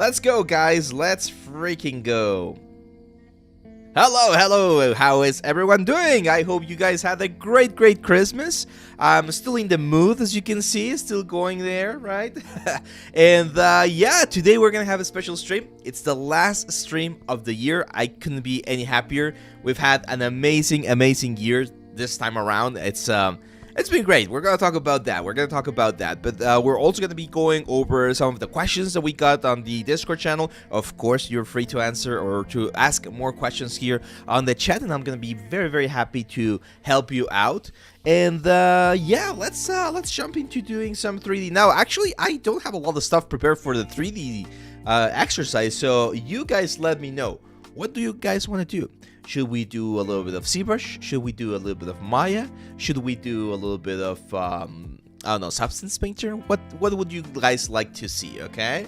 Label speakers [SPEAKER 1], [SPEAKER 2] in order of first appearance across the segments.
[SPEAKER 1] Let's go, guys. Let's freaking go. Hello. How is everyone doing? I hope you guys had a great Christmas. I'm still in the mood, as you can see, still going there, right? And yeah, today we're gonna have a special stream. It's the last stream of the year. I couldn't be any happier. We've had an amazing year this time around. It's been great. We're going to talk about that. But we're also going to be going over some of the questions that we got on the Discord channel. Of course, you're free to answer or to ask more questions here on the chat, and I'm going to be very happy to help you out. And yeah, let's jump into doing some 3D. Now, actually, I don't have a lot of stuff prepared for the 3D exercise, so you guys let me know. What do you guys want to do? Should we do a little bit of ZBrush? Should we do a little bit of Maya? Should we do a little bit of, I don't know, Substance Painter? What would you guys like to see, okay?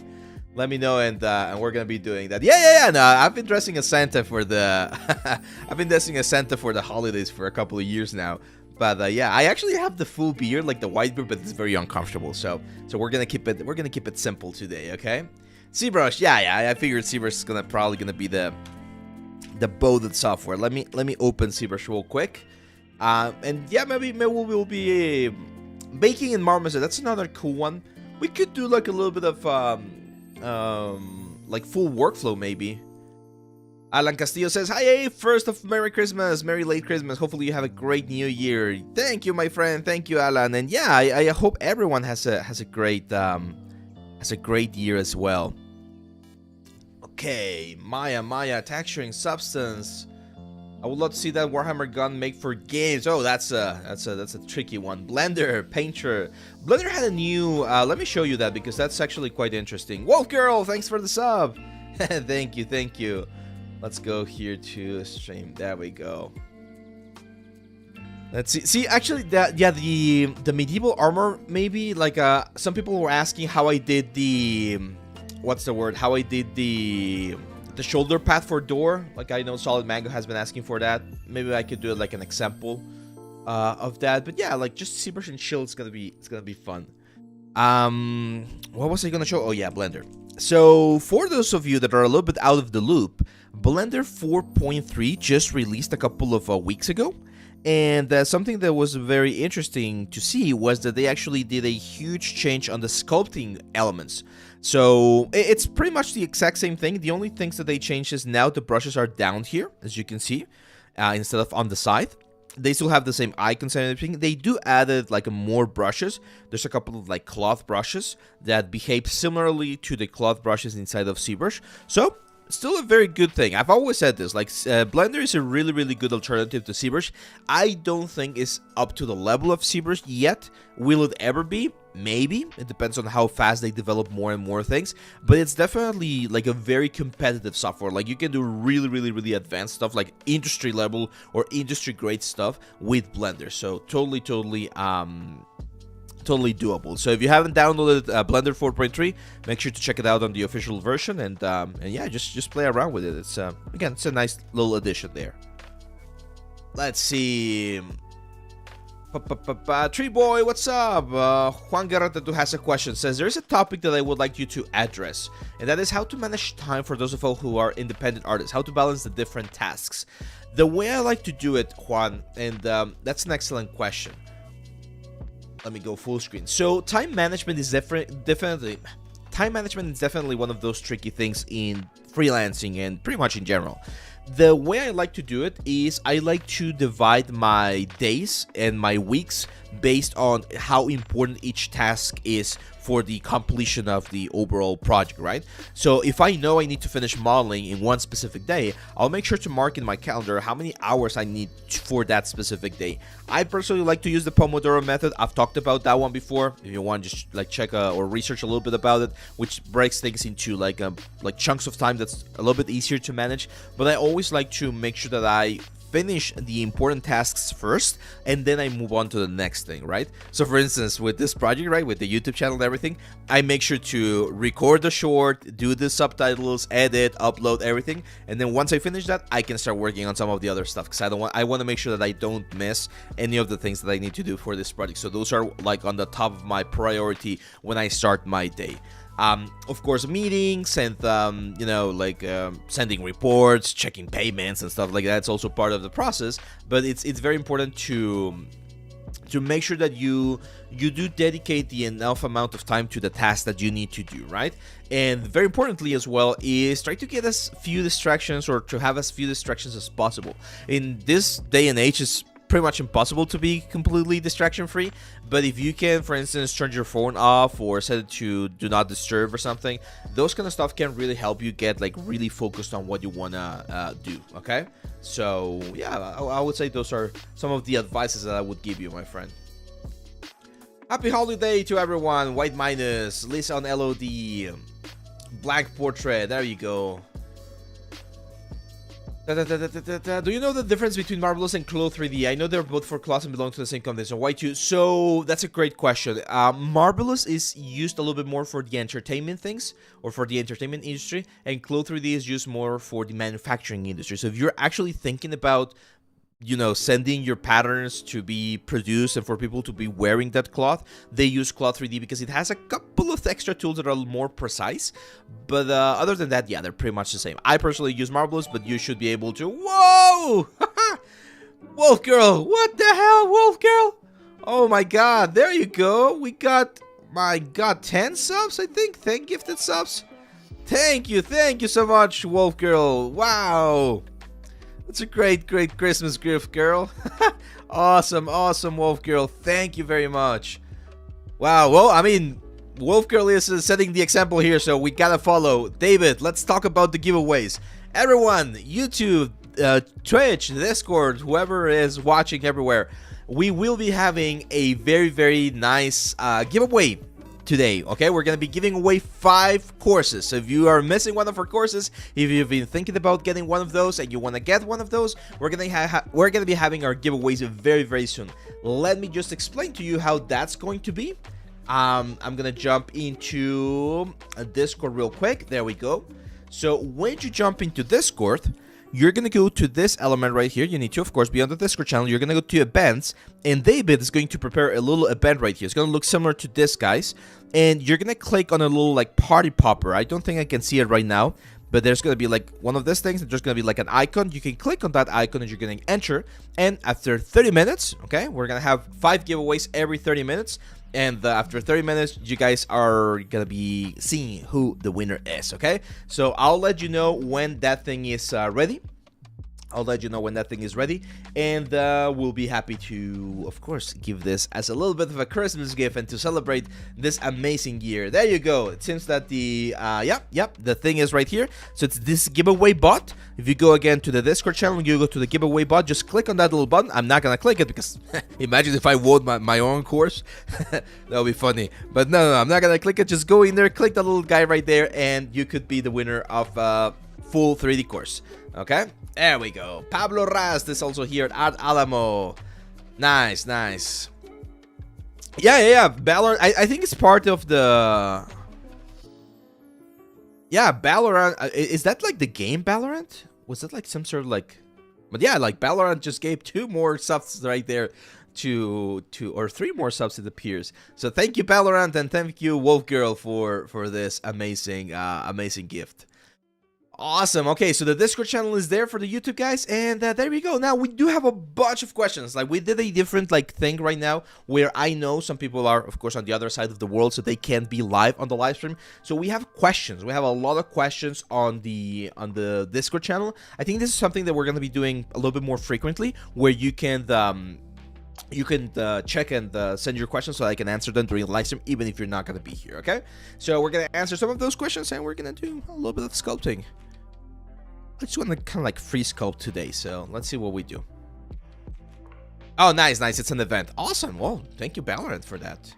[SPEAKER 1] Let me know, and we're gonna be doing that. Yeah, no, I've been dressing as Santa for the... I've been dressing as Santa for the holidays for a couple of years now. But yeah, I actually have the full beard, like the white beard, but it's very uncomfortable. So we're gonna keep it simple today, okay? ZBrush, yeah, I figured ZBrush is probably gonna be the boated software. Let me open ZBrush real quick. And yeah, maybe we'll be baking in Marmoset. That's another cool one. We could do like a little bit of like full workflow maybe. Alan Castillo says, "Hi, first of Merry Christmas, Merry late Christmas. Hopefully you have a great New Year." Thank you, my friend. Thank you, Alan. And yeah, I hope everyone has a great year as well. Okay, Maya, texturing, substance. I would love to see that Warhammer gun make for games. Oh, that's a tricky one. Blender, Painter. Blender had a new. Let me show you that because that's actually quite interesting. Wolf Girl, thanks for the sub. Thank you. Let's go here to stream. There we go. Let's see. See, actually, the medieval armor maybe like some people were asking how I did the. What's the word? How I did the shoulder pad for door. Like I know Solid Mango has been asking for that. Maybe I could do like an example of that. But yeah, like just ZBrush and chill. It's gonna be fun. What was I gonna show? Oh yeah, Blender. So for those of you that are a little bit out of the loop, Blender 4.3 just released a couple of weeks ago. And something that was very interesting to see was that they actually did a huge change on the sculpting elements. So it's pretty much the exact same thing. The only things that they changed is now the brushes are down here, as you can see, instead of on the side. They still have the same icons and everything. They do added like more brushes. There's a couple of like cloth brushes that behave similarly to the cloth brushes inside of ZBrush. So still a very good thing. I've always said this, like Blender is a really good alternative to ZBrush. I don't think it's up to the level of ZBrush yet. Will it ever be? Maybe. It depends on how fast they develop more and more things, but it's definitely like a very competitive software. Like you can do really advanced stuff, like industry level or industry grade stuff with Blender. So totally doable. So if you haven't downloaded Blender 4.3, make sure to check it out on the official version, and yeah, just play around with it. It's again, it's a nice little addition there. Let's see. Tree Boy, what's up? Juan Guerrero has a question. Says there's a topic that I would like you to address, and that is how to manage time for those of us who are independent artists. How to balance the different tasks. The way I like to do it, Juan, and that's an excellent question. Let me go full screen. So time management is definitely one of those tricky things in freelancing and pretty much in general. The way I like to do it is I like to divide my days and my weeks based on how important each task is for the completion of the overall project, right? So if I know I need to finish modeling in one specific day, I'll make sure to mark in my calendar how many hours I need for that specific day. I personally like to use the Pomodoro method. I've talked about that one before. If you want, just like check or research a little bit about it, which breaks things into like chunks of time that's a little bit easier to manage. But I always like to make sure that I finish the important tasks first, and then I move on to the next thing, right? So for instance, with this project, right, with the YouTube channel and everything, I make sure to record the short, do the subtitles, edit, upload everything, and then once I finish that, I can start working on some of the other stuff, because I want to make sure that I don't miss any of the things that I need to do for this project. So those are like on the top of my priority when I start my day. of course, meetings and you know, like sending reports, checking payments and stuff like that. It's also part of the process, but it's very important to make sure that you do dedicate the enough amount of time to the task that you need to do, right? And very importantly as well is try to get as few distractions, or to have as few distractions as possible. In this day and age, it's pretty much impossible to be completely distraction free, but if you can, for instance, turn your phone off or set it to do not disturb or something, those kind of stuff can really help you get like really focused on what you want to do. Okay, so yeah, I would say those are some of the advices that I would give you, my friend. Happy holiday to everyone. White Minus, Lisa on LOD, Blank Portrait, there you go. Do you know the difference between Marvelous and Clo 3D? I know they're both for class and belong to the same company, so why too? So that's a great question. Marvelous is used a little bit more for the entertainment things, or for the entertainment industry, and Clo 3D is used more for the manufacturing industry. So if you're actually thinking about, you know, sending your patterns to be produced and for people to be wearing that cloth, they use Cloth 3D because it has a couple of extra tools that are more precise. But other than that, yeah, they're pretty much the same. I personally use Marvelous, but you should be able to. Whoa! Wolf Girl! What the hell, Wolf Girl? Oh my god, there you go. We got, my god, 10 subs, I think. 10 gifted subs. Thank you so much, Wolf Girl. Wow. It's a great Christmas gift, girl. Awesome, Wolf Girl. Thank you very much. Wow, well, I mean, Wolf Girl is setting the example here, so we gotta follow. David, let's talk about the giveaways. Everyone, YouTube, Twitch, Discord, whoever is watching everywhere, we will be having a very nice giveaway today. Okay, we're gonna be giving away 5 courses. So if you are missing one of our courses, if you've been thinking about getting one of those and you want to get one of those, we're gonna be having our giveaways very soon. Let me just explain to you how that's going to be. I'm gonna jump into a Discord real quick. There we go. So when you jump into Discord, you're going to go to this element right here. You need to, of course, be on the Discord channel. You're going to go to events, and David is going to prepare a little event right here. It's going to look similar to this, guys. And you're going to click on a little, like, party popper. I don't think I can see it right now, but there's going to be, like, one of these things. There's going to be, like, an icon. You can click on that icon, and you're going to enter. And after 30 minutes, okay, we're going to have 5 giveaways every 30 minutes. And after 30 minutes, you guys are going to be seeing who the winner is, okay? So I'll let you know when that thing is ready. I'll let you know when that thing is ready, and we'll be happy to, of course, give this as a little bit of a Christmas gift and to celebrate this amazing year. There you go. It seems that the, yep, the thing is right here. So it's this giveaway bot. If you go again to the Discord channel, you go to the giveaway bot, just click on that little button. I'm not going to click it because imagine if I won my own course. That would be funny. But no, I'm not going to click it. Just go in there, click the little guy right there, and you could be the winner of a full 3D course. Okay? There we go. Pablo Rast is also here at Alamo. Nice. Yeah. Valorant. I think it's part of the. Yeah, Valorant. Is that like the game Valorant? Was that like some sort of like? But yeah, like Valorant just gave 2 more subs right there, or 3 more subs, it appears. So thank you, Valorant, and thank you, Wolf Girl, for this amazing gift. Awesome. Okay, so the Discord channel is there for the YouTube guys, and there we go. Now we do have a bunch of questions. Like, we did a different like thing right now where I know some people are, of course, on the other side of the world, so they can't be live on the live stream. So we have questions. We have a lot of questions on the Discord channel. I think this is something that we're going to be doing a little bit more frequently, where you can check and send your questions so I can answer them during the live stream, even if you're not going to be here, okay? So we're going to answer some of those questions, and we're going to do a little bit of sculpting. I just want to kind of like free sculpt today, so let's see what we do. Oh, nice. It's an event. Awesome. Well, thank you, Valorant, for that.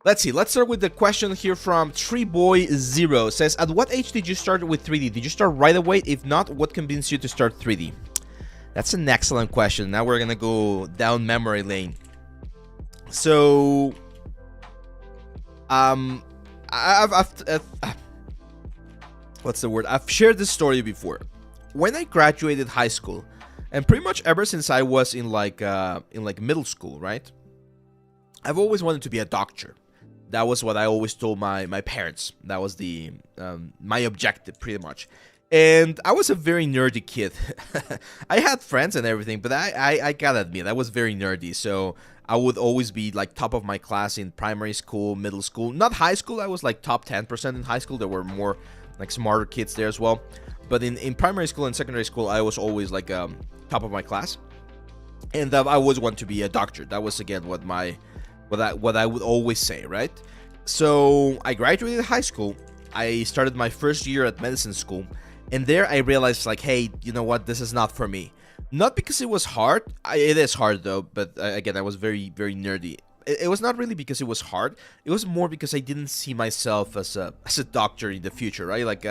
[SPEAKER 1] Let's see. Let's start with the question here from Treeboy0. Says, at what age did you start with 3D? Did you start right away? If not, what convinced you to start 3D? That's an excellent question. Now we're going to go down memory lane. So, what's the word? I've shared this story before. When I graduated high school, and pretty much ever since I was in like middle school, right? I've always wanted to be a doctor. That was what I always told my parents. That was my objective, pretty much. And I was a very nerdy kid. I had friends and everything, but I gotta admit, I was very nerdy. So I would always be like top of my class in primary school, middle school. Not high school, I was like top 10% in high school. There were more like smarter kids there as well. But in primary school and secondary school, I was always like top of my class. And I always wanted to be a doctor. That was, again, what I would always say, right? So I graduated high school. I started my first year at medicine school. And there I realized, like, hey, you know what? This is not for me. Not because it was hard. It is hard, though. But again, I was very, very nerdy. It was not really because it was hard. It was more because I didn't see myself as a doctor in the future, right? Like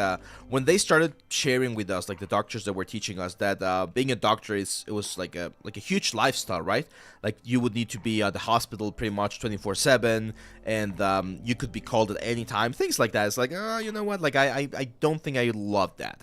[SPEAKER 1] when they started sharing with us, like the doctors that were teaching us, that being a doctor it was like a huge lifestyle, right? Like you would need to be at the hospital pretty much 24/7, and you could be called at any time. Things like that. It's like, oh, you know what? Like I don't think I love that.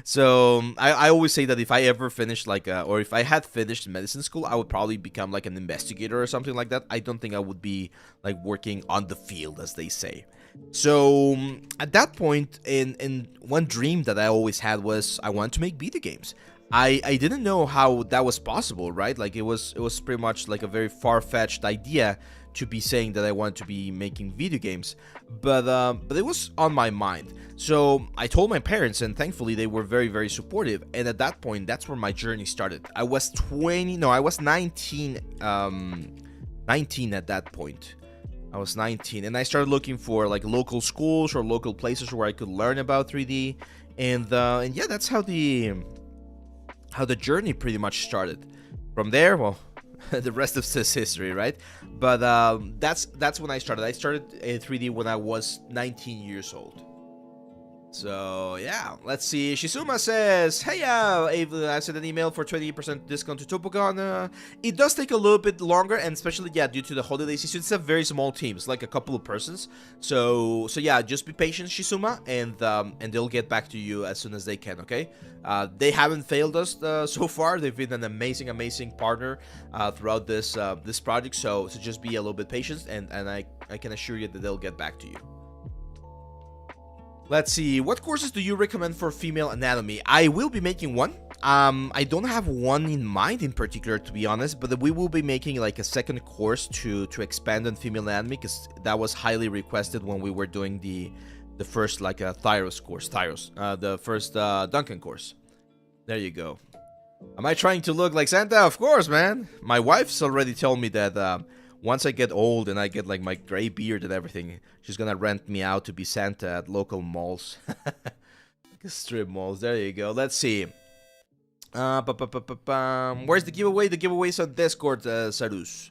[SPEAKER 1] So I always say that if I ever finished or if I had finished medicine school, I would probably become like an investigator or something like that. I don't think I would be like working on the field, as they say. So at that point, in one dream that I always had was I wanted to make video games. I didn't know how that was possible, right? Like it was pretty much like a very far-fetched idea to be saying that I wanted to be making video games, but it was on my mind. So I told my parents, and thankfully they were very, very supportive. And at that point, that's where my journey started. I was 19 at that point. I was 19, and I started looking for like local schools or local places where I could learn about 3D, and yeah, that's how the journey pretty much started. From there, well, the rest of this history, right? But that's when I started. I started in 3D when I was 19 years old. So yeah, let's see. Shizuma says, hey, I sent an email for 20% discount to Topogon. It does take a little bit longer, and especially, yeah, due to the holiday season. It's a very small team. It's like a couple of persons. So yeah, just be patient, Shizuma, and they'll get back to you as soon as they can, okay? They haven't failed us so far. They've been an amazing partner throughout this project. So just be a little bit patient, and I can assure you that they'll get back to you. Let's see, what courses do you recommend for female anatomy? I will be making one. I don't have one in mind in particular, to be honest, but we will be making like a second course to expand on female anatomy, because that was highly requested when we were doing the first like a Thyros course, the first Duncan course. There you go. Am I trying to look like Santa? Of course, man. My wife's already told me that once I get old and I get like my gray beard and everything, she's gonna rent me out to be Santa at local malls. Strip malls. There you go. Let's see. Where's the giveaway? The giveaway's on Discord, Sarus.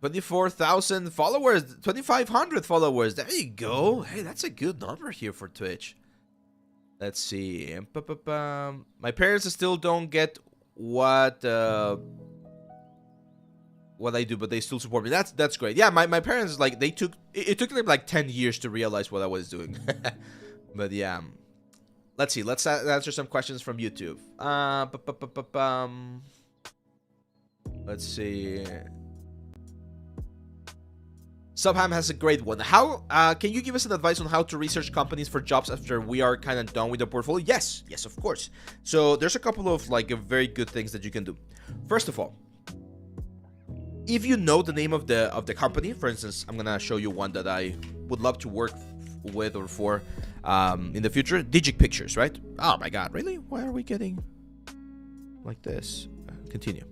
[SPEAKER 1] 24,000 followers, 2,500 followers. There you go. Hey, that's a good number here for Twitch. Let's see. My parents still don't get what I do, but they still support me. That's great. Yeah, my parents, like, it took them like 10 years to realize what I was doing. But yeah, let's see. Let's answer some questions from YouTube. Let's see. Subham has a great one. How can you give us an advice on how to research companies for jobs after we are kind of done with the portfolio? Yes, of course. So there's a couple of like very good things that you can do. First of all, if you know the name of the company, for instance, I'm gonna show you one that I would love to work with or for in the future. Digic Pictures, right? Oh my god, really? Why are we getting like this? Continue.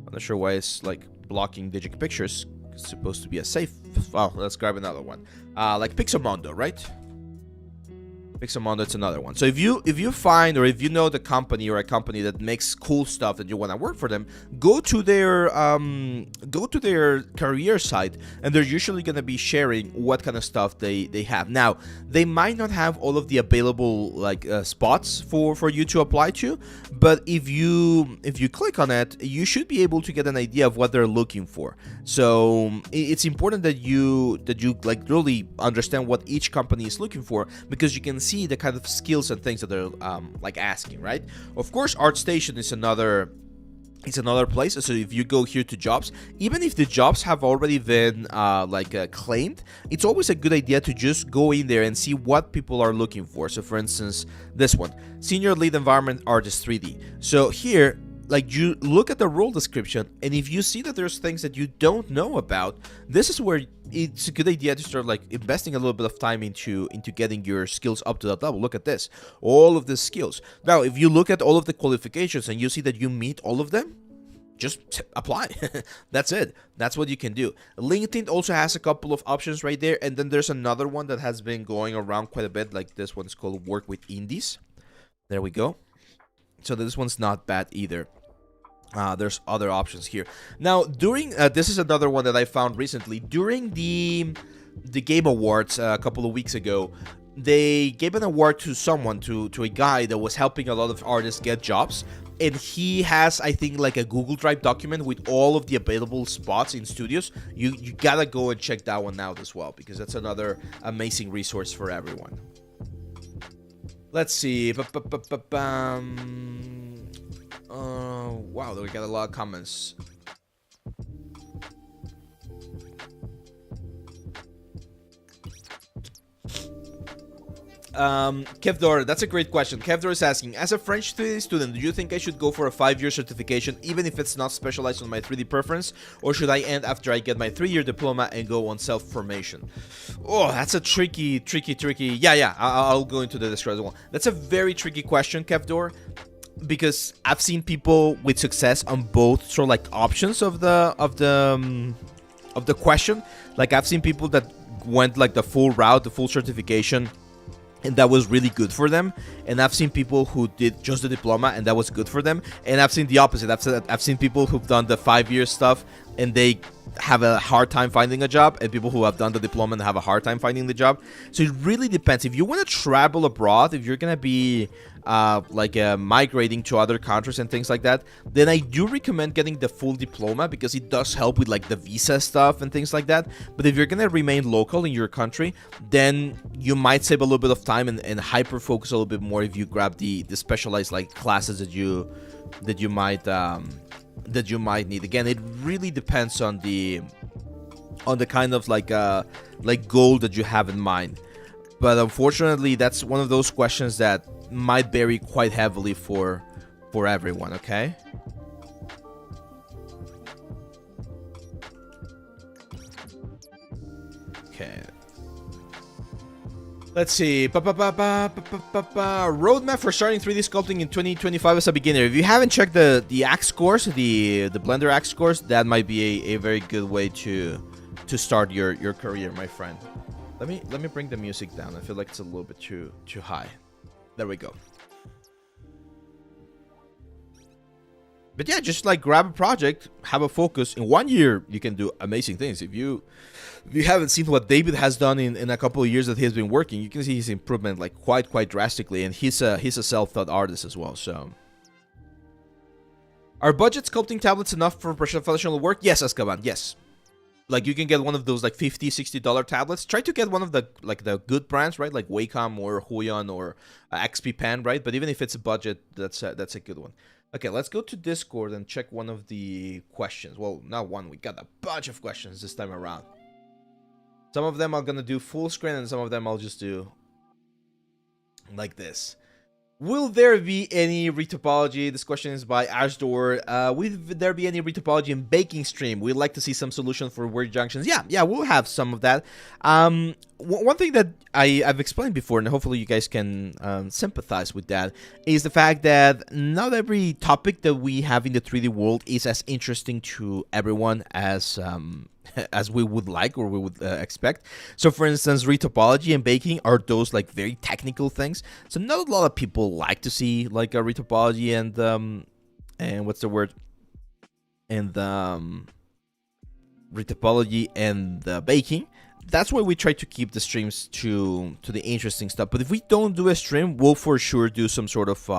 [SPEAKER 1] I'm not sure why it's like blocking Digic Pictures. It's supposed to be a safe. Oh, let's grab another one. Like Pixamondo, right? Pixamondo, it's another one. So if you find, or if you know the company or a company that makes cool stuff that you want to work for them, go to their career site, and they're usually going to be sharing what kind of stuff they have. Now, they might not have all of the available like spots for you to apply to, but if you click on it, you should be able to get an idea of what they're looking for. So it's important that you like really understand what each company is looking for, because you can see the kind of skills and things that they're like asking, right? Of course, ArtStation is another It's another place. So if you go here to jobs, even if the jobs have already been claimed, it's always a good idea to just go in there and see what people are looking for. So for instance, this one, senior lead environment artist 3D. So here, like, you look at the role description, and if you see that there's things that you don't know about, this is where it's a good idea to start like investing a little bit of time into getting your skills up to that level. Look at this, all of the skills. Now, if you look at all of the qualifications and you see that you meet all of them, just apply. That's it. That's what you can do. LinkedIn also has a couple of options right there, and then there's another one that has been going around quite a bit, like this one's called Work with Indies. There we go. So this one's not bad either. There's other options here. Now, during this is another one that I found recently. During the Game Awards a couple of weeks ago, they gave an award to someone, to a guy that was helping a lot of artists get jobs. And he has, I think, like a Google Drive document with all of the available spots in studios. You gotta go and check that one out as well, because that's another amazing resource for everyone. Let's see. Wow, we got a lot of comments. Kevdor, that's a great question. Kevdor is asking, as a French 3D student, do you think I should go for a 5-year certification even if it's not specialized on my 3D preference, or should I end after I get my 3-year diploma and go on self-formation? Oh, that's a tricky. Yeah, I'll go into the description as well. That's a very tricky question, Kevdor, because I've seen people with success on both sort of like options of the question. Like, I've seen people that went like the full route, the full certification, and that was really good for them. And I've seen people who did just the diploma, and that was good for them. And I've seen the opposite. I've seen people who've done the 5-year stuff, and they have a hard time finding a job, and people who have done the diploma and have a hard time finding the job. So it really depends. If you want to travel abroad, if you're gonna be migrating to other countries and things like that, then I do recommend getting the full diploma, because it does help with like the visa stuff and things like that. But if you're gonna remain local in your country, then you might save a little bit of time and hyper focus a little bit more if you grab the specialized like classes that you might need. Again, it really depends on the kind of like goal that you have in mind. But unfortunately, that's one of those questions that might vary quite heavily for everyone, okay? Okay. Let's see. Roadmap for starting 3D sculpting in 2025 as a beginner. If you haven't checked the Axe course, the Blender Axe course, that might be a very good way to start your career, my friend. Let me bring the music down. I feel like it's a little bit too high. There we go. But yeah, just like grab a project, have a focus. In 1 year, you can do amazing things. If you haven't seen what David has done in a couple of years that he's been working, you can see his improvement like quite drastically. And he's a self-taught artist as well. So, are budget sculpting tablets enough for professional work? Yes, Azkaban. Yes. Like, you can get one of those like $50, $60 tablets. Try to get one of the good brands, right? Like Wacom or Huion or XP Pen, right? But even if it's a budget, that's a good one. Okay, let's go to Discord and check one of the questions. Well, not one. We got a bunch of questions this time around. Some of them I'm gonna do full screen, and some of them I'll just do like this. Will there be any retopology? This question is by Ashdor. Will there be any retopology in baking stream? We'd like to see some solution for word junctions. Yeah, we'll have some of that. One thing that I've explained before, and hopefully you guys can sympathize with that, is the fact that not every topic that we have in the 3D world is as interesting to everyone as we would like or we would expect. So for instance, retopology and baking are those like very technical things. So not a lot of people like to see like a retopology and what's the word? And retopology and baking. That's why we try to keep the streams to the interesting stuff. But if we don't do a stream, we'll for sure do some sort of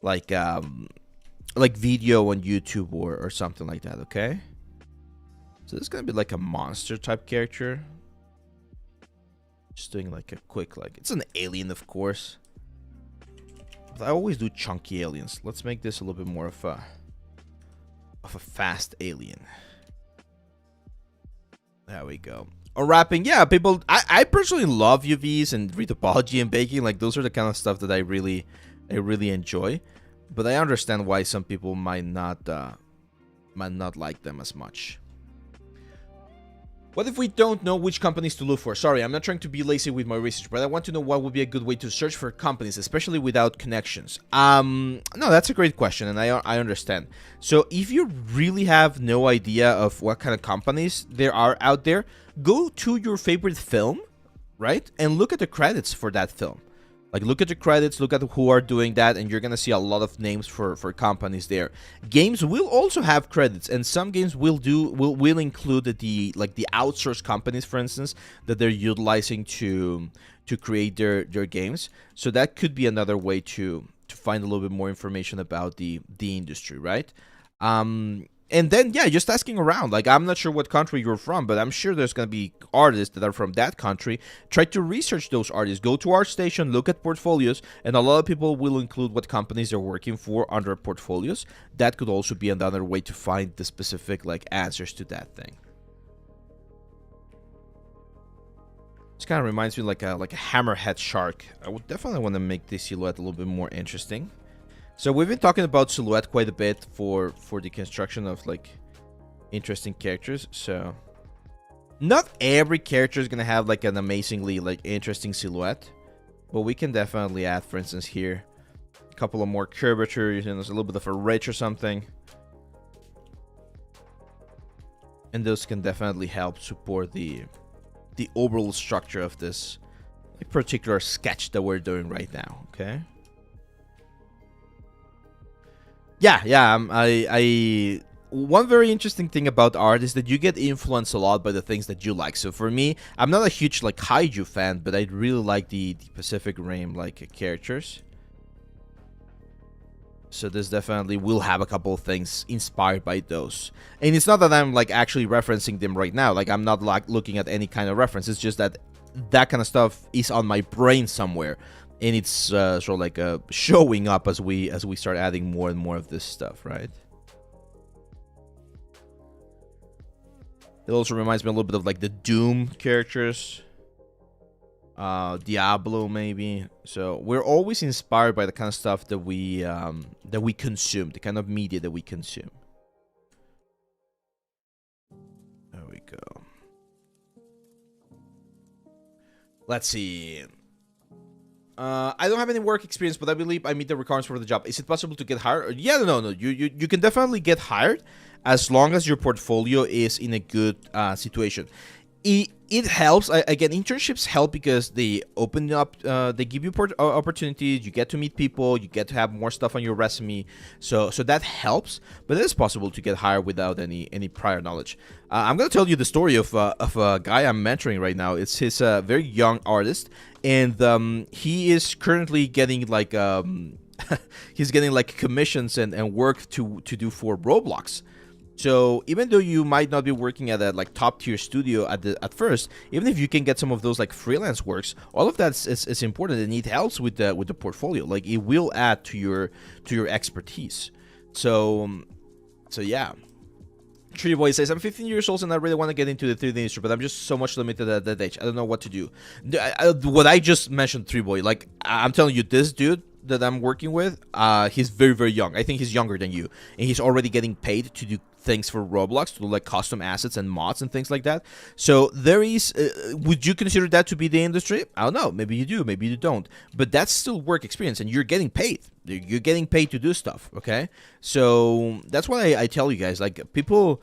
[SPEAKER 1] like video on YouTube or something like that, okay? So this is gonna be like a monster type character. Just doing like a quick, like, it's an alien, of course. But I always do chunky aliens. Let's make this a little bit more of a of a fast alien. There we go. Unwrapping, yeah, people. I personally love UVs and retopology and baking. Like those are the kind of stuff that I really enjoy. But I understand why some people might not like them as much. What if we don't know which companies to look for? Sorry, I'm not trying to be lazy with my research, but I want to know what would be a good way to search for companies, especially without connections. No, that's a great question, and I understand. So if you really have no idea of what kind of companies there are out there, go to your favorite film, right? And look at the credits for that film. Like, look at the credits, look at who are doing that, and you're going to see a lot of names for companies there. Games will also have credits, and some games will include the outsourced companies, for instance, that they're utilizing to create their games. So that could be another way to find a little bit more information about the industry, right? And then, yeah, just asking around. Like, I'm not sure what country you're from, but I'm sure there's going to be artists that are from that country. Try to research those artists. Go to ArtStation, look at portfolios, and a lot of people will include what companies they're working for under portfolios. That could also be another way to find the specific, like, answers to that thing. This kind of reminds me like a hammerhead shark. I would definitely want to make this silhouette a little bit more interesting. So we've been talking about silhouette quite a bit for the construction of like interesting characters. So not every character is gonna have like an amazingly like interesting silhouette, but we can definitely add, for instance, here a couple of more curvatures and there's a little bit of a ridge or something, and those can definitely help support the overall structure of this like particular sketch that we're doing right now. Okay. Yeah. One very interesting thing about art is that you get influenced a lot by the things that you like. So for me, I'm not a huge like kaiju fan, but I really like the Pacific Rim like characters. So this definitely will have a couple of things inspired by those. And it's not that I'm like actually referencing them right now. Like I'm not like looking at any kind of reference. It's just that that kind of stuff is on my brain somewhere. And it's sort of like showing up as we start adding more and more of this stuff, right? It also reminds me a little bit of like the Doom characters, Diablo maybe. So we're always inspired by the kind of stuff that we consume, the kind of media that we consume. There we go. Let's see. I don't have any work experience, but I believe I meet the requirements for the job. Is it possible to get hired? Yeah, no. You can definitely get hired as long as your portfolio is in a good situation. It helps. Again, internships help because they open up, they give you opportunities. You get to meet people. You get to have more stuff on your resume. So that helps. But it is possible to get hired without any prior knowledge. I'm gonna tell you the story of a guy I'm mentoring right now. It's his very young artist, and he is currently getting like he's getting like commissions and work to do for Roblox. So even though you might not be working at a like top tier studio at first, even if you can get some of those like freelance works, all of that is important, and it helps with the portfolio. Like it will add to your expertise. So yeah. Tree Boy says, I'm 15 years old and I really want to get into the 3D industry, but I'm just so much limited at that age. I don't know what to do. What I just mentioned, Tree Boy, like I'm telling you, this dude that I'm working with, he's very, very young. I think he's younger than you, and he's already getting paid to do things for Roblox, to do like custom assets and mods and things like that. So there is, would you consider that to be the industry? I don't know. Maybe you do, maybe you don't. But that's still work experience, and you're getting paid. You're getting paid to do stuff, okay? So that's why I tell you guys, like people,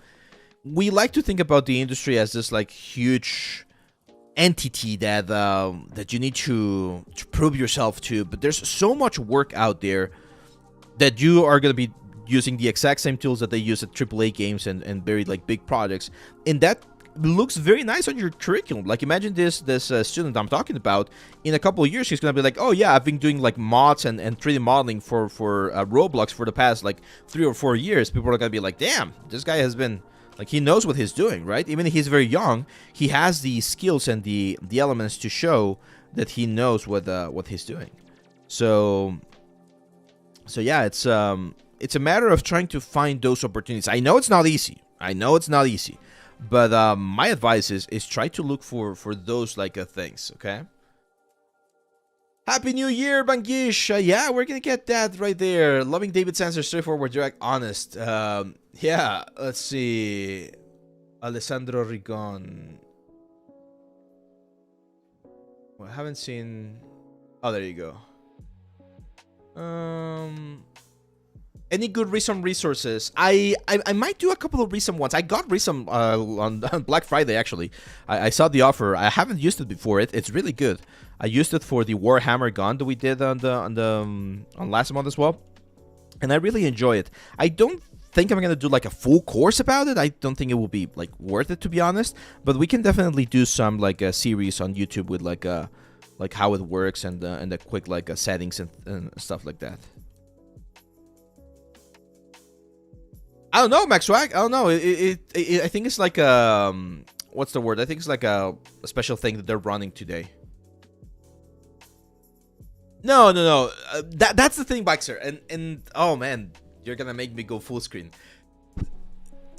[SPEAKER 1] we like to think about the industry as this like huge entity that that you need to prove yourself to, but there's so much work out there that you are going to be using the exact same tools that they use at AAA games and very like big projects, and that looks very nice on your curriculum. Like imagine this student I'm talking about, in a couple of years he's gonna be like, oh yeah, I've been doing like mods and 3D modeling for Roblox for the past like 3 or 4 years. People are gonna be like, damn, this guy has been like, he knows what he's doing, right? Even if he's very young, he has the skills and the elements to show that he knows what he's doing. So yeah, it's it's a matter of trying to find those opportunities. I know it's not easy. But my advice is try to look for those like things, okay? Happy New Year, Bangish. Yeah, we're gonna get that right there. Loving David's answer, straightforward, direct, honest. Yeah, let's see. Alessandro Rigon. Well, I haven't seen. Oh, there you go. Any good Reom resources? I might do a couple of Reom ones. I got Reom on Black Friday, actually. I saw the offer. I haven't used it before. It's really good. I used it for the Warhammer gun that we did on last month as well, and I really enjoy it. I don't think I'm gonna do like a full course about it. I don't think it will be like worth it, to be honest. But we can definitely do some like a series on YouTube with like how it works and the quick like settings and stuff like that. I don't know, Max Swag. I don't know. I think it's like what's the word? I think it's like a special thing that they're running today. No. That's the thing, Baxter. And oh man, you're gonna make me go full screen.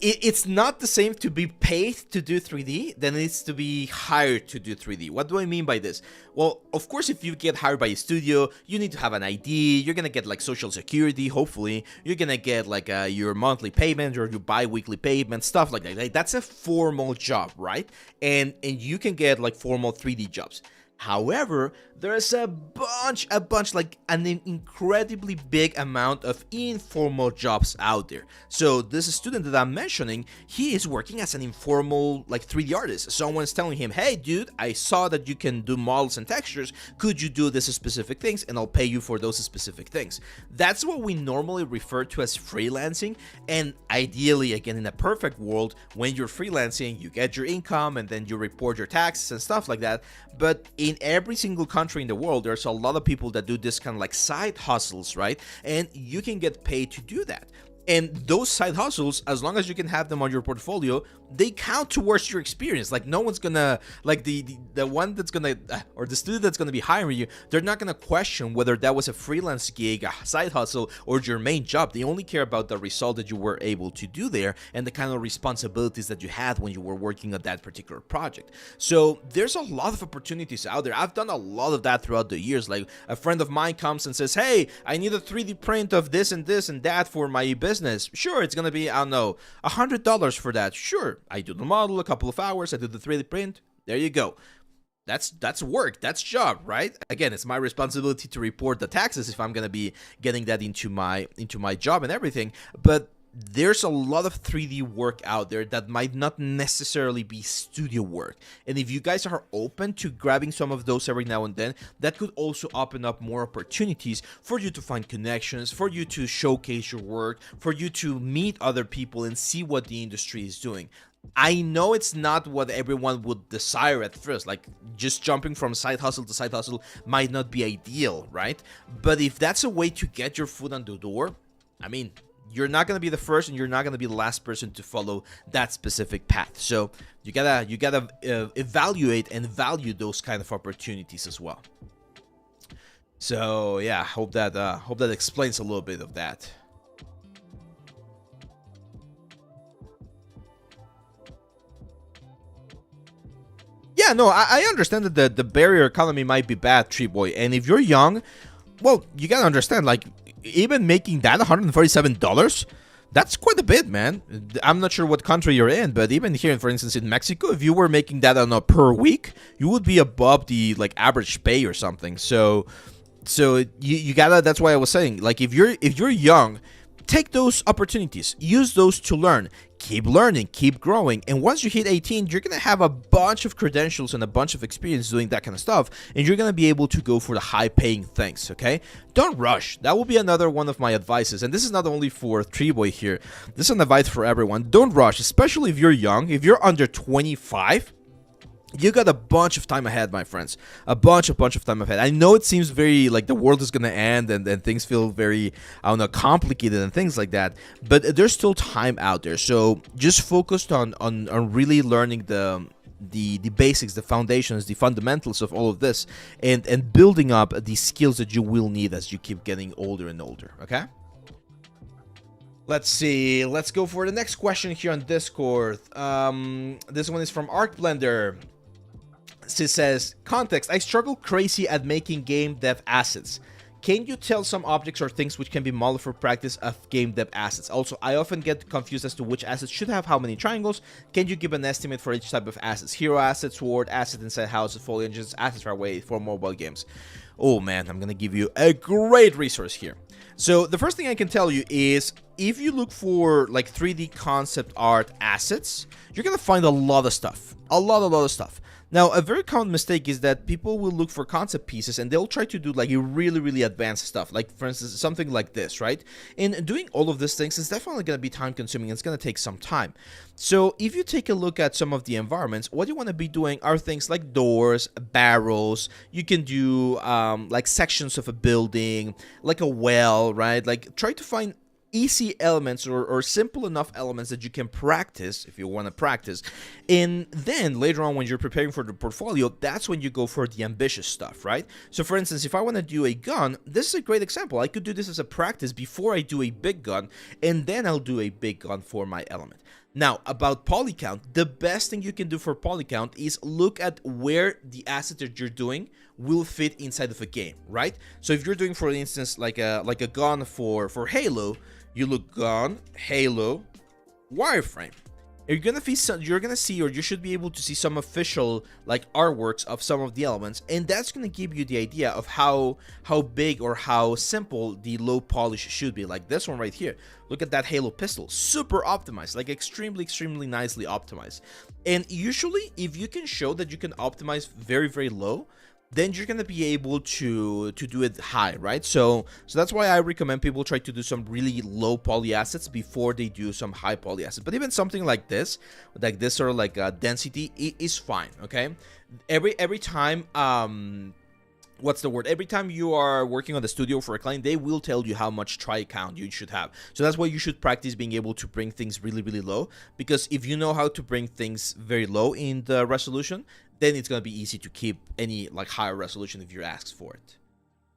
[SPEAKER 1] It's not the same to be paid to do 3D than it is to be hired to do 3D. What do I mean by this? Well, of course, if you get hired by a studio, you need to have an ID. You're gonna get like social security, hopefully. You're gonna get like your monthly payment or your bi-weekly payment, stuff like that. Like, that's a formal job, right? And you can get like formal 3D jobs. However, there's a bunch, like an incredibly big amount of informal jobs out there. So this student that I'm mentioning, he is working as an informal like 3D artist. Someone's telling him, hey dude, I saw that you can do models and textures. Could you do this specific things? And I'll pay you for those specific things. That's what we normally refer to as freelancing. And ideally, again, in a perfect world, when you're freelancing, you get your income and then you report your taxes and stuff like that. But in every single country in the world, there's a lot of people that do this kind of like side hustles, right? And you can get paid to do that. And those side hustles, as long as you can have them on your portfolio, they count towards your experience. Like no one's gonna, like the one that's gonna, or the student that's gonna be hiring you, they're not gonna question whether that was a freelance gig, a side hustle, or your main job. They only care about the result that you were able to do there and the kind of responsibilities that you had when you were working on that particular project. So there's a lot of opportunities out there. I've done a lot of that throughout the years. Like a friend of mine comes and says, hey, I need a 3D print of this and this and that for my business. Sure, it's gonna be, I don't know, $100 for that. Sure, I do the model, a couple of hours, I do the 3D print. There you go. That's work, that's job, right? Again, it's my responsibility to report the taxes if I'm gonna be getting that into my job and everything. But there's a lot of 3D work out there that might not necessarily be studio work. And if you guys are open to grabbing some of those every now and then, that could also open up more opportunities for you to find connections, for you to showcase your work, for you to meet other people and see what the industry is doing. I know it's not what everyone would desire at first, like just jumping from side hustle to side hustle might not be ideal, right? But if that's a way to get your foot on the door, I mean, you're not going to be the first and you're not going to be the last person to follow that specific path. So you gotta evaluate and value those kind of opportunities as well. So yeah, hope that explains a little bit of that. Yeah, no, I understand that the barrier economy might be bad, Tree Boy, and if you're young, well, you gotta understand, like, even making that $147, that's quite a bit, man. I'm not sure what country you're in, but even here, for instance, in Mexico, if you were making that on a per week, you would be above the like average pay or something. So you gotta. That's why I was saying, like, if you're young, take those opportunities, use those to learn. Keep learning, keep growing, and once you hit 18, you're gonna have a bunch of credentials and a bunch of experience doing that kind of stuff, and you're gonna be able to go for the high-paying things, okay? Don't rush. That will be another one of my advices, and this is not only for Treeboy here. This is an advice for everyone. Don't rush, especially if you're young. If you're under 25, you got a bunch of time ahead, my friends. A bunch of time ahead. I know it seems very like the world is gonna end and things feel very, I don't know, complicated and things like that. But there's still time out there. So just focused on really learning the basics, the foundations, the fundamentals of all of this, and building up the skills that you will need as you keep getting older and older. Okay. Let's see. Let's go for the next question here on Discord. This one is from Arc Blender. She says, context, I struggle crazy at making game dev assets. Can you tell some objects or things which can be modeled for practice of game dev assets? Also, I often get confused as to which assets should have how many triangles. Can you give an estimate for each type of assets? Hero assets, sword, asset inside houses, full engines, assets are way for mobile games. Oh man, I'm gonna give you a great resource here. So the first thing I can tell you is if you look for like 3D concept art assets, you're gonna find a lot of stuff. A lot of stuff. Now, a very common mistake is that people will look for concept pieces and they'll try to do like a really advanced stuff. Like, for instance, something like this, right? And doing all of these things is definitely going to be time consuming. It's going to take some time. So if you take a look at some of the environments, what you want to be doing are things like doors, barrels. You can do like sections of a building, like a well, right? Like try to find easy elements or simple enough elements that you can practice if you want to practice. And then later on when you're preparing for the portfolio, that's when you go for the ambitious stuff, right? So for instance, if I want to do a gun, this is a great example. I could do this as a practice before I do a big gun, and then I'll do a big gun for my element. Now, about poly count, the best thing you can do for poly count is look at where the asset that you're doing will fit inside of a game, right? So if you're doing, for instance, like a gun for Halo, you look gun, Halo, wireframe. You're gonna see, or you should be able to see some official like artworks of some of the elements, and that's gonna give you the idea of how big or how simple the low polish should be. Like this one right here. Look at that Halo pistol, super optimized, like extremely nicely optimized. And usually, if you can show that you can optimize very low, then you're gonna be able to do it high, right? So that's why I recommend people try to do some really low poly assets before they do some high poly assets. But even something like this sort of like density is fine. Okay, every time what's the word? Every time you are working on the studio for a client, they will tell you how much try count you should have. So that's why you should practice being able to bring things really low, because if you know how to bring things very low in the resolution, then it's going to be easy to keep any like higher resolution if you're asked for it.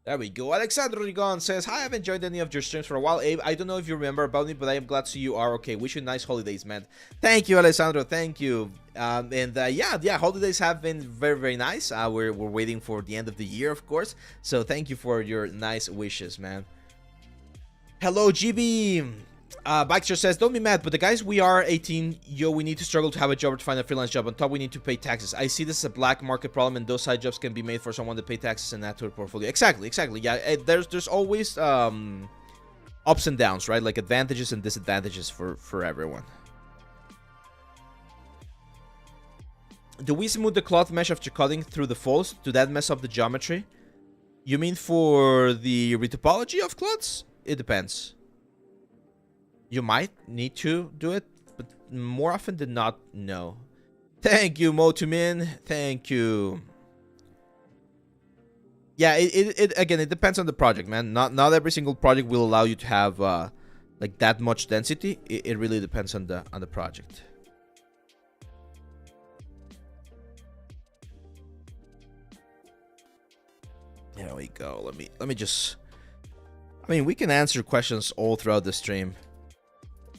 [SPEAKER 1] There we go. Alexander Rigon says, hi, I haven't joined any of your streams for a while. Abe, I don't know if you remember about me, but I am glad to see you are okay. Wish you nice holidays, man. Thank you, Alessandro. Thank you. Yeah, holidays have been very nice. We're waiting for the end of the year, of course. So thank you for your nice wishes, man. Hello, GB. Baxter says, don't be mad, but the guys we are 18, we need to struggle to have a job or to find a freelance job. On top, we need to pay taxes. I see this as a black market problem, and those side jobs can be made for someone to pay taxes and add to a portfolio. Exactly. Yeah, there's always ups and downs, right? Like advantages and disadvantages for everyone. Do we smooth the cloth mesh after cutting through the folds? Do that mess up the geometry? You mean for the retopology of cloths? It depends. You might need to do it, but more often than not, no. Thank you, Motumin. Thank you. Yeah, again, it depends on the project, man. Not every single project will allow you to have like that much density. It really depends on the project. There we go. Let me just. I mean, we can answer questions all throughout the stream.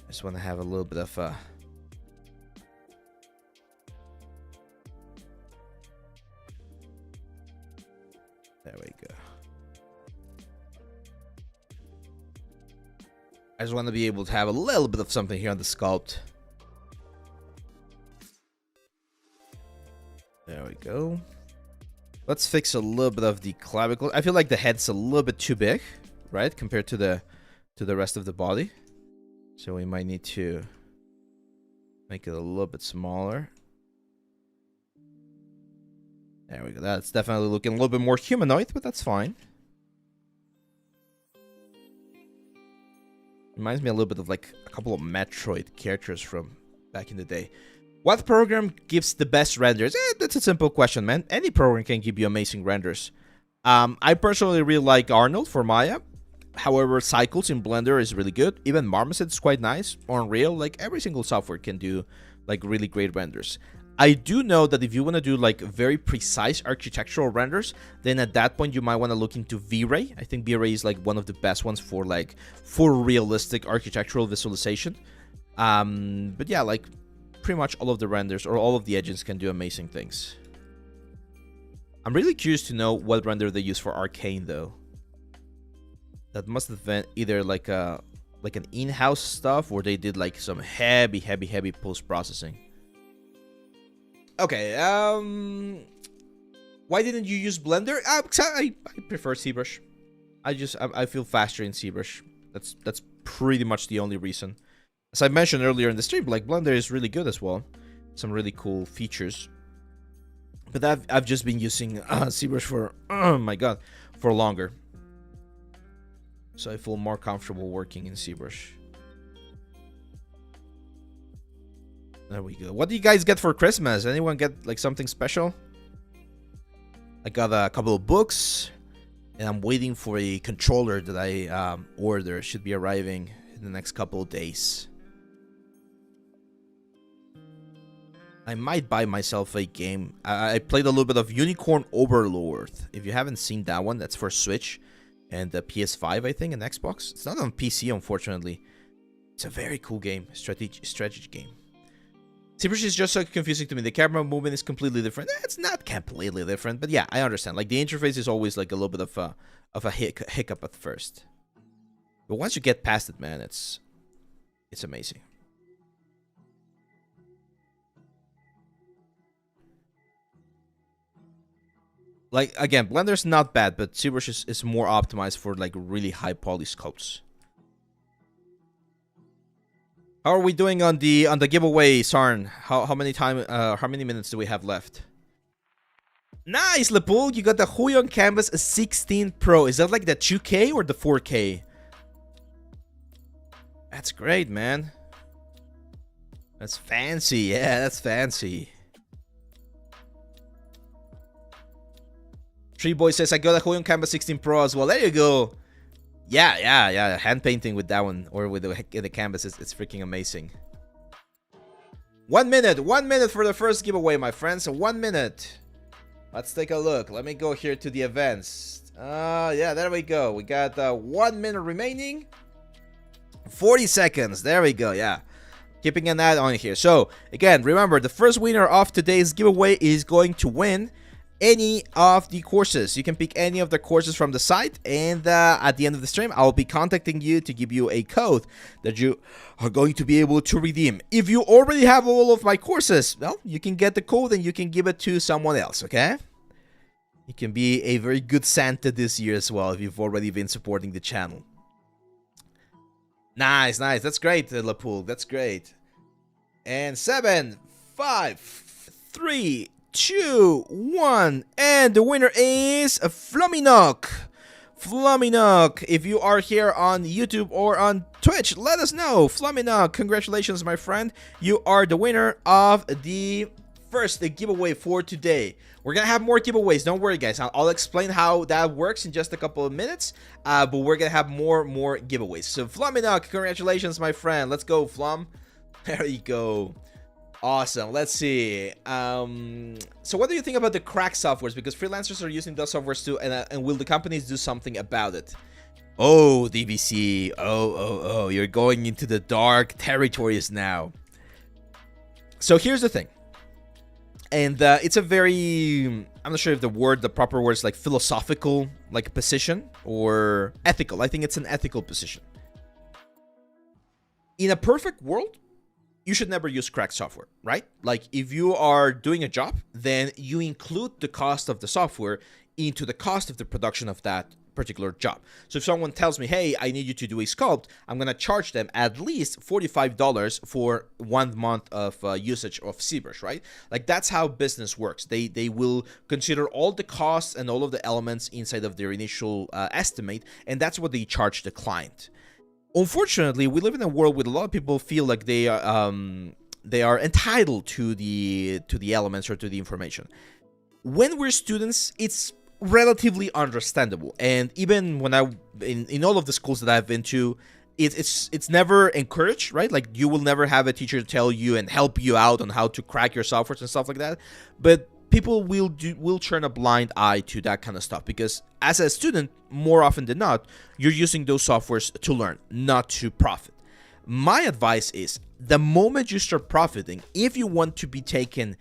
[SPEAKER 1] I just want to have a little bit of there we go. I just want to be able to have a little bit of something here on the sculpt. There we go. Let's fix a little bit of the clavicle. I feel like the head's a little bit too big, right, compared to the rest of the body. So we might need to make it a little bit smaller. There we go. That's definitely looking a little bit more humanoid, but that's fine. Reminds me a little bit of like a couple of Metroid characters from back in the day. What program gives the best renders? That's a simple question, man. Any program can give you amazing renders. I personally really like Arnold for Maya. However, Cycles in Blender is really good. Even Marmoset is quite nice. Unreal, like every single software can do like really great renders. I do know that if you want to do like very precise architectural renders, then at that point you might want to look into V-Ray. I think V-Ray is like one of the best ones for like for realistic architectural visualization. But yeah, like pretty much all of the renders or all of the engines can do amazing things. I'm really curious to know what render they use for Arcane though. That must have been either like an in-house stuff, or they did like some heavy post-processing. Okay, why didn't you use Blender? I prefer ZBrush. I feel faster in ZBrush. That's pretty much the only reason. As I mentioned earlier in the stream, like Blender is really good as well. Some really cool features. But I've just been using ZBrush for, oh my god, for longer. So I feel more comfortable working in ZBrush. There we go. What do you guys get for Christmas? Anyone get like something special? I got a couple of books, and I'm waiting for a controller that I ordered. Should be arriving in the next couple of days. I might buy myself a game. I played a little bit of Unicorn Overlord. If you haven't seen that one, that's for Switch and the PS5, I think, and Xbox. It's not on PC, unfortunately. It's a very cool game, strategy game. ZBrush is just so confusing to me. The camera movement is completely different. It's not completely different, but yeah, I understand. Like the interface is always like a little bit of a hiccup at first, but once you get past it, man, it's amazing. Like again, Blender's not bad, but ZBrush is more optimized for like really high poly sculpts. How are we doing on the giveaway, Sarn? How many minutes do we have left? Nice, Lepool! You got the Huion Canvas 16 Pro. Is that like the 2K or the 4K? That's great, man. That's fancy. Yeah, that's fancy. Tree Boy says I got a Huion Canvas 16 Pro as well. There you go. Yeah. Hand painting with that one or with the canvas it's freaking amazing. 1 minute for the first giveaway, my friends. So 1 minute. Let's take a look. Let me go here to the events. Yeah, there we go. We got 1 minute remaining. 40 seconds. There we go. Yeah. Keeping an eye on here. So again, remember the first winner of today's giveaway is going to win any of the courses. You can pick any of the courses from the site, and at the end of the stream I'll be contacting you to give you a code that you are going to be able to redeem. If you already have all of my courses, well, you can get the code and you can give it to someone else, okay? You can be a very good Santa this year as well if you've already been supporting the channel. Nice. That's great, Lapool. That's great. And 7, 5, 3, 2, 1, and the winner is Fluminok. Fluminok, if you are here on YouTube or on Twitch, let us know. Fluminok, congratulations, my friend. You are the winner of the first giveaway for today. We're gonna have more giveaways. Don't worry, guys. I'll explain how that works in just a couple of minutes. But we're gonna have more giveaways. So Fluminok, congratulations, my friend. Let's go, Flum. There you go. Awesome. Let's see. So what do you think about the crack softwares? Because freelancers are using those softwares too, and will the companies do something about it? Oh, DVC. Oh, you're going into the dark territories now. So here's the thing. And it's a very, I'm not sure if the proper word is like philosophical, like position, or ethical. I think it's an ethical position. In a perfect world, you should never use cracked software, right? Like if you are doing a job, then you include the cost of the software into the cost of the production of that particular job. So if someone tells me, hey, I need you to do a sculpt, I'm going to charge them at least $45 for 1 month of usage of ZBrush, right? Like that's how business works. They will consider all the costs and all of the elements inside of their initial estimate, and that's what they charge the client. Unfortunately, we live in a world where a lot of people feel like they are entitled to the elements or to the information. When we're students, it's relatively understandable, and even when in all of the schools that I've been to, it's never encouraged, right? Like you will never have a teacher tell you and help you out on how to crack your softwares and stuff like that. But people will turn a blind eye to that kind of stuff, because as a student, more often than not, you're using those softwares to learn, not to profit. My advice is, the moment you start profiting, if you want to be taken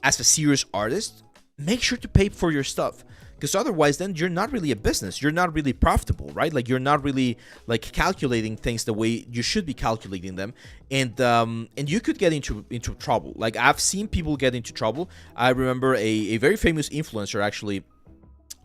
[SPEAKER 1] as a serious artist, make sure to pay for your stuff. Because otherwise, then you're not really a business. You're not really profitable, right? Like you're not really like calculating things the way you should be calculating them, and you could get into trouble. Like I've seen people get into trouble. I remember a very famous influencer actually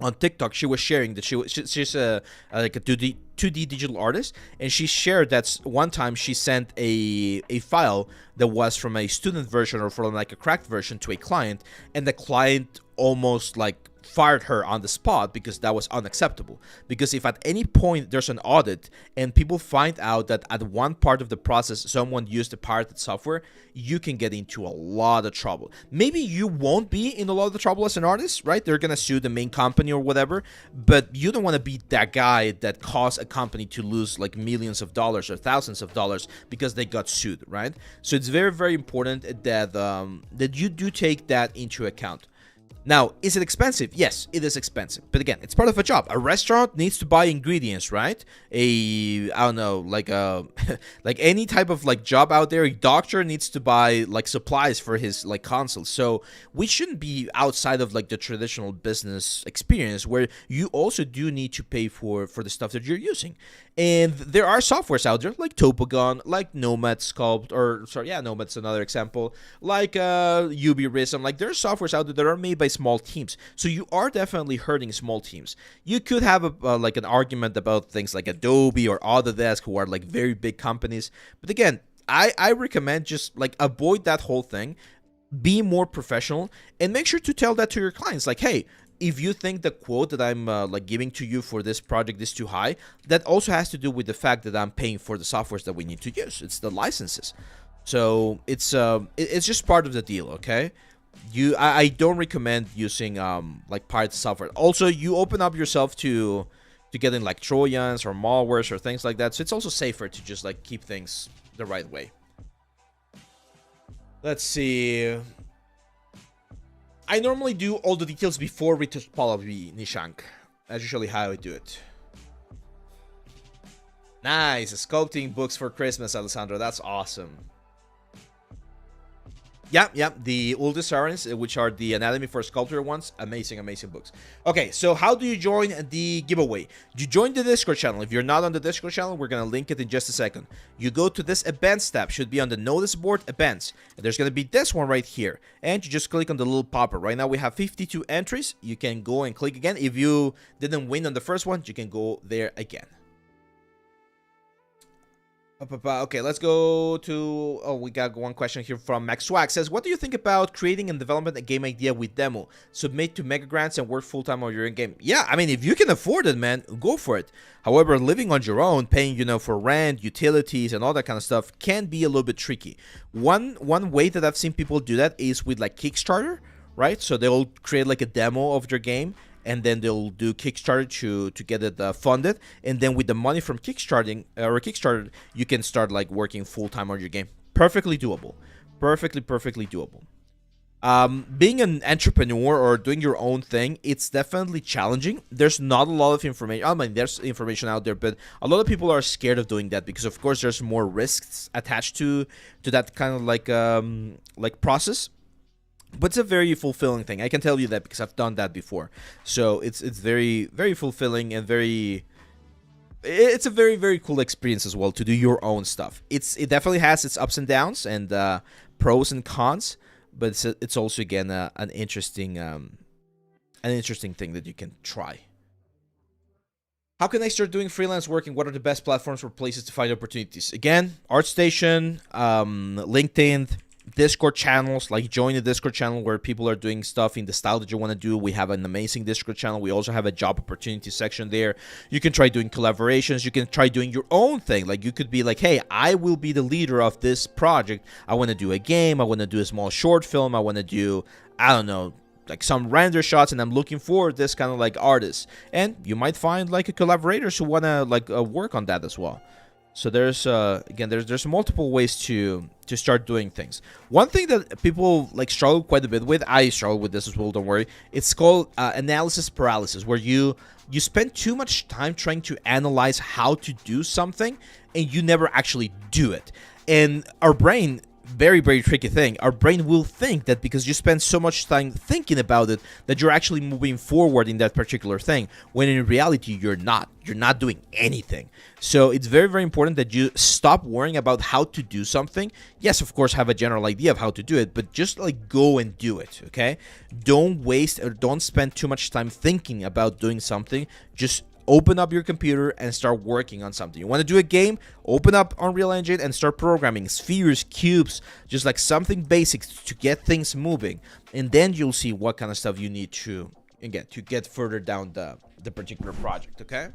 [SPEAKER 1] on TikTok. She was sharing that she's like a 2D digital artist, and she shared that one time she sent a file that was from a student version or from like a cracked version to a client, and the client almost like fired her on the spot because that was unacceptable. Because if at any point there's an audit and people find out that at one part of the process someone used the pirated software, you can get into a lot of trouble. Maybe you won't be in a lot of the trouble as an artist, right? They're gonna sue the main company or whatever, but you don't want to be that guy that caused a company to lose like millions of dollars or thousands of dollars because they got sued, right? So it's very, very important that that you do take that into account. Now, is it expensive? Yes, it is expensive. But again, it's part of a job. A restaurant needs to buy ingredients, right? I don't know, like like any type of like job out there, a doctor needs to buy like supplies for his like consults. So we shouldn't be outside of like the traditional business experience, where you also do need to pay for the stuff that you're using. And there are softwares out there like Topogon, like Nomad Sculpt, or sorry, yeah, Nomad's another example, like Reom. Like there are softwares out there that are made by small teams. So you are definitely hurting small teams. You could have a like an argument about things like Adobe or Autodesk, who are like very big companies. But again, I recommend just like avoid that whole thing. Be more professional and make sure to tell that to your clients. Like, hey, if you think the quote that I'm like giving to you for this project is too high, that also has to do with the fact that I'm paying for the softwares that we need to use. It's the licenses. So it's just part of the deal, okay? I don't recommend using like pirate software. Also, you open up yourself to getting like Trojans or malwares or things like that. So it's also safer to just like keep things the right way. Let's see. I normally do all the details before Retopology, Nishank. That's usually how I do it. Nice. Sculpting books for Christmas, Alessandro. That's awesome. Yeah, the oldest errands, which are the Anatomy for Sculptor ones. Amazing, amazing books. Okay, so how do you join the giveaway? You join the Discord channel. If you're not on the Discord channel, we're going to link it in just a second. You go to this events tab, should be on the notice board, events. And there's going to be this one right here. And you just click on the little popper. Right now we have 52 entries. You can go and click again. If you didn't win on the first one, you can go there again. Okay, let's go to... Oh, we got one question here from Max Swag. Says, what do you think about creating and developing a game idea with demo? Submit to mega grants and work full-time on your in-game. Yeah, I mean, if you can afford it, man, go for it. However, living on your own, paying, you know, for rent, utilities, and all that kind of stuff can be a little bit tricky. One way that I've seen people do that is with, like, Kickstarter, right? So they'll create, like, a demo of their game, and then they'll do Kickstarter to get it funded, and then with the money from Kickstarter, you can start like working full-time on your game. Perfectly doable. Perfectly doable. Being an entrepreneur or doing your own thing, it's definitely challenging. There's not a lot of information. I mean, there's information out there, but a lot of people are scared of doing that because, of course, there's more risks attached to that kind of like process. But it's a very fulfilling thing. I can tell you that because I've done that before. So it's very, very fulfilling and it's a very, very cool experience as well to do your own stuff. It definitely has its ups and downs and pros and cons, but it's also again an interesting thing that you can try. How can I start doing freelance work, and what are the best platforms or places to find opportunities? Again, ArtStation, LinkedIn, Discord channels. Like, join the Discord channel where people are doing stuff in the style that you want to do. We have an amazing Discord channel. We also have a job opportunity section there. You can try doing collaborations. You can try doing your own thing. Like, you could be like, hey, I will be the leader of this project. I want to do a game. I want to do a small short film. I want to do, I don't know, like some render shots, and I'm looking for this kind of like artist. And you might find like a collaborators who want to like work on that as well. So there's again, there's multiple ways to start doing things. One thing that people like struggle quite a bit with, I struggle with this as well, don't worry. It's called analysis paralysis, where you spend too much time trying to analyze how to do something and you never actually do it. And our brain, very, very tricky thing, our brain will think that because you spend so much time thinking about it that you're actually moving forward in that particular thing, when in reality you're not doing anything. So it's very, very important that you stop worrying about how to do something. Yes, of course, have a general idea of how to do it, but just like go and do it. Okay, don't waste or don't spend too much time thinking about doing something. Just open up your computer and start working on something. You want to do a game? Open up Unreal Engine and start programming spheres, cubes, just like something basic to get things moving. And then you'll see what kind of stuff you need to, again, to get further down the particular project, okay?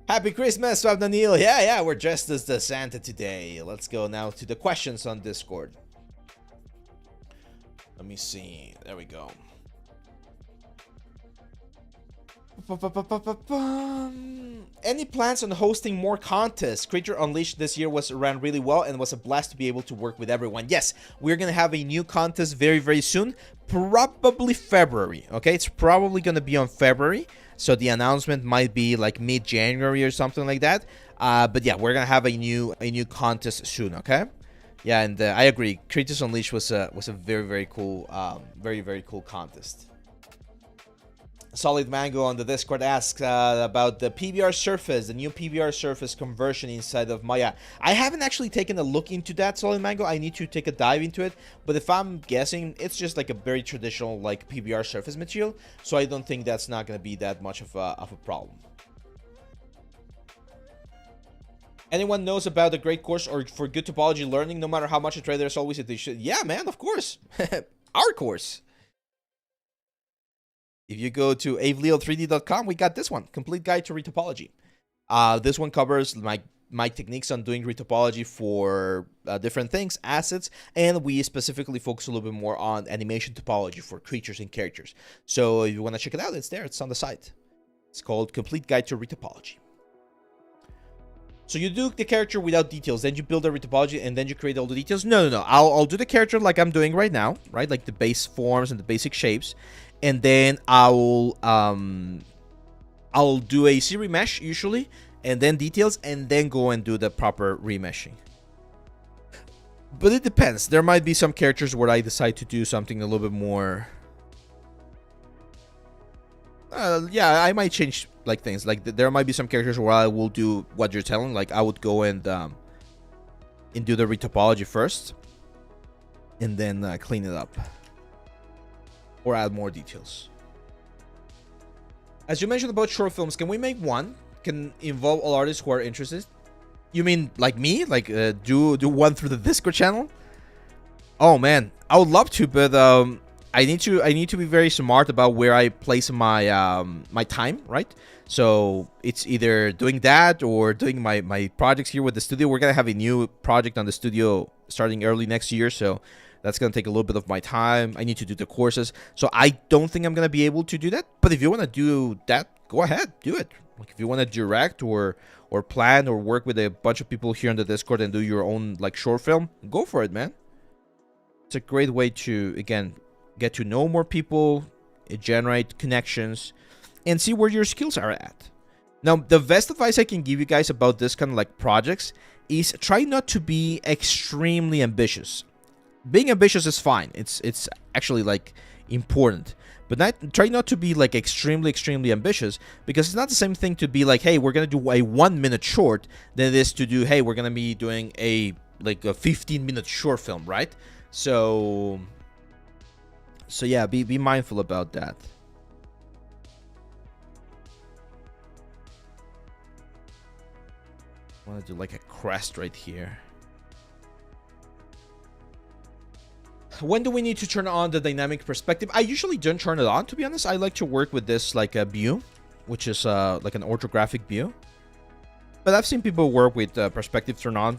[SPEAKER 1] Happy Christmas, Daniel. Yeah, we're dressed as the Santa today. Let's go now to the questions on Discord. Let me see. There we go. Any plans on hosting more contests? Creature Unleashed this year ran really well and was a blast to be able to work with everyone. Yes, we're gonna have a new contest very, very soon, probably February. Okay, it's probably gonna be on February, so the announcement might be like mid-January or something like that. But yeah, we're gonna have a new contest soon. Okay. Yeah, and I agree. Creatures Unleashed was a very, very cool, very, very cool contest. Solid Mango on the Discord asks about the PBR surface, the new PBR surface conversion inside of Maya. I haven't actually taken a look into that, Solid Mango. I need to take a dive into it. But if I'm guessing, it's just like a very traditional like PBR surface material. So I don't think that's not going to be that much of a problem. Anyone knows about a great course or for good topology learning? No matter how much I try, there's always a dish. Yeah, man, of course. Our course. If you go to Leal3D.com, we got this one, Complete Guide to Retopology. This one covers my techniques on doing retopology for different things, assets, and we specifically focus a little bit more on animation topology for creatures and characters. So if you want to check it out, it's there. It's on the site. It's called Complete Guide to Retopology. So you do the character without details, then you build a retopology, and then you create all the details. No. I'll do the character like I'm doing right now, right? Like the base forms and the basic shapes. And then I'll do a series mesh usually, and then details, and then go and do the proper remeshing. But it depends. There might be some characters where I decide to do something a little bit more. Yeah, I might change like things. Like there might be some characters where I will do what you're telling. Like I would go and do the retopology first, and then clean it up. Or add more details. As you mentioned about short films, can we make one? Can involve all artists who are interested? You mean like me? Like do one through the Discord channel? Oh man, I would love to, but I need to be very smart about where I place my my time, right? So it's either doing that or doing my projects here with the studio. We're gonna have a new project on the studio starting early next year, so that's going to take a little bit of my time. I need to do the courses. So I don't think I'm going to be able to do that. But if you want to do that, go ahead. Do it. Like if you want to direct or plan or work with a bunch of people here on the Discord and do your own like short film, go for it, man. It's a great way to, again, get to know more people, generate connections, and see where your skills are at. Now, the best advice I can give you guys about this kind of like projects is try not to be extremely ambitious. Being ambitious is fine. It's actually like important, but try not to be like extremely ambitious, because it's not the same thing to be like, hey, we're gonna do a 1-minute short than it is to do, hey, we're gonna be doing a 15-minute short film, right? So yeah, be mindful about that. I want to do like a crest right here. When do we need to turn on the dynamic perspective? I usually don't turn it on, to be honest. I like to work with this like a view, which is like an orthographic view. But I've seen people work with perspective turn on.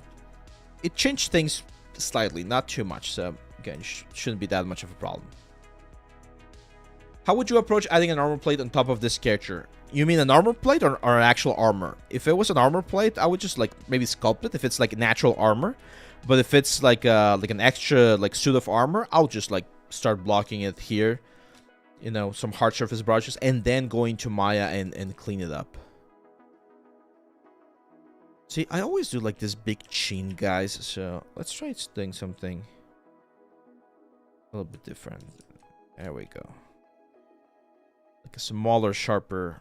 [SPEAKER 1] It changed things slightly, not too much. So again, shouldn't be that much of a problem. How would you approach adding an armor plate on top of this character? You mean an armor plate or an actual armor? If it was an armor plate, I would just like maybe sculpt it if it's like natural armor. But if it's like an extra like suit of armor, I'll just like start blocking it here. You know, some hard surface brushes, and then go into Maya and clean it up. See, I always do like this big chin, guys. So let's try doing something a little bit different. There we go. Like a smaller, sharper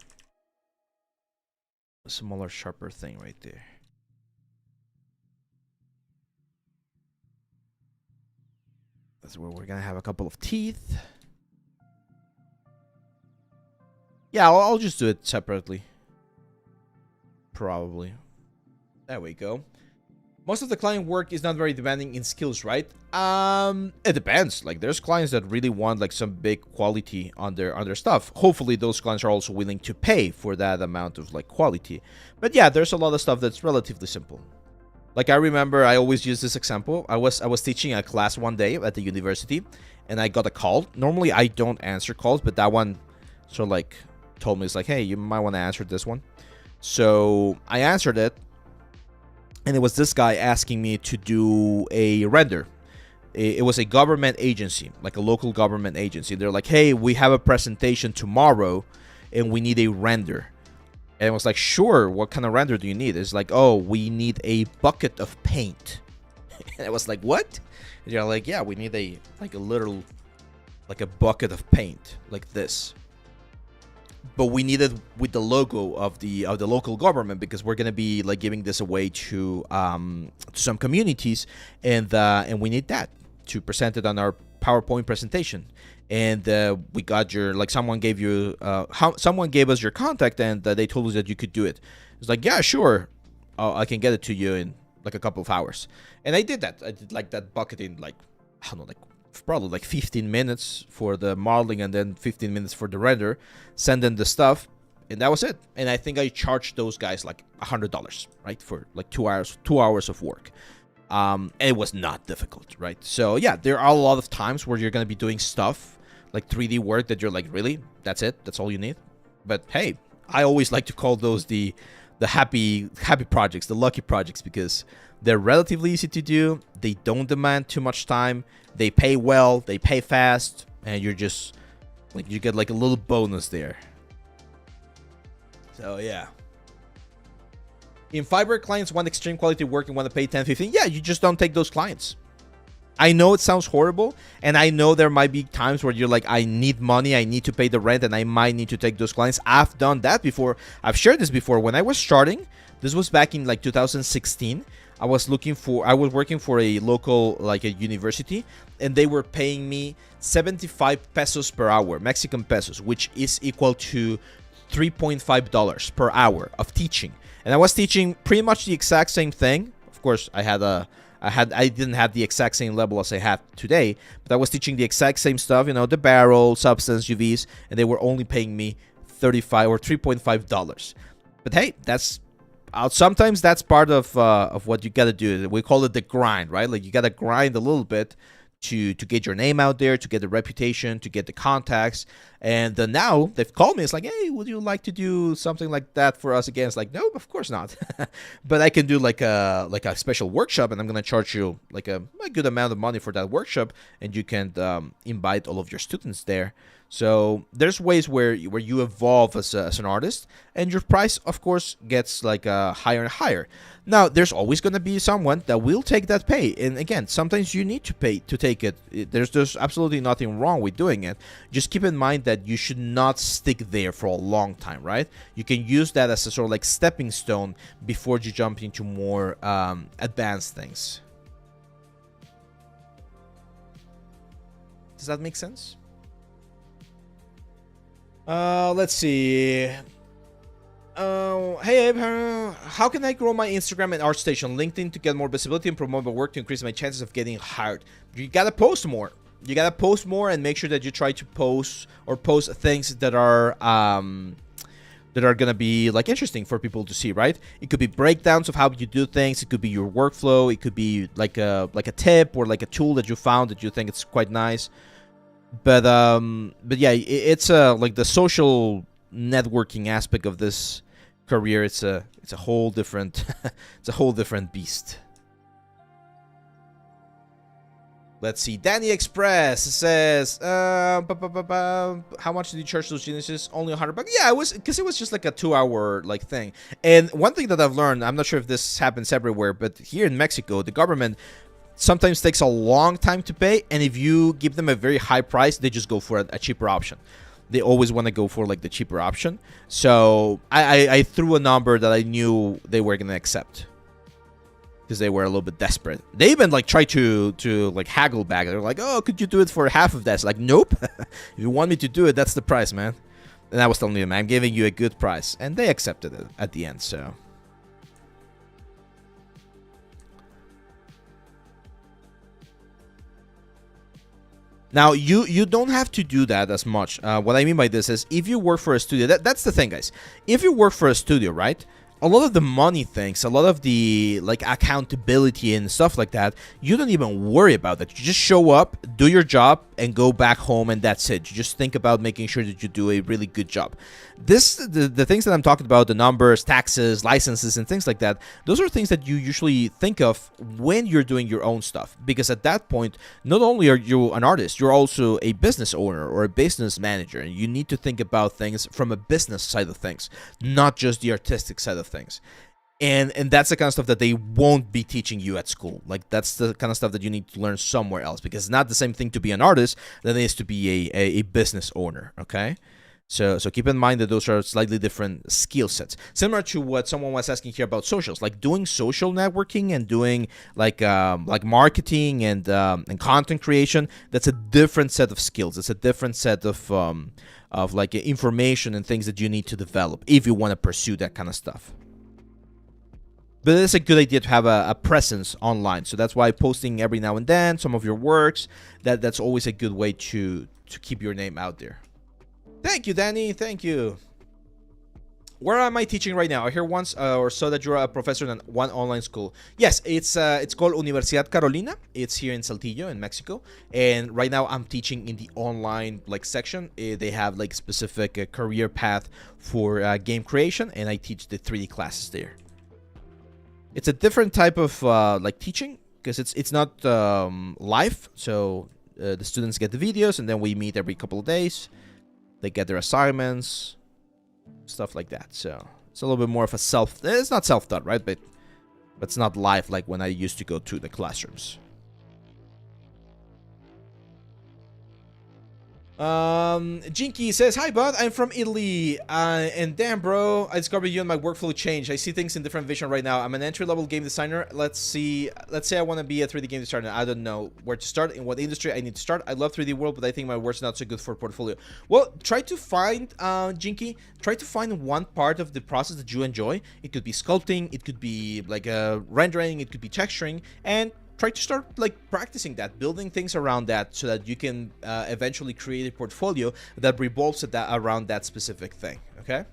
[SPEAKER 1] thing right there. That's where we're gonna have a couple of teeth. Yeah, I'll just do it separately. Probably. There we go. Most of the client work is not very demanding in skills, right? It depends. Like, there's clients that really want like some big quality on their stuff. Hopefully, those clients are also willing to pay for that amount of like quality. But yeah, there's a lot of stuff that's relatively simple. Like, I remember I always use this example. I was teaching a class one day at the university, and I got a call. Normally, I don't answer calls, but that one sort of like told me, it's like, hey, you might want to answer this one. So I answered it. And it was this guy asking me to do a render. It was a government agency, like a local government agency. They're like, hey, we have a presentation tomorrow and we need a render. And I was like, sure, what kind of render do you need? It's like, oh, we need a bucket of paint. And I was like, what? And you're like, yeah, we need a literal, like a bucket of paint, like this. But we need it with the logo of the local government, because we're gonna be like giving this away to some communities, and we need that to present it on our PowerPoint presentation. And we got your, like, someone gave us your contact, and they told us that you could do it. It's like, yeah, sure, I can get it to you in like a couple of hours. And I did that. I did like that bucket in like, I don't know, like probably like 15 minutes for the modeling, and then 15 minutes for the render. Send them the stuff, and that was it. And I think I charged those guys like $100, right, for like 2 hours of work. And it was not difficult, right? So yeah, there are a lot of times where you're gonna be doing stuff like 3D work that you're like, really, that's it, that's all you need? But hey, I always like to call those the happy projects, the lucky projects, because they're relatively easy to do. They don't demand too much time. They pay well, they pay fast, and you're just like, you get like a little bonus there. So yeah. In Fiverr, clients want extreme quality work and want to pay 10, 15. Yeah, you just don't take those clients. I know it sounds horrible, and I know there might be times where you're like, I need money, I need to pay the rent, and I might need to take those clients. I've done that before. I've shared this before. When I was starting, this was back in like 2016. I was working for a local, like a university, and they were paying me 75 pesos per hour, Mexican pesos, which is equal to $3.5 per hour of teaching. And I was teaching pretty much the exact same thing. Of course, I didn't have the exact same level as I have today, but I was teaching the exact same stuff, you know, the barrel, substance, UVs, and they were only paying me $35 or $3.5. But hey, sometimes that's part of what you gotta do. We call it the grind, right? Like, you gotta grind a little bit to get your name out there, to get the reputation, to get the contacts. And now they've called me. It's like, hey, would you like to do something like that for us again? It's like, no, of course not. But I can do like a special workshop, and I'm gonna charge you like a good amount of money for that workshop, and you can invite all of your students there. So there's ways where you evolve as an artist, and your price, of course, gets like higher and higher. Now, there's always going to be someone that will take that pay, and again, sometimes you need to pay to take it. There's absolutely nothing wrong with doing it. Just keep in mind that you should not stick there for a long time, right? You can use that as a sort of like stepping stone before you jump into more advanced things. Does that make sense? Let's see. Hey Abe, how can I grow my Instagram and ArtStation, LinkedIn to get more visibility and promote my work to increase my chances of getting hired? You gotta post more. You gotta post more, and make sure that you try to post things that are gonna be like interesting for people to see, right? It could be breakdowns of how you do things. It could be your workflow. It could be like a tip or like a tool that you found that you think it's quite nice. But yeah, it's like the social networking aspect of this career. It's a whole different it's a whole different beast. Let's see. Danny Express says, how much did you charge those geniuses? Only $100. Yeah, it was because it was just like a 2-hour like thing. And one thing that I've learned, I'm not sure if this happens everywhere, but here in Mexico, the government sometimes takes a long time to pay, and if you give them a very high price, they just go for a cheaper option. They always want to go for like the cheaper option. So I threw a number that I knew they were gonna accept, because they were a little bit desperate. They even like tried to like haggle back. They're like, "Oh, could you do it for half of that?" It's like, nope. If you want me to do it, that's the price, man. And I was telling them, I'm giving you a good price, and they accepted it at the end. So now you don't have to do that as much. What I mean by this is, if you work for a studio, that's the thing, guys. If you work for a studio, right? A lot of the money things, a lot of the like accountability and stuff like that, you don't even worry about that. You just show up, do your job, and go back home, and that's it. You just think about making sure that you do a really good job. The things that I'm talking about, the numbers, taxes, licenses, and things like that, those are things that you usually think of when you're doing your own stuff. Because at that point, not only are you an artist, you're also a business owner or a business manager, and you need to think about things from a business side of things, not just the artistic side of things. And that's the kind of stuff that they won't be teaching you at school. Like, that's the kind of stuff that you need to learn somewhere else, because it's not the same thing to be an artist than it is to be a business owner, okay? So keep in mind that those are slightly different skill sets. Similar to what someone was asking here about socials, like doing social networking and doing like marketing and content creation. That's a different set of skills. It's a different set of like information and things that you need to develop if you want to pursue that kind of stuff. But it's a good idea to have a presence online. So that's why posting every now and then some of your works, that's always a good way to keep your name out there. Thank you, Danny. Thank you. Where am I teaching right now? I hear once or so that you're a professor in one online school. Yes, it's called Universidad Carolina. It's here in Saltillo in Mexico. And right now I'm teaching in the online like section. They have like specific career path for game creation, and I teach the 3D classes there. It's a different type of like teaching, because it's not live. So the students get the videos, and then we meet every couple of days. They get their assignments, stuff like that. So it's a little bit more of a it's not self-taught, right? But it's not live like when I used to go to the classrooms. Jinky says, "Hi bud, I'm from Italy, and damn bro, I discovered you and my workflow changed. I see things in different vision right now. I'm an entry-level game designer. Let's say I want to be a 3D game designer. I don't know where to start, in what industry I need to start. I love 3D world, but I think my work's not so good for portfolio." Well, try to find, Jinky, try to find one part of the process that you enjoy. It could be sculpting, it could be like rendering, it could be texturing, and try to start like practicing that, building things around that, so that you can eventually create a portfolio that revolves around that specific thing, okay?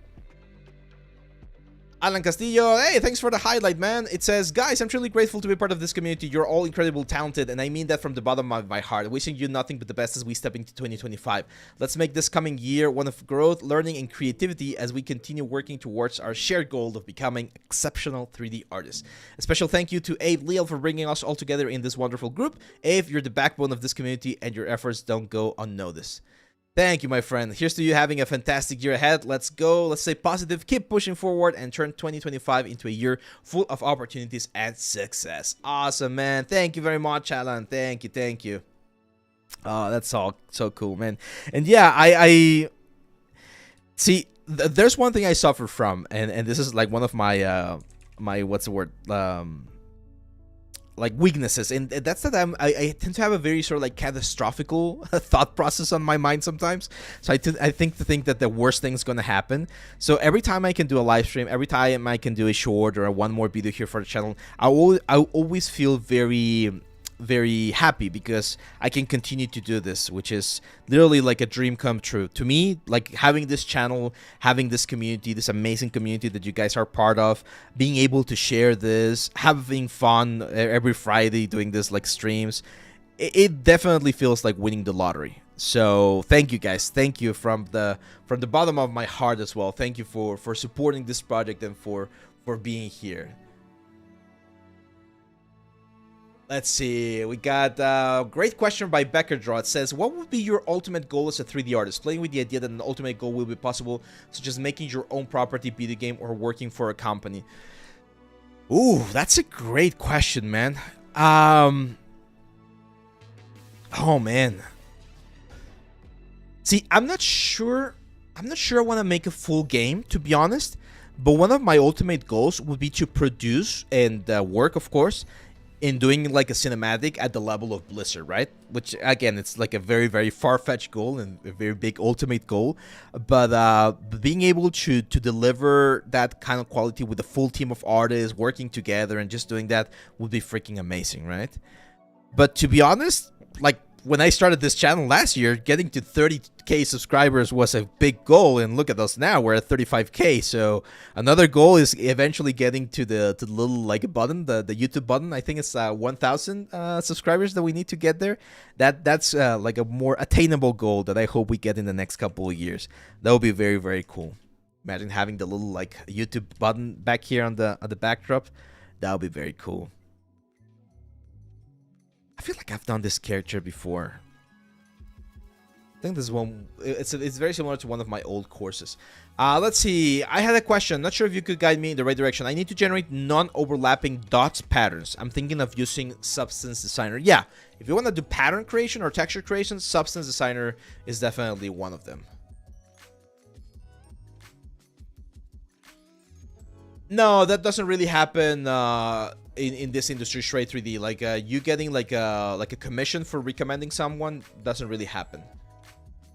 [SPEAKER 1] Alan Castillo, hey, thanks for the highlight, man. It says, "Guys, I'm truly grateful to be part of this community. You're all incredibly talented, and I mean that from the bottom of my heart. Wishing you nothing but the best as we step into 2025. Let's make this coming year one of growth, learning, and creativity as we continue working towards our shared goal of becoming exceptional 3D artists." A special thank you to Abe Leal for bringing us all together in this wonderful group. Abe, you're the backbone of this community, and your efforts don't go unnoticed. Thank you, my friend. Here's to you having a fantastic year ahead. Let's go. Let's stay positive, keep pushing forward, and turn 2025 into a year full of opportunities and success. Awesome, man. Thank you very much, Alan. Thank you. Thank you. Oh, that's all so cool, man. And yeah, I see, there's one thing I suffer from, and this is like one of my, what's the word? Like weaknesses, and that's that I tend to have a very sort of like catastrophical thought process on my mind sometimes. So I think that the worst thing is going to happen. So every time I can do a live stream, every time I can do a short or one more video here for the channel, I always feel very happy, because I can continue to do this, which is literally like a dream come true to me. Like having this channel, having this community, this amazing community that you guys are part of, being able to share this, having fun every Friday doing this like streams, it definitely feels like winning the lottery. So thank you guys. Thank you from the bottom of my heart as well. Thank you for supporting this project and for being here. Let's see. We got a great question by Becker Draw. It says, what would be your ultimate goal as a 3D artist? Playing with the idea that an ultimate goal will be possible, such as making your own property video game or working for a company. Ooh, that's a great question, man. Oh man. See, I'm not sure I want to make a full game, to be honest. But one of my ultimate goals would be to produce and work, of course, in doing like a cinematic at the level of Blizzard, right? Which again, it's like a very, very far-fetched goal and a very big ultimate goal. But being able to deliver that kind of quality with a full team of artists working together and just doing that would be freaking amazing, right? But to be honest, like when I started this channel last year, getting to 30k subscribers was a big goal, and look at us now, we're at 35k. So another goal is eventually getting to the little like button, the YouTube button. I think it's 1,000 subscribers that we need to get there. That's like a more attainable goal that I hope we get in the next couple of years. That would be very, very cool. Imagine having the little like YouTube button back here on the backdrop. That would be very cool. I feel like I've done this character before. I think this one, it's very similar to one of my old courses. Let's see. I had a question. Not sure if you could guide me in the right direction. I need to generate non-overlapping dots patterns. I'm thinking of using Substance Designer. Yeah, if you want to do pattern creation or texture creation, Substance Designer is definitely one of them. No, that doesn't really happen in this industry, straight 3D. Like you getting like a commission for recommending someone doesn't really happen.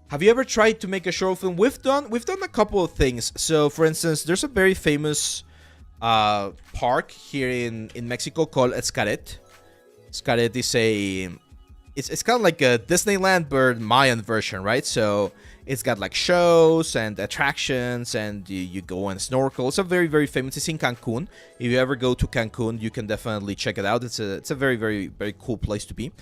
[SPEAKER 1] Have you ever tried to make a short film? We've done a couple of things. So for instance, there's a very famous park here in Mexico called Xcaret. Xcaret is it's kind of like a Disneyland but Mayan version, right? So it's got like shows and attractions, and you go and snorkel. It's a very, very famous. It's in Cancun. If you ever go to Cancun, you can definitely check it out. It's a very, very, very cool place to be.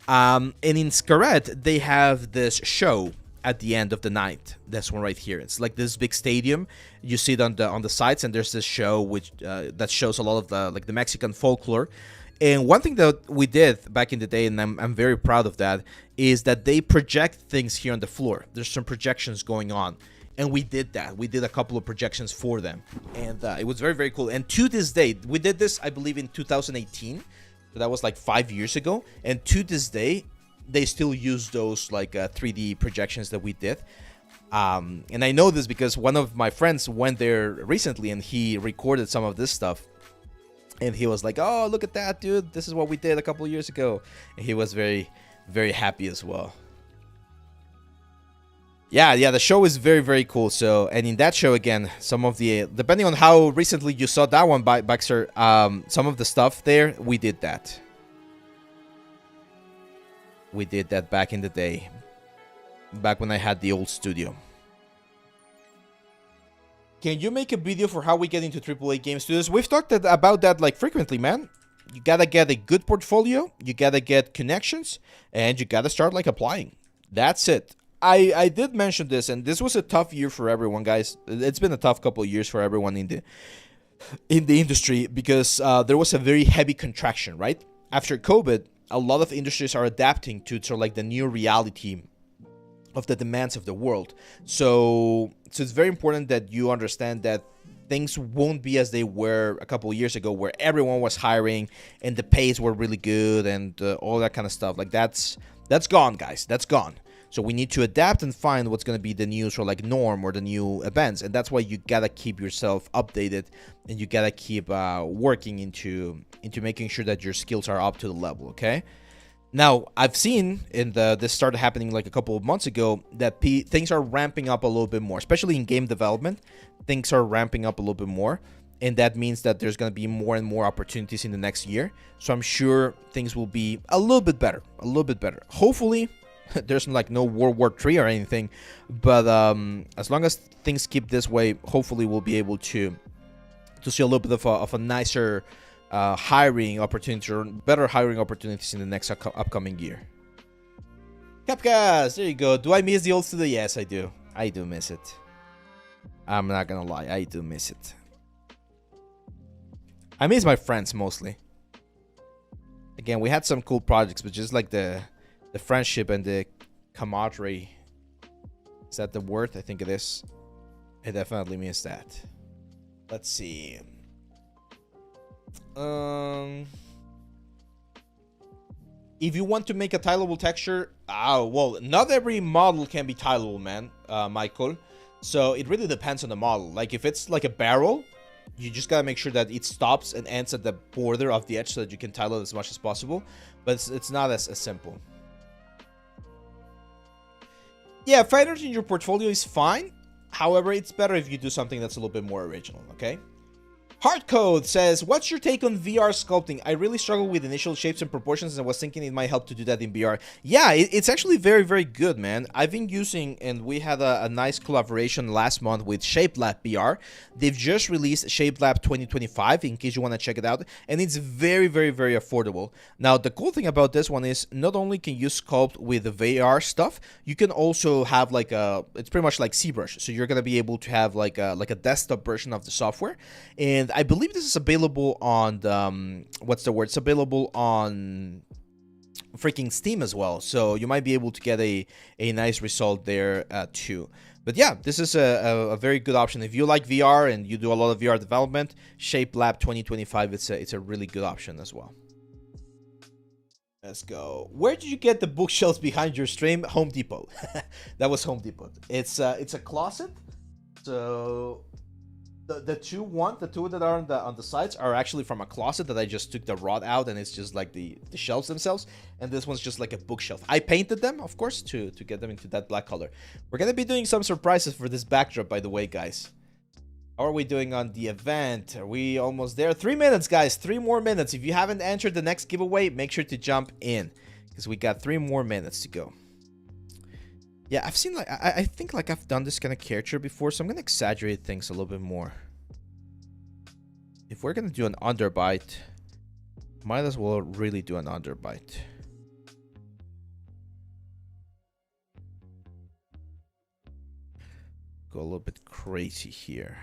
[SPEAKER 1] And in Xcaret, they have this show at the end of the night. This one right here. It's like this big stadium. You see it on the sides, and there's this show which that shows a lot of the Mexican folklore. And one thing that we did back in the day, and I'm very proud of that, is that they project things here on the floor. There's some projections going on. And we did that. We did a couple of projections for them. And it was very, very cool. And to this day, we did this, I believe, in 2018. So that was like 5 years ago. And to this day, they still use those like 3D projections that we did. And I know this because one of my friends went there recently and he recorded some of this stuff. And he was like, oh, look at that, dude. This is what we did a couple years ago. And he was very, very happy as well. Yeah, the show is very, very cool. So, and in that show, again, some of the, depending on how recently you saw that one, Baxter, some of the stuff there, we did that. We did that back in the day. Back when I had the old studio. Can you make a video for how we get into AAA game studios? We've talked about that like frequently, man. You gotta get a good portfolio, you gotta get connections, and you gotta start like applying. That's it. I did mention this, and this was a tough year for everyone, guys. It's been a tough couple of years for everyone in the industry because there was a very heavy contraction, right? After COVID, a lot of industries are adapting to sort of like the new reality of the demands of the world. So it's very important that you understand that things won't be as they were a couple of years ago, where everyone was hiring and the pays were really good and all that kind of stuff. Like that's gone, guys. That's gone. So we need to adapt and find what's going to be the new sort of like norm or the new events. And that's why you gotta keep yourself updated, and you gotta keep working into making sure that your skills are up to the level. Okay. Now, I've seen this started happening like a couple of months ago that things are ramping up a little bit more, especially in game development. Things are ramping up a little bit more, and that means that there's going to be more and more opportunities in the next year. So I'm sure things will be a little bit better, Hopefully, there's like no World War III or anything, but as long as things keep this way, hopefully we'll be able to see a little bit of a nicer hiring opportunity or better hiring opportunities in the next upcoming year. Capcast, there you go. Do I miss the old studio? Yes, I do. I do miss it. I'm not gonna lie, I do miss it. I miss my friends mostly. Again, we had some cool projects, but just like the friendship and the camaraderie. Is that the word? I think it is. I definitely miss that. Let's see. If you want to make a tileable texture, well, not every model can be tileable, man, Michael. So it really depends on the model. Like if it's like a barrel, you just gotta make sure that it stops and ends at the border of the edge so that you can tile it as much as possible. But it's not as simple. Yeah, fighters in your portfolio is fine. However, it's better if you do something that's a little bit more original, okay? Hardcode says, what's your take on VR sculpting? I really struggle with initial shapes and proportions and was thinking it might help to do that in VR. Yeah, it's actually very, very good, man. I've been using, and we had a nice collaboration last month with ShapeLab VR. They've just released ShapeLab 2025, in case you want to check it out, and it's very, very, very affordable. Now, the cool thing about this one is not only can you sculpt with the VR stuff, you can also have like it's pretty much like ZBrush. So you're going to be able to have like a desktop version of the software. And I believe this is available on the, what's the word? It's available on freaking Steam as well. So you might be able to get a nice result there too. But yeah, this is a very good option. If you like VR and you do a lot of VR development, ShapeLab 2025, it's a really good option as well. Let's go. Where did you get the bookshelves behind your stream? Home Depot. That was Home Depot. It's a closet. So the two that are on the sides are actually from a closet that I just took the rod out, and it's just like the shelves themselves, and this one's just like a bookshelf. I painted them, of course, to get them into that black color. We're gonna be doing some surprises for this backdrop, by the way, guys. How are we doing on the event? Are we almost there? 3 minutes, guys. 3 more minutes. If you haven't entered the next giveaway, make sure to jump in, because we got 3 more minutes to go. Yeah, I've seen, like, I think, like, I've done this kind of character before, so I'm going to exaggerate things a little bit more. If we're going to do an underbite, might as well really do an underbite. Go a little bit crazy here.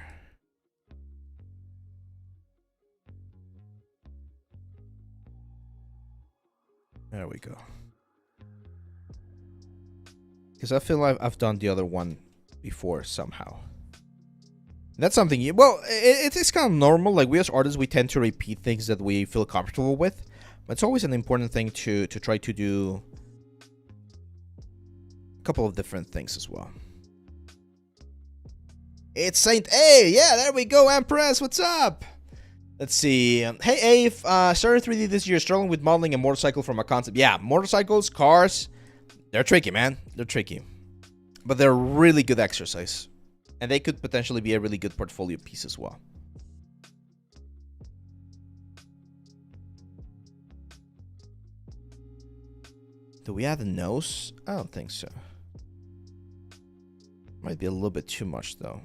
[SPEAKER 1] There we go. Because I feel like I've done the other one before somehow. And that's something well, it is kind of normal. Like, we as artists, we tend to repeat things that we feel comfortable with. But it's always an important thing to try to do a couple of different things as well. It's Saint A. Yeah, there we go, Empress. What's up? Let's see. Hey, Ave. Started 3D this year, struggling with modeling a motorcycle from a concept. Yeah, motorcycles, cars. They're tricky, man. They're tricky. But they're really good exercise. And they could potentially be a really good portfolio piece as well. Do we add a nose? I don't think so. Might be a little bit too much, though.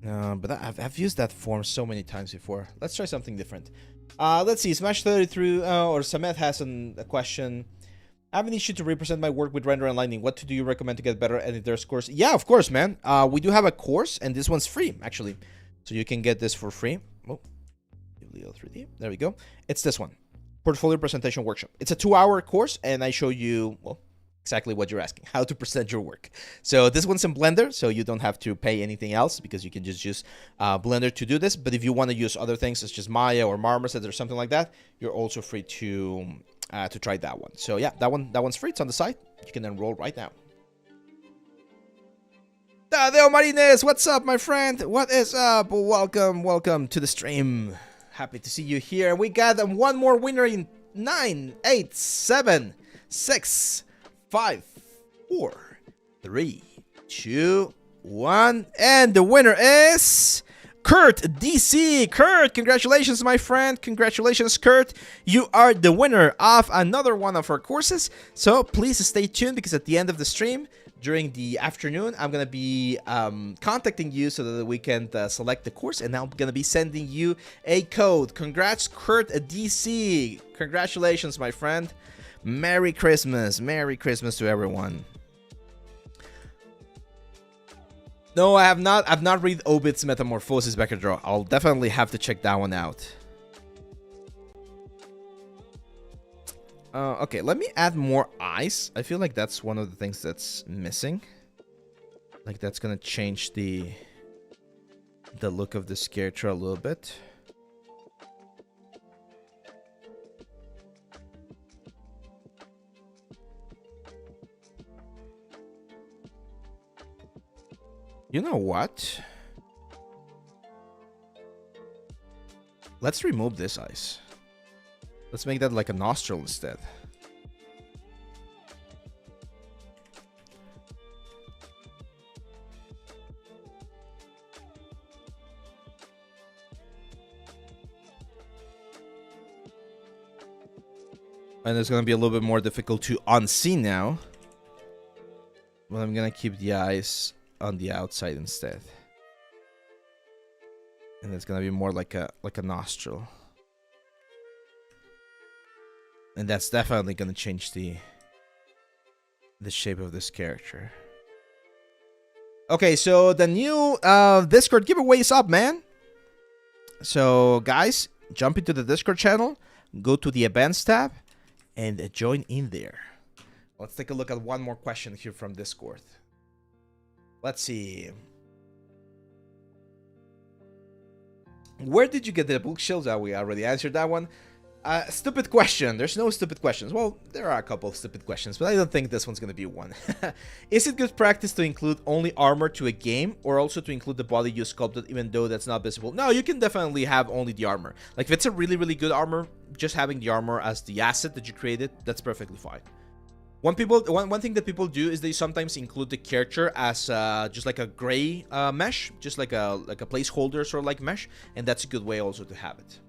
[SPEAKER 1] No, but I've used that form so many times before. Let's try something different. Let's see. Smash 33 or Samet has a question. I have an issue to represent my work with render and lighting. What do you recommend to get better? And if there's a course? Yeah, of course, man. We do have a course, and this one's free, actually. So you can get this for free. Oh, Leal 3D. There we go. It's this one. Portfolio Presentation Workshop. It's a 2-hour course, and I show you, well, exactly what you're asking, how to present your work. So this one's in Blender, so you don't have to pay anything else because you can just use Blender to do this. But if you want to use other things such as Maya or Marmoset or something like that, you're also free to try that one. So yeah, that one's free. It's on the site. You can enroll right now. Tadeo Marines, what's up, my friend? What is up? Welcome to the stream. Happy to see you here. We got one more winner in 9, 8, 7, 6, 5, 4, 3, 2, 1, and the winner is Kurt DC. Kurt, congratulations, my friend. Congratulations, Kurt. You are the winner of another one of our courses. So please stay tuned, because at the end of the stream, during the afternoon, I'm gonna be contacting you so that we can select the course, and I'm gonna be sending you a code. Congrats, Kurt DC. Congratulations, my friend. Merry Christmas. Merry Christmas to everyone. No, I have not. I've not read Obit's Metamorphosis Backer Draw. I'll definitely have to check that one out. Okay, let me add more eyes. I feel like that's one of the things that's missing. Like that's gonna change the look of this character a little bit. You know what? Let's remove this eyes. Let's make that like a nostril instead. And it's going to be a little bit more difficult to unsee now. But I'm going to keep the eyes on the outside instead. And it's going to be more like a nostril. And that's definitely going to change the shape of this character. Okay, so the new Discord giveaway is up, man. So, guys, jump into the Discord channel, go to the events tab, and join in there. Let's take a look at one more question here from Discord. Let's see. Where did you get the bookshelves? We already answered that one. Stupid question. There's no stupid questions. Well, there are a couple of stupid questions, but I don't think this one's going to be one. Is it good practice to include only armor to a game, or also to include the body you sculpted even though that's not visible? No, you can definitely have only the armor. Like if it's a really, really good armor, just having the armor as the asset that you created, that's perfectly fine. One thing that people do is they sometimes include the character as just like a gray mesh, just like a placeholder sort of like mesh, and that's a good way also to have it.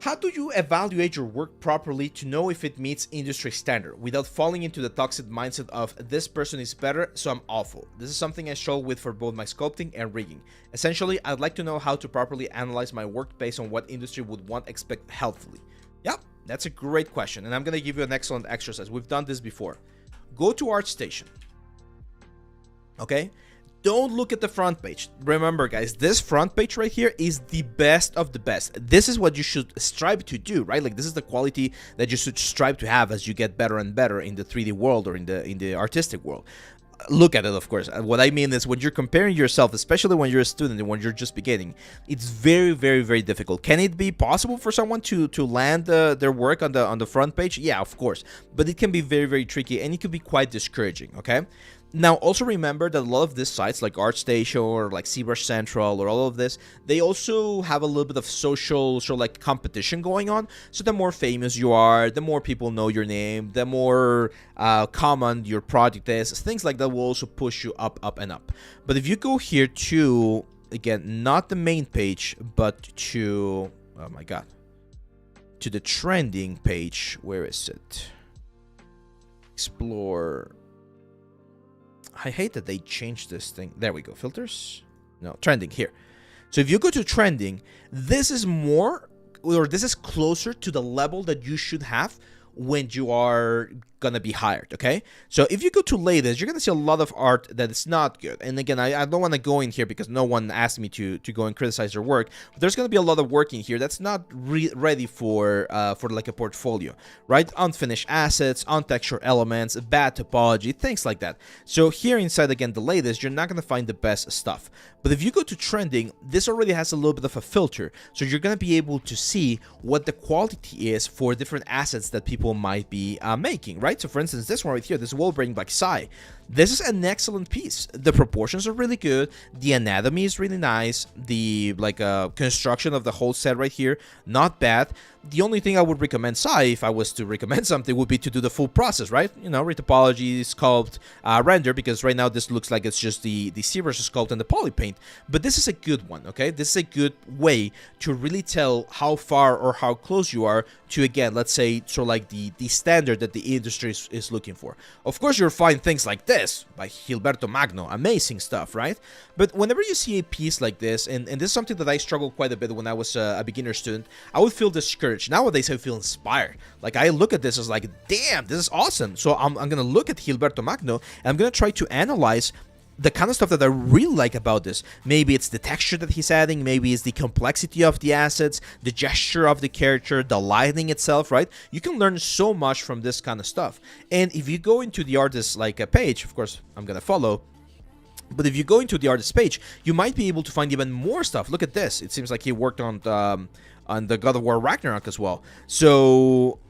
[SPEAKER 1] How do you evaluate your work properly to know if it meets industry standard without falling into the toxic mindset of this person is better, so I'm awful? This is something I struggle with for both my sculpting and rigging. Essentially, I'd like to know how to properly analyze my work based on what industry would want expect healthfully. Yep, that's a great question, and I'm going to give you an excellent exercise. We've done this before. Go to ArtStation. Okay? Don't look at the front page. Remember, guys, this front page right here is the best of the best. This is what you should strive to do, right? Like this is the quality that you should strive to have as you get better and better in the 3D world or in the artistic world. Look at it, of course. What I mean is when you're comparing yourself, especially when you're a student and when you're just beginning, it's very, very, very difficult. Can it be possible for someone to land their work on the front page? Yeah, of course. But it can be very, very tricky, and it can be quite discouraging, okay? Now, also remember that a lot of these sites like ArtStation or like ZBrush Central or all of this, they also have a little bit of social sort of like competition going on. So the more famous you are, the more people know your name, the more common your project is. Things like that will also push you up, up, and up. But if you go here to, again, not the main page, but to, oh my God, to the trending page. Where is it? Explore. I hate that they changed this thing. There we go. Filters? No, trending here. So if you go to trending, this is more, or this is closer to the level that you should have when you are gonna be hired, okay? So if you go to latest, you're gonna see a lot of art that is not good. And again, I don't want to go in here because no one asked me to go and criticize their work. But there's gonna be a lot of work in here that's not ready for like a portfolio, right? Unfinished assets, untextured elements, bad topology, things like that. So here inside, again, the latest, you're not gonna find the best stuff. But if you go to trending, this already has a little bit of a filter. So you're gonna be able to see what the quality is for different assets that people might be making, right? So for instance, this one right here, this wall breaking by Psy, this is an excellent piece. The proportions are really good. The anatomy is really nice. The construction of the whole set right here, not bad. The only thing I would recommend, Sai, if I was to recommend something, would be to do the full process, right? You know, Retopology, sculpt, render, because right now this looks like it's just the ZBrush sculpt and the poly paint. But this is a good one, okay? This is a good way to really tell how far or how close you are to, again, let's say, sort of like the standard that the industry is looking for. Of course, you'll find things like this by Gilberto Magno, amazing stuff, right? But whenever you see a piece like this, and this is something that I struggled quite a bit when I was a beginner student, I would feel discouraged. Nowadays, I feel inspired. Like, I look at this as like, damn, this is awesome. So I'm going to look at Gilberto Magno, and I'm going to try to analyze the kind of stuff that I really like about this. Maybe it's the texture that he's adding, maybe it's the complexity of the assets, the gesture of the character, the lighting itself, right? You can learn so much from this kind of stuff. And if you go into the artist page, of course, I'm going to follow. But if you go into the artist page, you might be able to find even more stuff. Look at this. It seems like he worked on the God of War Ragnarok as well. So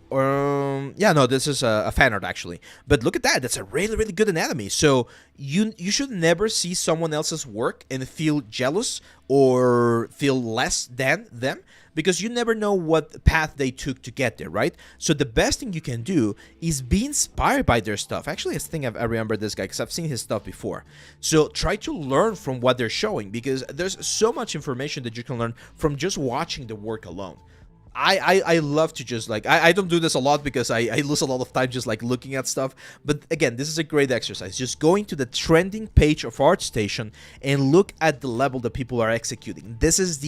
[SPEAKER 1] yeah, no, this is a fan art actually. But look at that. That's a really, really good anatomy. So you should never see someone else's work and feel jealous or feel less than them, because you never know what path they took to get there, right? So the best thing you can do is be inspired by their stuff. Actually, I think I remember this guy because I've seen his stuff before. So try to learn from what they're showing, because there's so much information that you can learn from just watching the work alone. I love to just I don't do this a lot because I lose a lot of time just looking at stuff. But again, this is a great exercise. Just going to the trending page of ArtStation and look at the level that people are executing. This is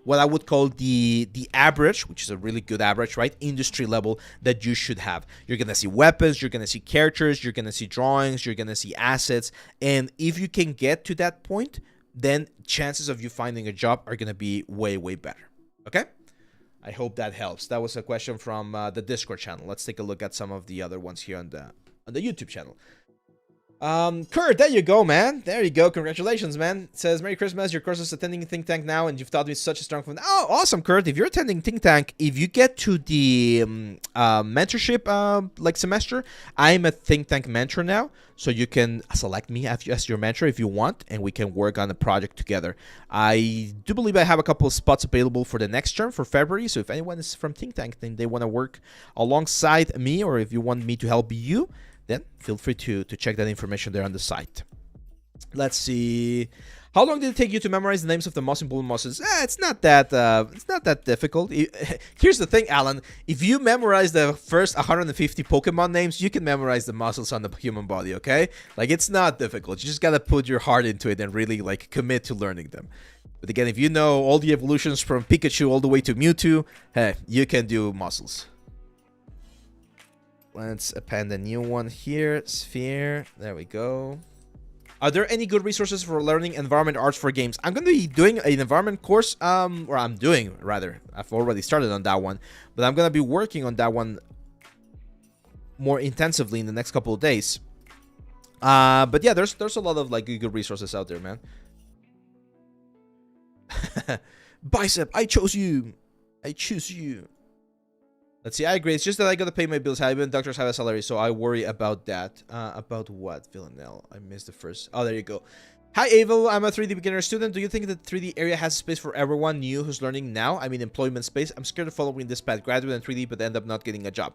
[SPEAKER 1] what I would call the average, which is a really good average, right? Industry level that you should have. You're gonna see weapons, you're gonna see characters, you're gonna see drawings, you're gonna see assets, and if you can get to that point, then chances of you finding a job are gonna be way, way better. Okay? I hope that helps. That was a question from the Discord channel. Let's take a look at some of the other ones here on the YouTube channel. Kurt, there you go, man. There you go. Congratulations, man. It says, Merry Christmas. Your course is attending Think Tank now, and you've taught me such a strong fun. Oh, awesome, Kurt. If you're attending Think Tank, if you get to the mentorship semester, I'm a Think Tank mentor now, so you can select me as your mentor if you want, and we can work on a project together. I do believe I have a couple of spots available for the next term for February, so if anyone is from Think Tank, then they want to work alongside me, or if you want me to help you, then feel free to check that information there on the site. Let's see. How long did it take you to memorize the names of the most important muscles? It's not that difficult. Here's the thing, Alan. If you memorize the first 150 Pokemon names, you can memorize the muscles on the human body, okay? It's not difficult. You just gotta put your heart into it and really commit to learning them. But again, if you know all the evolutions from Pikachu all the way to Mewtwo, hey, you can do muscles. Let's append a new one here. Sphere. There we go. Are there any good resources for learning environment arts for games? I'm going to be doing an environment course, or I'm doing, rather. I've already started on that one. But I'm going to be working on that one more intensively in the next couple of days. But yeah, there's a lot of good resources out there, man. Bicep, I chose you. I choose you. Let's see, I agree. It's just that I gotta pay my bills. Even doctors have a salary, so I worry about that. About what, Villanelle? I missed the first. Oh, there you go. Hi, Avil. I'm a 3D beginner student. Do you think that 3D area has space for everyone new who's learning now? I mean, employment space. I'm scared of following this path, graduate in 3D, but end up not getting a job.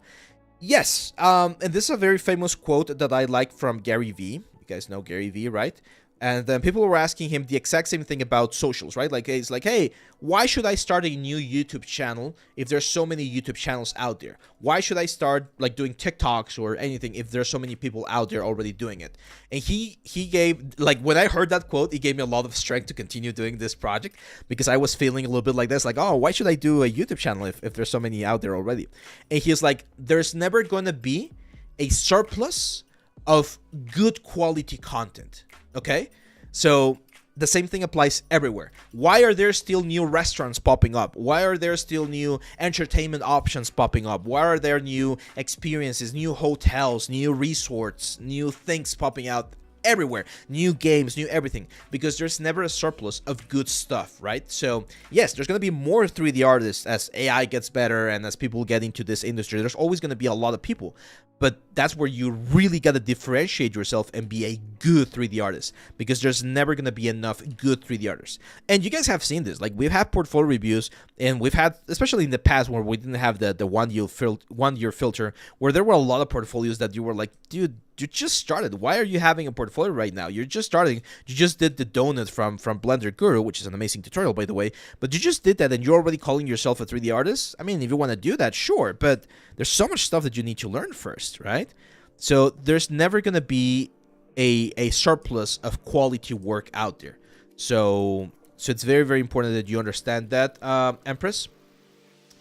[SPEAKER 1] Yes, and this is a very famous quote that I like from Gary Vee. You guys know Gary Vee, right? And then people were asking him the exact same thing about socials, right? He's like, hey, why should I start a new YouTube channel if there's so many YouTube channels out there? Why should I start doing TikToks or anything if there's so many people out there already doing it? And he gave, when I heard that quote, it gave me a lot of strength to continue doing this project, because I was feeling a little bit like this, oh, why should I do a YouTube channel if there's so many out there already? And he's like, there's never going to be a surplus of good quality content. Okay, so the same thing applies everywhere. Why are there still new restaurants popping up? Why are there still new entertainment options popping up? Why are there new experiences, new hotels, new resorts, new things popping out everywhere. New games, new everything, because there's never a surplus of good stuff, right? So yes, there's going to be more 3D artists as AI gets better and as people get into this industry. There's always going to be a lot of people, but that's where you really got to differentiate yourself and be a good 3D artist, because there's never going to be enough good 3D artists. And you guys have seen this. Like, we've had portfolio reviews, and we've had, especially in the past where we didn't have the 1 year filter, where there were a lot of portfolios that you were like, dude, you just started. Why are you having a portfolio right now? You're just starting. You just did the donut from Blender Guru, which is an amazing tutorial, by the way. But you just did that, and you're already calling yourself a 3D artist? I mean, if you want to do that, sure. But there's so much stuff that you need to learn first, right? So there's never going to be a surplus of quality work out there. So it's very, very important that you understand that, Empress.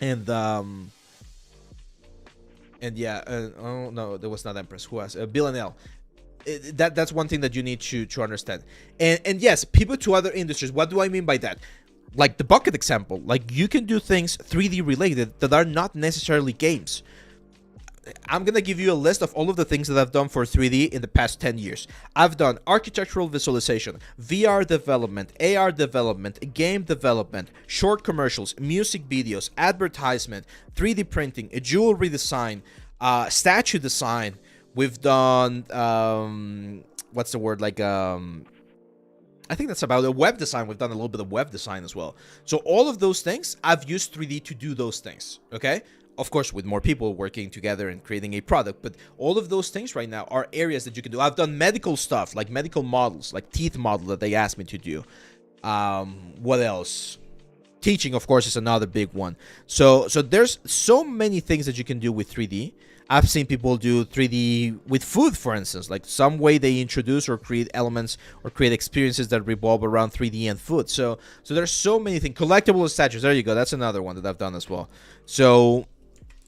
[SPEAKER 1] And yeah, oh no, that was not Empress. Who was Bill and L? That's one thing that you need to understand. And yes, pivot to other industries. What do I mean by that? Like the bucket example. Like, you can do things 3D related that are not necessarily games. I'm going to give you a list of all of the things that I've done for 3D in the past 10 years. I've done architectural visualization, VR development, AR development, game development, short commercials, music videos, advertisement, 3D printing, jewelry design, statue design. We've done, what's the word? Like, I think that's about it. Web design. We've done a little bit of web design as well. So all of those things, I've used 3D to do those things, okay? Of course, with more people working together and creating a product. But all of those things right now are areas that you can do. I've done medical stuff, like medical models, like teeth model that they asked me to do. What else? Teaching, of course, is another big one. So there's so many things that you can do with 3D. I've seen people do 3D with food, for instance, like some way they introduce or create elements or create experiences that revolve around 3D and food. So there's so many things. Collectible statues, there you go. That's another one that I've done as well. So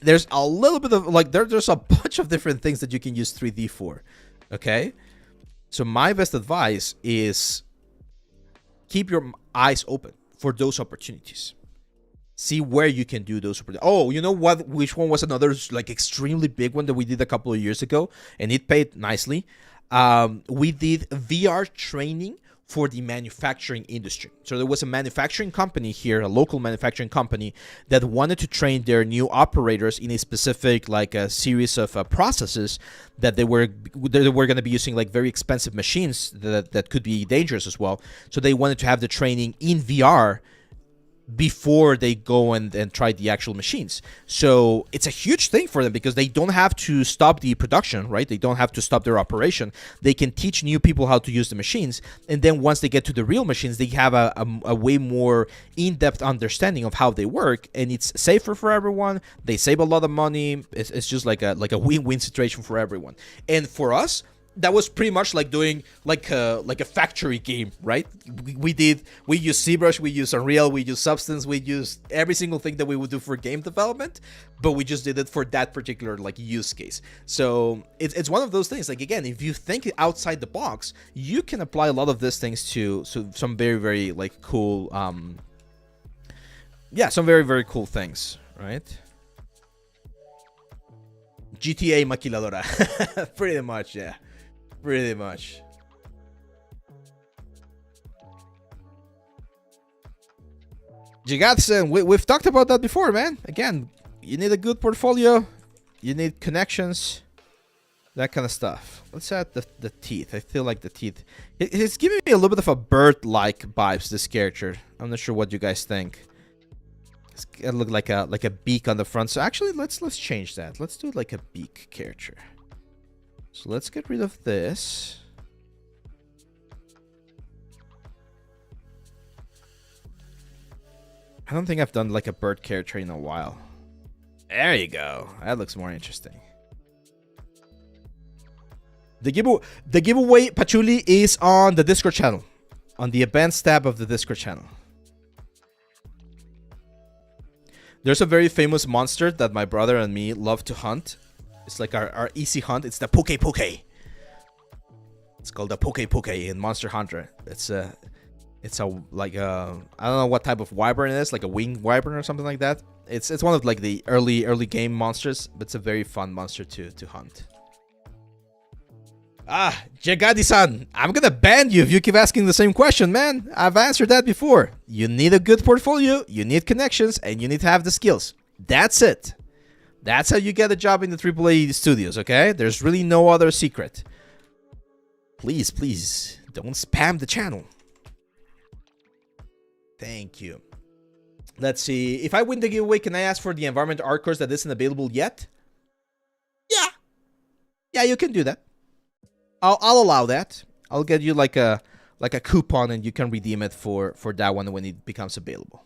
[SPEAKER 1] there's a little bit of, like, there's a bunch of different things that you can use 3D for, okay? So my best advice is keep your eyes open for those opportunities. See where you can do those. Oh, you know what? Which one was another, like, extremely big one that we did a couple of years ago, and it paid nicely? We did VR training for the manufacturing industry. So there was a manufacturing company here, a local manufacturing company, that wanted to train their new operators in a specific, like, a series of processes that they were going to be using, like, very expensive machines that could be dangerous as well. So they wanted to have the training in VR before they go and try the actual machines. So it's a huge thing for them, because they don't have to stop the production, right? They don't have to stop their operation. They can teach new people how to use the machines, and then once they get to the real machines, they have a way more in-depth understanding of how they work, and it's safer for everyone. They save a lot of money. It's just like a win-win situation for everyone. And for us, that was pretty much like doing like a factory game, right? We use ZBrush, we use Unreal, we use Substance, we use every single thing that we would do for game development, but we just did it for that particular, like, use case. So it's one of those things. Like, again, if you think outside the box, you can apply a lot of these things to some very, very, like, cool, some very, very cool things, right? GTA Maquiladora. Pretty much, yeah. Pretty much. Jigatsen, we've talked about that before, man. Again, you need a good portfolio, you need connections, that kind of stuff. Let's add the teeth. I feel like the teeth. It's giving me a little bit of a bird-like vibes, this character. I'm not sure what you guys think. It look like a beak on the front. So actually, let's change that. Let's do like a beak character. So let's get rid of this. I don't think I've done like a bird character in a while. There you go. That looks more interesting. The giveaway, Patchouli, is on the Discord channel. On the events tab of the Discord channel. There's a very famous monster that my brother and me love to hunt. It's like our easy hunt. It's the Poke. It's called the Poke in Monster Hunter. It's a like I don't know what type of wyvern it is, like a winged wyvern or something like that. It's one of like the early game monsters, but it's a very fun monster to hunt. Jagadi-san, I'm gonna ban you if you keep asking the same question, man. I've answered that before. You need a good portfolio, you need connections, and you need to have the skills. That's it. That's how you get a job in the AAA studios, okay? There's really no other secret. Please, please, don't spam the channel. Thank you. Let's see. If I win the giveaway, can I ask for the environment art course that isn't available yet? Yeah. Yeah, you can do that. I'll allow that. I'll get you like a coupon and you can redeem it for that one when it becomes available.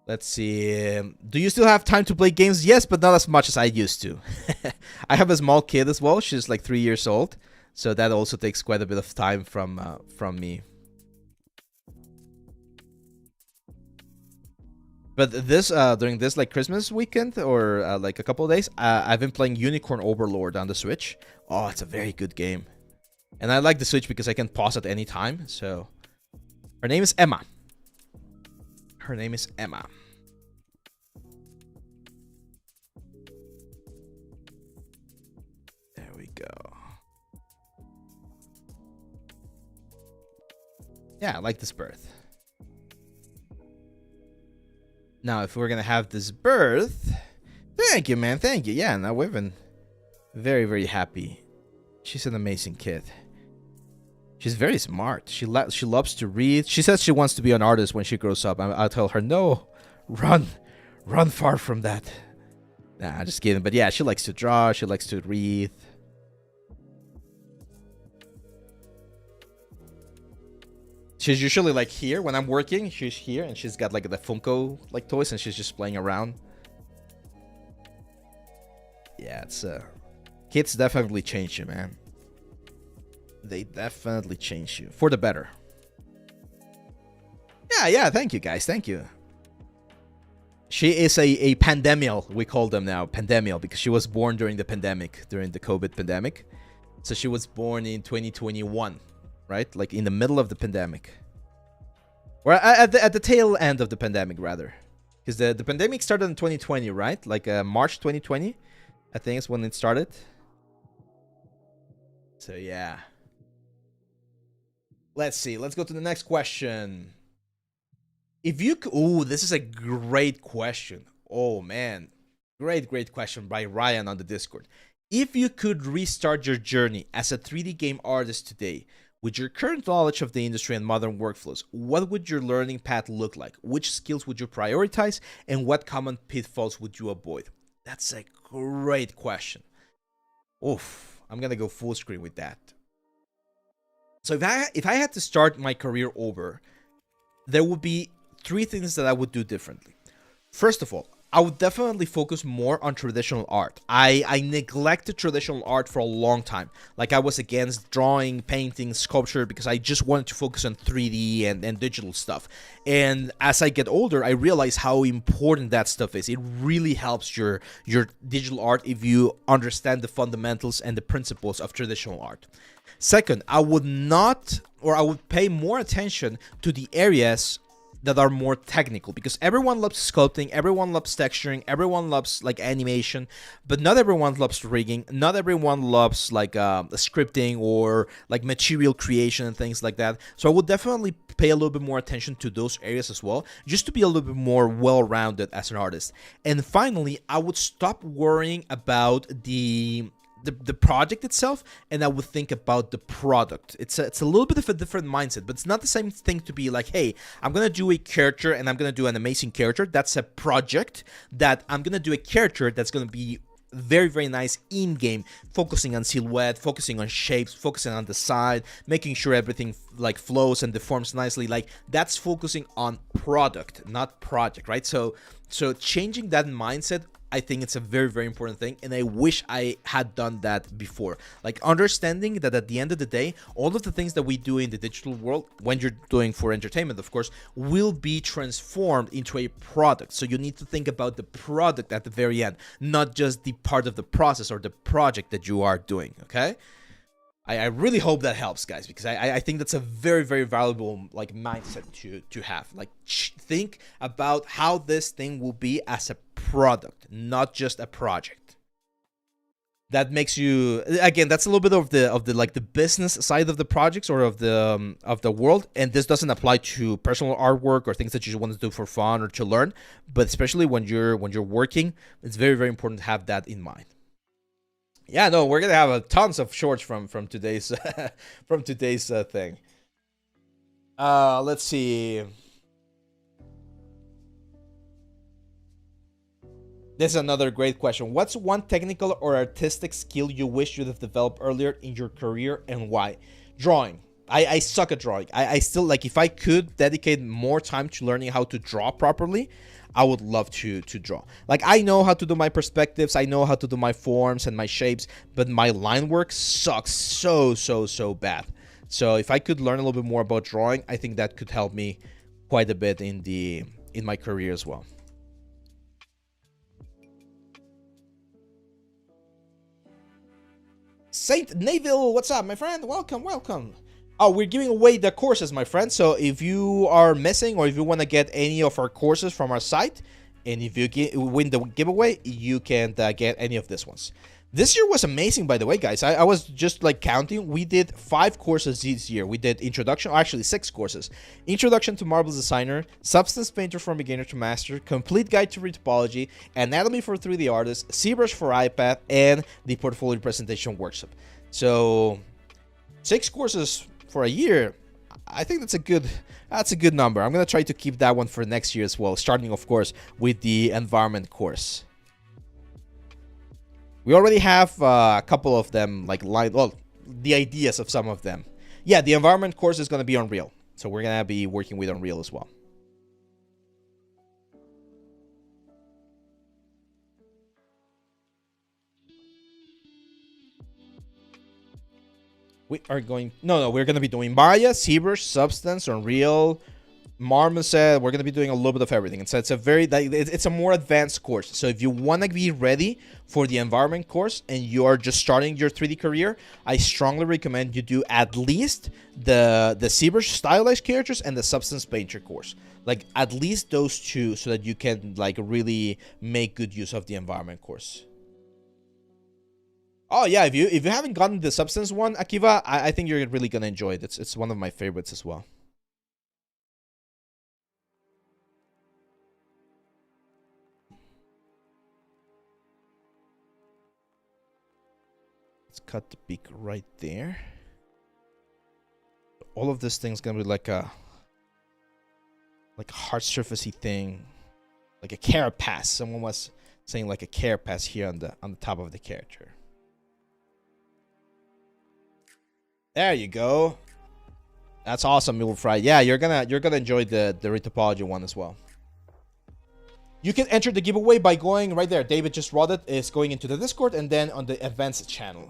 [SPEAKER 1] Let's see. Do you still have time to play games? Yes, but not as much as I used to. I have a small kid as well. She's like 3 years old, so that also takes quite a bit of time from me. But this during this like Christmas weekend or like a couple of days, I've been playing Unicorn Overlord on the Switch. Oh, it's a very good game, and I like the Switch because I can pause at any time. So, her name is Emma. Her name is Emma. There we go. Yeah, I like this birth. Now, if we're gonna have this birth, thank you, man, thank you. Yeah, now we've been very, very happy. She's an amazing kid. She's very smart. She loves to read. She says she wants to be an artist when she grows up. I'll tell her, no, run far from that. Nah, just kidding. But yeah, she likes to draw. She likes to read. She's usually like here when I'm working. She's here and she's got like the Funko like toys and she's just playing around. Yeah, it's kids definitely change you, man. They definitely change you for the better. Yeah, thank you guys, thank you. She is a pandemial, we call them now, pandemial, because she was born during the pandemic, during the COVID pandemic. So she was born in 2021, right? Like in the middle of the pandemic. Or at the tail end of the pandemic, rather. Because the pandemic started in 2020, right? Like March 2020, I think is when it started. So yeah. Let's see. Let's go to the next question. If you... Ooh, this is a great question. Oh, man. Great question by Ryan on the Discord. If you could restart your journey as a 3D game artist today, with your current knowledge of the industry and modern workflows, what would your learning path look like? Which skills would you prioritize? And what common pitfalls would you avoid? That's a great question. Oof. I'm going to go full screen with that. So if I had to start my career over, there would be 3 things that I would do differently. First of all, I would definitely focus more on traditional art. I neglected traditional art for a long time. Like I was against drawing, painting, sculpture because I just wanted to focus on 3D and digital stuff. And as I get older, I realize how important that stuff is. It really helps your digital art if you understand the fundamentals and the principles of traditional art. Second, I would pay more attention to the areas that are more technical, because everyone loves sculpting, everyone loves texturing, everyone loves like animation, but not everyone loves rigging, not everyone loves like scripting or like material creation and things like that. So I would definitely pay a little bit more attention to those areas as well, just to be a little bit more well-rounded as an artist. And finally, I would stop worrying about the project itself, and I would think about the product. It's a little bit of a different mindset, but it's not the same thing to be like, hey, I'm gonna do a character and I'm gonna do an amazing character. That's a project. That I'm gonna do a character that's gonna be very, very nice in game, focusing on silhouette, focusing on shapes, focusing on the side, making sure everything like flows and deforms nicely. Like that's focusing on product, not project, right? So changing that mindset, I think it's a very, very important thing, and I wish I had done that before. Like understanding that at the end of the day, all of the things that we do in the digital world, when you're doing for entertainment, of course, will be transformed into a product. So you need to think about the product at the very end, not just the part of the process or the project that you are doing, okay? I really hope that helps, guys, because I think that's a very, very valuable like mindset to have. Like think about how this thing will be as a product, not just a project. that makes you, again, that's a little bit of the like the business side of the projects or of the world, and this doesn't apply to personal artwork or things that you want to do for fun or to learn, but especially when you're working, it's very, very important to have that in mind. Yeah, no, we're gonna have tons of shorts from today's from today's thing. Let's see. This is another great question. What's one technical or artistic skill you wish you'd have developed earlier in your career, and why? Drawing. I suck at drawing. I still, like, if I could dedicate more time to learning how to draw properly, I would love to draw. Like, I know how to do my perspectives, I know how to do my forms and my shapes, but my line work sucks so bad. So if I could learn a little bit more about drawing, I think that could help me quite a bit in my career as well. Saint Neville, what's up, my friend? Welcome, welcome. Oh, we're giving away the courses, my friend. So if you are missing, or if you want to get any of our courses from our site, and if you win the giveaway, you can get any of these ones. This year was amazing, by the way, guys. I was just like counting. We did 5 courses this year. We did introduction, actually 6 courses. Introduction to Marble Designer, Substance Painter from Beginner to Master, Complete Guide to Retopology, Anatomy for 3D Artists, ZBrush for iPad, and the Portfolio Presentation Workshop. So 6 courses for a year. I think that's a good number. I'm gonna try to keep that one for next year as well, starting of course with the environment course. We already have a couple of them like lined, well, the ideas of some of them. Yeah, the environment course is going to be on Real. So we're going to be working with Unreal as well. We are going, no, we're going to be doing Maya, ZBrush, Substance, Unreal, Marmoset. We're going to be doing a little bit of everything. So it's a it's a more advanced course. So if you want to be ready for the environment course and you are just starting your 3D career, I strongly recommend you do at least the ZBrush stylized characters and the Substance Painter course. Like at least those two, so that you can like really make good use of the environment course. Oh yeah, if you haven't gotten the Substance one, Akiva, I think you're really gonna enjoy it. It's one of my favorites as well. Cut the beak right there. All of this thing's gonna be like a hard surfacey thing, like a carapace. Someone was saying like a carapace here on the top of the character. There you go. That's awesome, Mule Fry. Yeah, you're gonna enjoy the Retopology one as well. You can enter the giveaway by going right there. David just wrote it. It's going into the Discord and then on the events channel.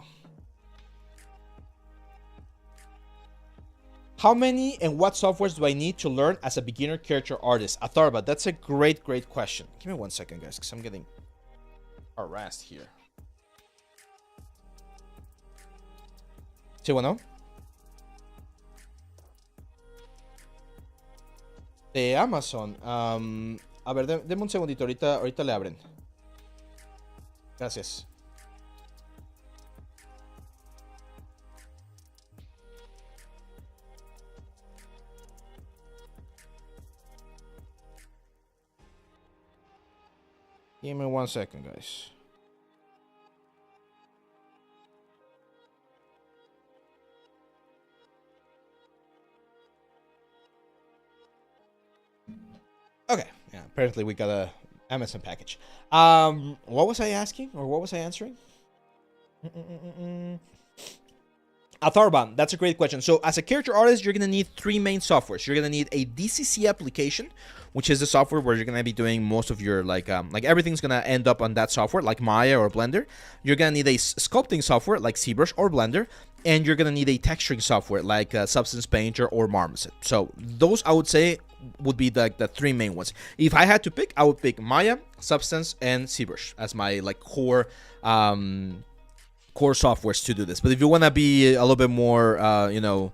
[SPEAKER 1] How many and what softwares do I need to learn as a beginner character artist? Atharba, that's a great question. Give me 1 second, guys, because I'm getting harassed here. Sí, bueno. De Amazon. A ver, denme un segundito. Ahorita le abren. Gracias. Give me 1 second, guys. Okay, yeah, apparently we got a Amazon package. What was I asking, or what was I answering? Atharban, that's a great question. So as a character artist, you're going to need 3 main softwares. You're going to need a DCC application, which is the software where you're going to be doing most of your, like everything's going to end up on that software, like Maya or Blender. You're going to need a sculpting software like ZBrush or Blender, and you're going to need a texturing software like Substance Painter or Marmoset. So those, I would say, would be the 3 main ones. If I had to pick, I would pick Maya, Substance, and ZBrush as my like core softwares to do this. But if you want to be a little bit more, you know,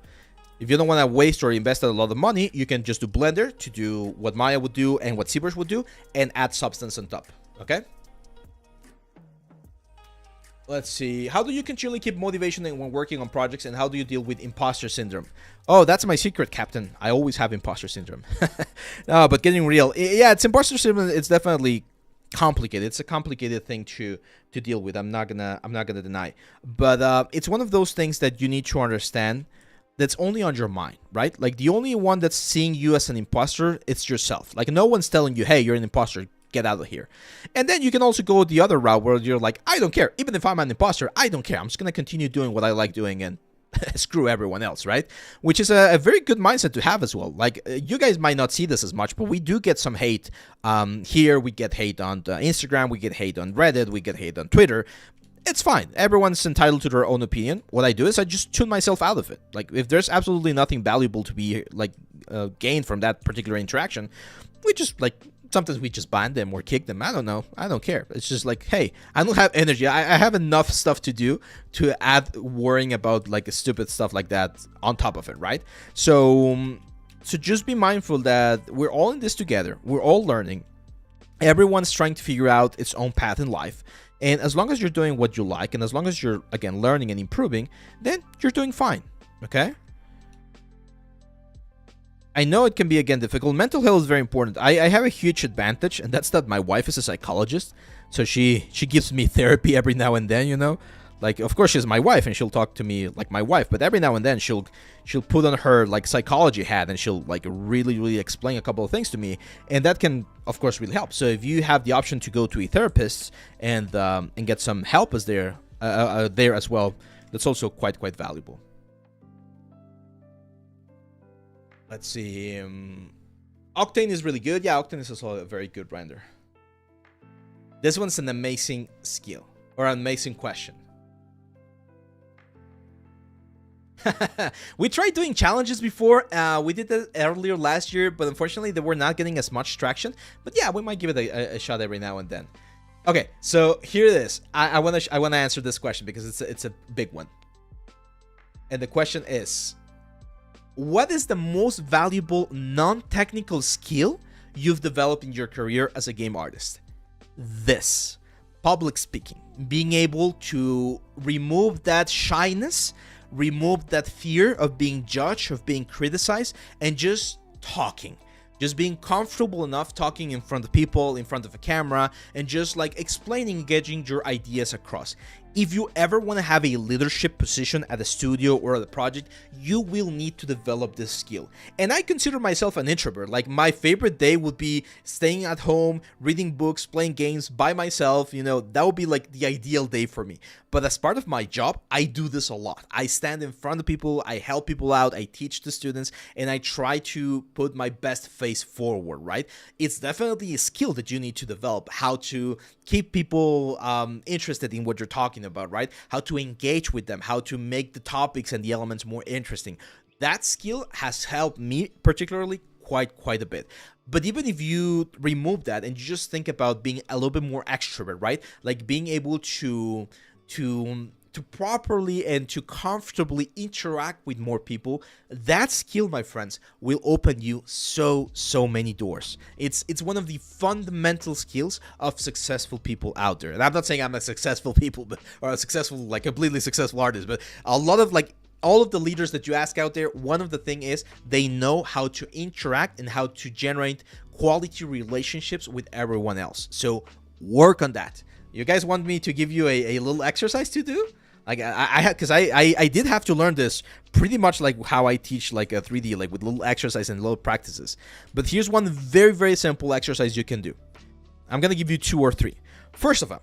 [SPEAKER 1] if you don't want to waste or invest a lot of money, you can just do Blender to do what Maya would do and what ZBrush would do, and add Substance on top. Okay. Let's see. How do you continually keep motivation when working on projects, and how do you deal with imposter syndrome? Oh, that's my secret, Captain. I always have imposter syndrome. No, but getting real, yeah, it's imposter syndrome. It's definitely complicated. It's a complicated thing to deal with. I'm not gonna deny. But it's one of those things that you need to understand. That's only on your mind, right? Like the only one that's seeing you as an imposter, it's yourself. Like no one's telling you, hey, you're an imposter. Get out of here. And then you can also go the other route where you're like, I don't care. Even if I'm an imposter, I don't care. I'm just going to continue doing what I like doing and screw everyone else, right? Which is a very good mindset to have as well. Like you guys might not see this as much, but we do get some hate here. We get hate on Instagram. We get hate on Reddit. We get hate on Twitter. It's fine. Everyone's entitled to their own opinion. What I do is I just tune myself out of it. Like if there's absolutely nothing valuable to be like gained from that particular interaction, we just like sometimes we just ban them or kick them. I don't know. I don't care. It's just like, hey, I don't have energy. I have enough stuff to do to add worrying about like stupid stuff like that on top of it, right? So just be mindful that we're all in this together. We're all learning. Everyone's trying to figure out its own path in life. And as long as you're doing what you like, and as long as you're, again, learning and improving, then you're doing fine, okay? I know it can be, again, difficult. Mental health is very important. I have a huge advantage, and that's that my wife is a psychologist. So she gives me therapy every now and then, you know? Like, of course, she's my wife, and she'll talk to me like my wife. But every now and then, she'll put on her, like, psychology hat, and she'll, like, really explain a couple of things to me. And that can, of course, really help. So if you have the option to go to a therapist and get some help as there as well, that's also quite valuable. Let's see. Octane is really good. Yeah, Octane is also a very good render. This one's an amazing skill or an amazing question. We tried doing challenges before. We did that earlier last year, but unfortunately they were not getting as much traction. But yeah, we might give it a shot every now and then. Okay, so here it is. I want to answer this question because it's a big one. And the question is, what is the most valuable non-technical skill you've developed in your career as a game artist? This. Public speaking. Being able to remove that shyness, remove that fear of being judged, of being criticized, and just talking. Just being comfortable enough talking in front of people, in front of a camera, and just like explaining, getting your ideas across. If you ever want to have a leadership position at a studio or at a project, you will need to develop this skill. And I consider myself an introvert. Like my favorite day would be staying at home, reading books, playing games by myself. You know, that would be like the ideal day for me. But as part of my job, I do this a lot. I stand in front of people, I help people out, I teach the students, and I try to put my best face forward, right? It's definitely a skill that you need to develop, how to keep people interested in what you're talking about, right? How to engage with them, how to make the topics and the elements more interesting. That skill has helped me particularly quite a bit. But even if you remove that and you just think about being a little bit more extrovert, right? Like being able to properly and to comfortably interact with more people, that skill, my friends, will open you so many doors. It's one of the fundamental skills of successful people out there. And I'm not saying I'm a successful people, or a successful, like completely successful artist, but a lot of like all of the leaders that you ask out there, one of the thing is they know how to interact and how to generate quality relationships with everyone else. So work on that. You guys want me to give you a little exercise to do? Like I did have to learn this pretty much like how I teach like a 3D, like with little exercise and little practices. But here's one very simple exercise you can do. I'm gonna give you 2 or 3. First of all,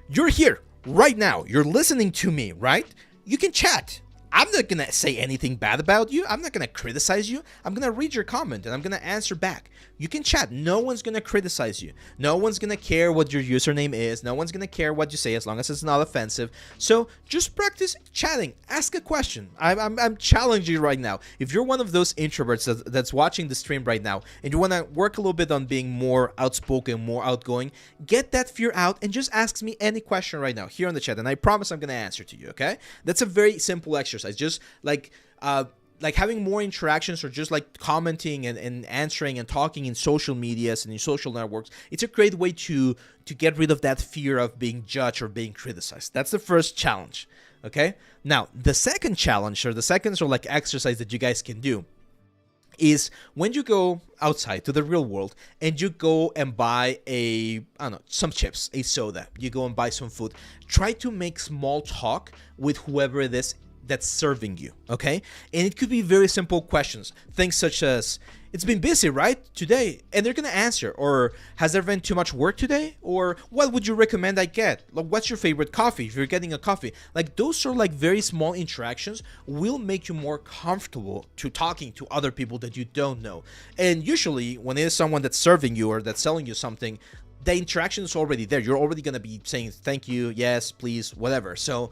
[SPEAKER 1] you're here right now. You're listening to me, right? You can chat. I'm not gonna say anything bad about you. I'm not gonna criticize you. I'm gonna read your comment and I'm gonna answer back. You can chat. No one's gonna criticize you. No one's gonna care what your username is. No one's gonna care what you say as long as it's not offensive. So just practice chatting. Ask a question. I'm challenging you right now. If you're one of those introverts that's watching the stream right now and you wanna work a little bit on being more outspoken, more outgoing, get that fear out and just ask me any question right now here on the chat, and I promise I'm gonna answer to you. Okay? That's a very simple exercise. Just like like having more interactions or just like commenting and answering and talking in social medias and in social networks, it's a great way to get rid of that fear of being judged or being criticized. That's the first challenge. Okay, now the second challenge, or the second sort of like exercise that you guys can do, is when you go outside to the real world and you go and buy I don't know, some chips, a soda, you go and buy some food, try to make small talk with whoever it is that's serving you, okay? And it could be very simple questions, things such as, it's been busy, right, today? And they're gonna answer. Or, has there been too much work today? Or, what would you recommend I get? Like, what's your favorite coffee if you're getting a coffee? Like, those sort of like very small interactions will make you more comfortable to talking to other people that you don't know. And usually when it is someone that's serving you or that's selling you something, the interaction is already there. You're already gonna be saying thank you, yes, please, whatever. So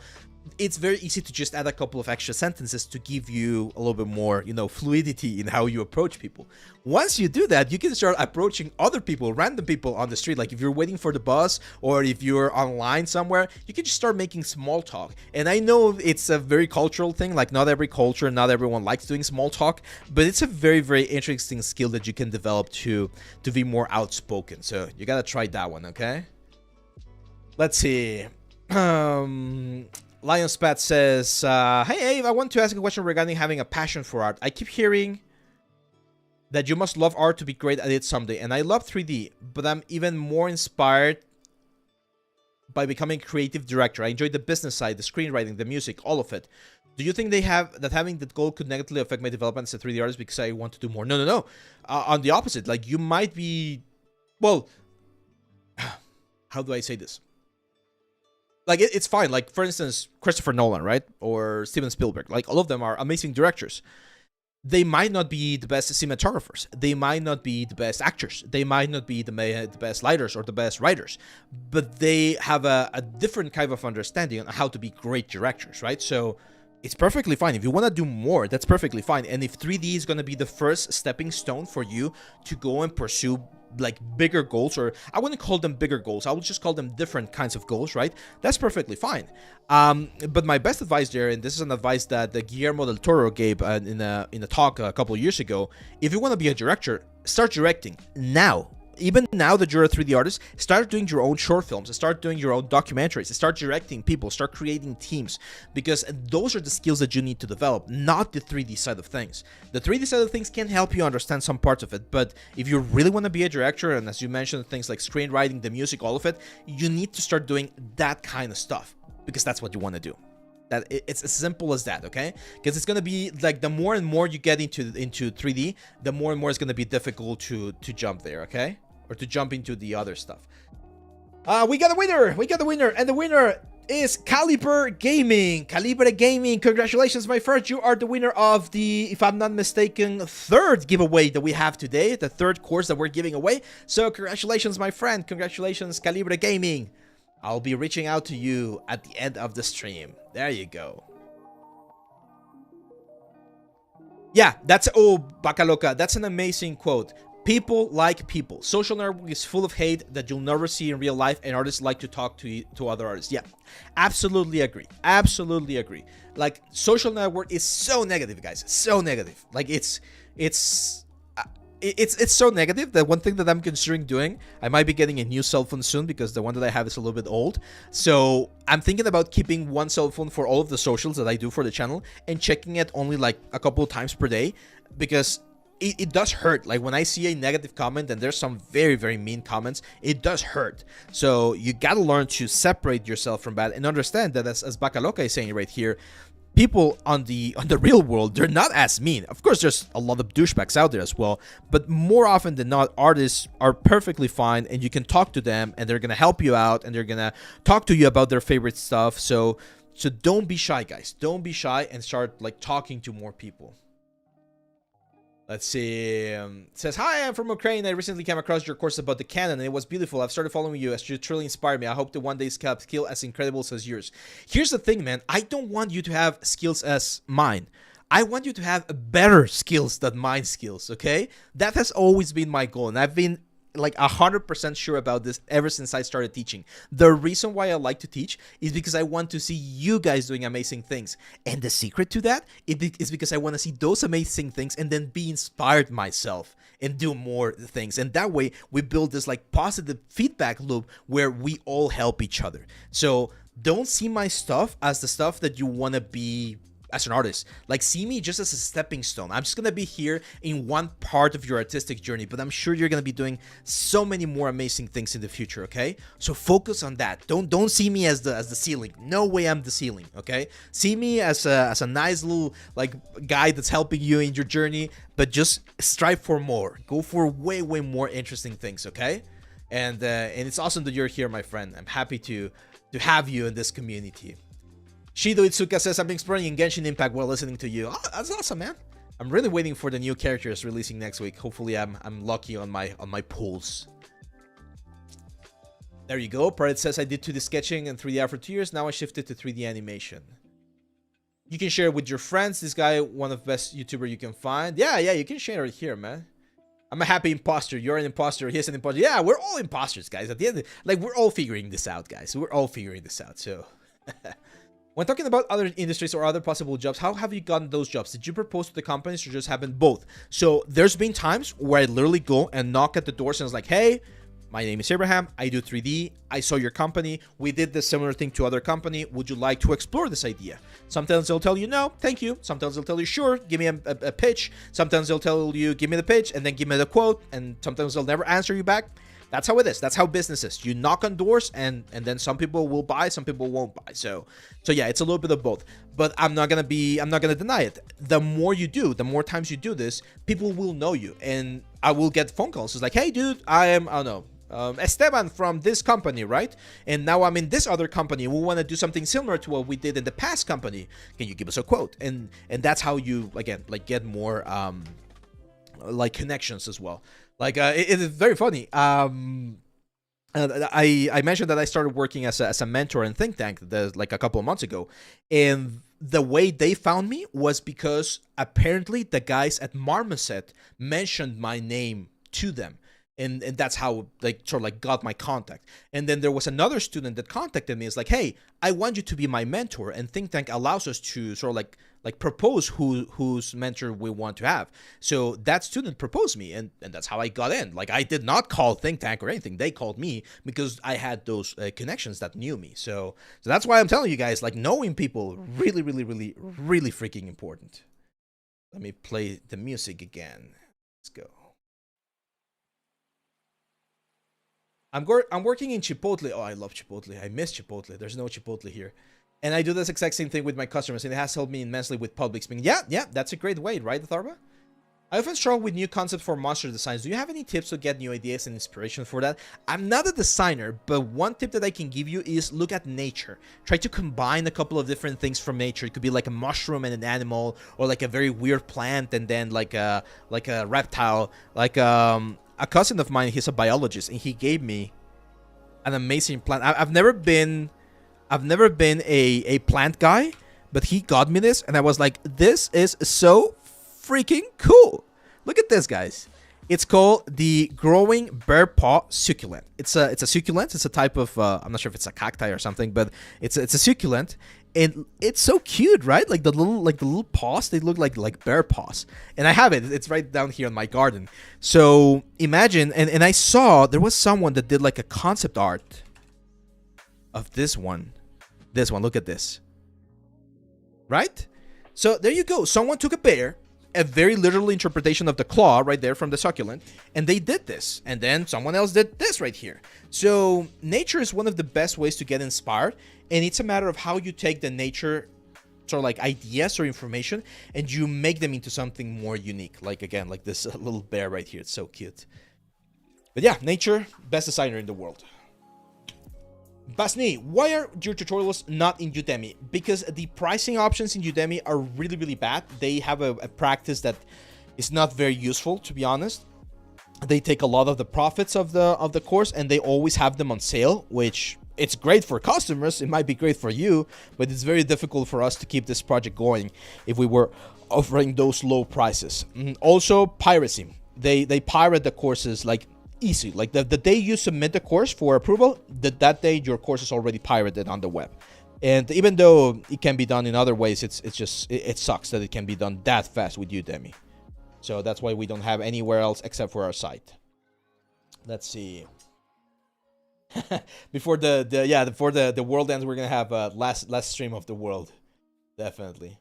[SPEAKER 1] it's very easy to just add a couple of extra sentences to give you a little bit more, fluidity in how you approach people. Once you do that, you can start approaching other people, random people on the street. Like if you're waiting for the bus or if you're online somewhere, you can just start making small talk. And I know it's a very cultural thing. Like not every culture, not everyone likes doing small talk, but it's a very, very interesting skill that you can develop to be more outspoken. So you gotta try that one, okay? Let's see. Lionspat says, hey Abe, I want to ask a question regarding having a passion for art. I keep hearing that you must love art to be great at it someday, and I love 3D, but I'm even more inspired by becoming a creative director. I enjoy the business side, the screenwriting, the music, all of it. Do you think having that goal could negatively affect my development as a 3D artist because I want to do more? No. On the opposite, like you might be, well, how do I say this? Like, it's fine. Like, for instance, Christopher Nolan, right? Or Steven Spielberg. Like, all of them are amazing directors. They might not be the best cinematographers. They might not be the best actors. They might not be the best lighters or the best writers. But they have a different kind of understanding on how to be great directors, right? So it's perfectly fine. If you want to do more, that's perfectly fine. And if 3D is going to be the first stepping stone for you to go and pursue like bigger goals, or I wouldn't call them bigger goals, I would just call them different kinds of goals, right? That's perfectly fine. But my best advice there, and this is an advice that Guillermo del Toro gave in a talk a couple of years ago, if you want to be a director, start directing now. Even now that you're a 3D artist, start doing your own short films, start doing your own documentaries, start directing people, start creating teams, because those are the skills that you need to develop, not the 3D side of things. The 3D side of things can help you understand some parts of it, but if you really want to be a director, and as you mentioned, things like screenwriting, the music, all of it, you need to start doing that kind of stuff, because that's what you want to do. That it's as simple as that, okay? Because it's gonna be like the more and more you get into 3D, the more and more it's gonna be difficult to jump there, okay? Or to jump into the other stuff. We got a winner, and the winner is Calibre Gaming. Congratulations, my friend. You are the winner of the, if I'm not mistaken, third giveaway that we have today, the third course that we're giving away. So congratulations, my friend. Congratulations, Calibre Gaming. I'll be reaching out to you at the end of the stream. There you go. Yeah, that's, oh, Bacaloca, that's an amazing quote. People like people. Social network is full of hate that you'll never see in real life, and artists like to talk to other artists. Yeah, absolutely agree. Absolutely agree. Like, social network is so negative, guys. So negative. Like, it's so negative that one thing that I'm considering doing, I might be getting a new cell phone soon because the one that I have is a little bit old. So I'm thinking about keeping one cell phone for all of the socials that I do for the channel and checking it only like a couple of times per day, because it does hurt. Like when I see a negative comment, and there's some very, very mean comments, it does hurt. So you gotta learn to separate yourself from that and understand that, as Bacaloca is saying right here, people on the real world, they're not as mean. Of course, there's a lot of douchebags out there as well, but more often than not, artists are perfectly fine, and you can talk to them, and they're gonna help you out, and they're gonna talk to you about their favorite stuff. So don't be shy, guys. Don't be shy, and start like talking to more people. Let's see. It says, hi, I'm from Ukraine. I recently came across your course about the Canon, and it was beautiful. I've started following you as you truly inspired me. I hope to one day have skill as incredible as yours. Here's the thing, man. I don't want you to have skills as mine. I want you to have better skills than mine skills, okay? That has always been my goal, and I've been like 100% sure about this ever since I started teaching. The reason why I like to teach is because I want to see you guys doing amazing things. And the secret to that is because I want to see those amazing things and then be inspired myself and do more things. And that way we build this like positive feedback loop where we all help each other. So don't see my stuff as the stuff that you want to be as an artist. Like, see me just as a stepping stone. I'm just gonna be here in one part of your artistic journey, but I'm sure you're gonna be doing so many more amazing things in the future. Okay, so focus on that. Don't see me as the ceiling. No way I'm the ceiling. Okay, see me as a nice little like guy that's helping you in your journey, but just strive for more. Go for way more interesting things. Okay, and it's awesome that you're here, my friend. I'm happy to have you in this community. Shido Itsuka says, I'm exploring in Genshin Impact while listening to you. Oh, that's awesome, man. I'm really waiting for the new characters releasing next week. Hopefully I'm lucky on my pulls. There you go. Parrot says, I did 2D sketching and 3D art for 2 years. Now I shifted to 3D animation. You can share it with your friends. This guy, one of the best YouTuber you can find. Yeah, you can share it here, man. I'm a happy imposter. You're an imposter. He's an imposter. Yeah, we're all imposters, guys. At the end, like, we're all figuring this out, guys. We're all figuring this out, so... When talking about other industries or other possible jobs, how have you gotten those jobs? Did you propose to the companies or just happened both? So there's been times where I literally go and knock at the doors and it's like, hey, my name is Abraham. I do 3D. I saw your company. We did this similar thing to other company. Would you like to explore this idea? Sometimes they'll tell you no, thank you. Sometimes they'll tell you sure, give me a pitch. Sometimes they'll tell you give me the pitch and then give me the quote. And sometimes they'll never answer you back. That's how it is. That's how business is. You knock on doors and then some people will buy, some people won't buy. So yeah, it's a little bit of both. But I'm not gonna deny it. The more you do, the more times you do this, people will know you. And I will get phone calls. It's like, hey dude, I don't know, Esteban from this company, right? And now I'm in this other company. We want to do something similar to what we did in the past company. Can you give us a quote? And that's how you, again, like get more like connections as well. Like it is very funny. I mentioned that I started working as a mentor in Think Tank like a couple of months ago, and the way they found me was because apparently the guys at Marmoset mentioned my name to them. And that's how they sort of like got my contact. And then there was another student that contacted me. It's like, hey, I want you to be my mentor. And Think Tank allows us to sort of like propose whose mentor we want to have. So that student proposed me, and that's how I got in. Like, I did not call Think Tank or anything. They called me because I had those connections that knew me. So that's why I'm telling you guys, like, knowing people really freaking important. Let me play the music again. Let's go. I'm working in Chipotle. Oh, I love Chipotle. I miss Chipotle. There's no Chipotle here. And I do this exact same thing with my customers, and it has helped me immensely with public speaking. Yeah, that's a great way, right, Tharba? I often struggle with new concepts for monster designs. Do you have any tips to get new ideas and inspiration for that? I'm not a designer, but one tip that I can give you is look at nature. Try to combine a couple of different things from nature. It could be like a mushroom and an animal, or like a very weird plant and then like a reptile. Like a cousin of mine, he's a biologist, and he gave me an amazing plant. I've never been a plant guy, but he got me this, and I was like, this is so freaking cool. Look at this, guys. It's called the growing bear paw succulent. It's a succulent. It's a type of I'm not sure if it's a cacti or something, but it's a succulent. And it's so cute, right? Like the little paws, they look like bear paws. And I have it. It's right down here in my garden. So imagine, and I saw there was someone that did like a concept art of this one. This one, look at this. Right? So there you go. Someone took a bear, a very literal interpretation of the claw right there from the succulent, and they did this. And then someone else did this right here. So nature is one of the best ways to get inspired, and it's a matter of how you take the nature sort of like ideas or information and you make them into something more unique. Like, again, like this little bear right here. It's so cute. But yeah, nature, best designer in the world. Basni, why are your tutorials not in Udemy? Because the pricing options in Udemy are really bad. They have a practice that is not very useful, to be honest. They take a lot of the profits of the course, and they always have them on sale, which it's great for customers. It might be great for you, but it's very difficult for us to keep this project going if we were offering those low prices. Also, piracy. They pirate the courses. Like, easy. Like the day you submit the course for approval, that day your course is already pirated on the web. And even though it can be done in other ways, it sucks that it can be done that fast with Udemy. So that's why we don't have anywhere else except for our site. Let's see. Before the world ends, we're gonna have last stream of the world, definitely.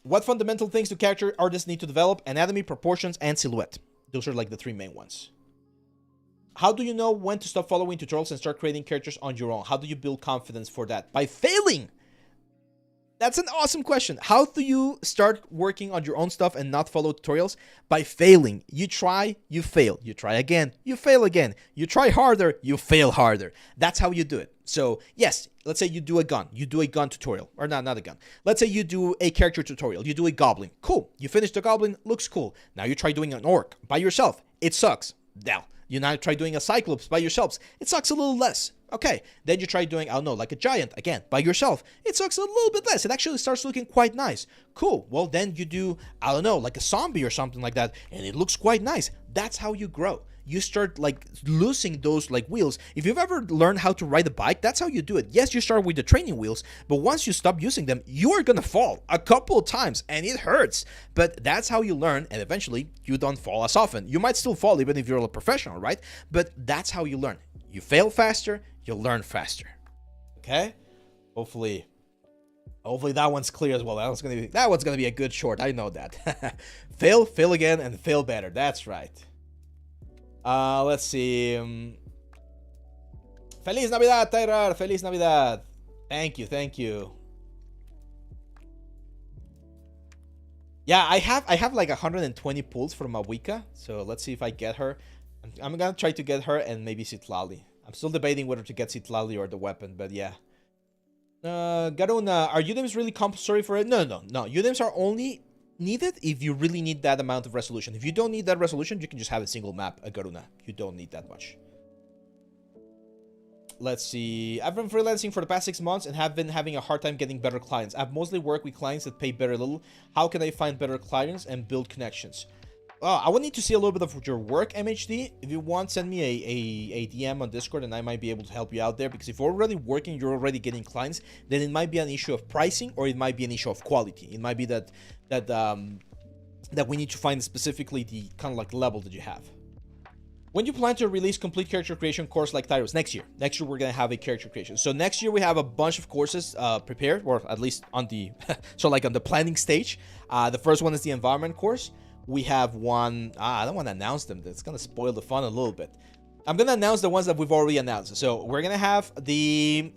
[SPEAKER 1] What fundamental things do character artists need to develop? Anatomy, proportions, and silhouette. Those are like the 3 main ones. How do you know when to stop following tutorials and start creating characters on your own? How do you build confidence for that? By failing. That's an awesome question. How do you start working on your own stuff and not follow tutorials? By failing. You try, you fail. You try again, you fail again. You try harder, you fail harder. That's how you do it. So yes, let's say you do a gun. You do a gun tutorial. Or not a gun. Let's say you do a character tutorial. You do a goblin. Cool. You finish the goblin. Looks cool. Now you try doing an orc by yourself. It sucks. Now, you now try doing a cyclops by yourselves. It sucks a little less. Okay, then you try doing, I don't know, like a giant, again, by yourself. It sucks a little bit less. It actually starts looking quite nice. Cool, well then you do, I don't know, like a zombie or something like that, and it looks quite nice. That's how you grow. You start like losing those like wheels. If you've ever learned how to ride a bike, that's how you do it. Yes, you start with the training wheels, but once you stop using them, you are gonna fall a couple of times and it hurts. But that's how you learn, and eventually you don't fall as often. You might still fall even if you're a professional, right? But that's how you learn. You fail faster, you learn faster. Okay? Hopefully that one's clear as well. That one's gonna be a good short. I know that. Fail again, and fail better. That's right. Let's see. Feliz Navidad, Tyrar. Feliz Navidad. Thank you. Yeah, I have like 120 pulls from Mawika. So let's see if I get her. I'm gonna try to get her and maybe Citlali. I'm still debating whether to get Citlali or the weapon, but yeah. Garuna, are Udems really compulsory for it? No. Udems are only needed if you really need that amount of resolution. If you don't need that resolution, you can just have a single map, a Garuna. You don't need that much. Let's see. I've been freelancing for the past 6 months and have been having a hard time getting better clients. I've mostly worked with clients that pay very little. How can I find better clients and build connections? I would need to see a little bit of your work, MHD. If you want, send me a DM on Discord and I might be able to help you out there. Because if you're already working, you're already getting clients, then it might be an issue of pricing or it might be an issue of quality. It might be that we need to find specifically the kind of like level that you have. When you plan to release complete character creation course like Tyros? Next year. Next year, we're going to have a character creation. So next year, we have a bunch of courses prepared, or at least on the, so like on the planning stage. The first one is the environment course. We have one, I don't want to announce them. That's going to spoil the fun a little bit. I'm going to announce the ones that we've already announced. So we're going to have the,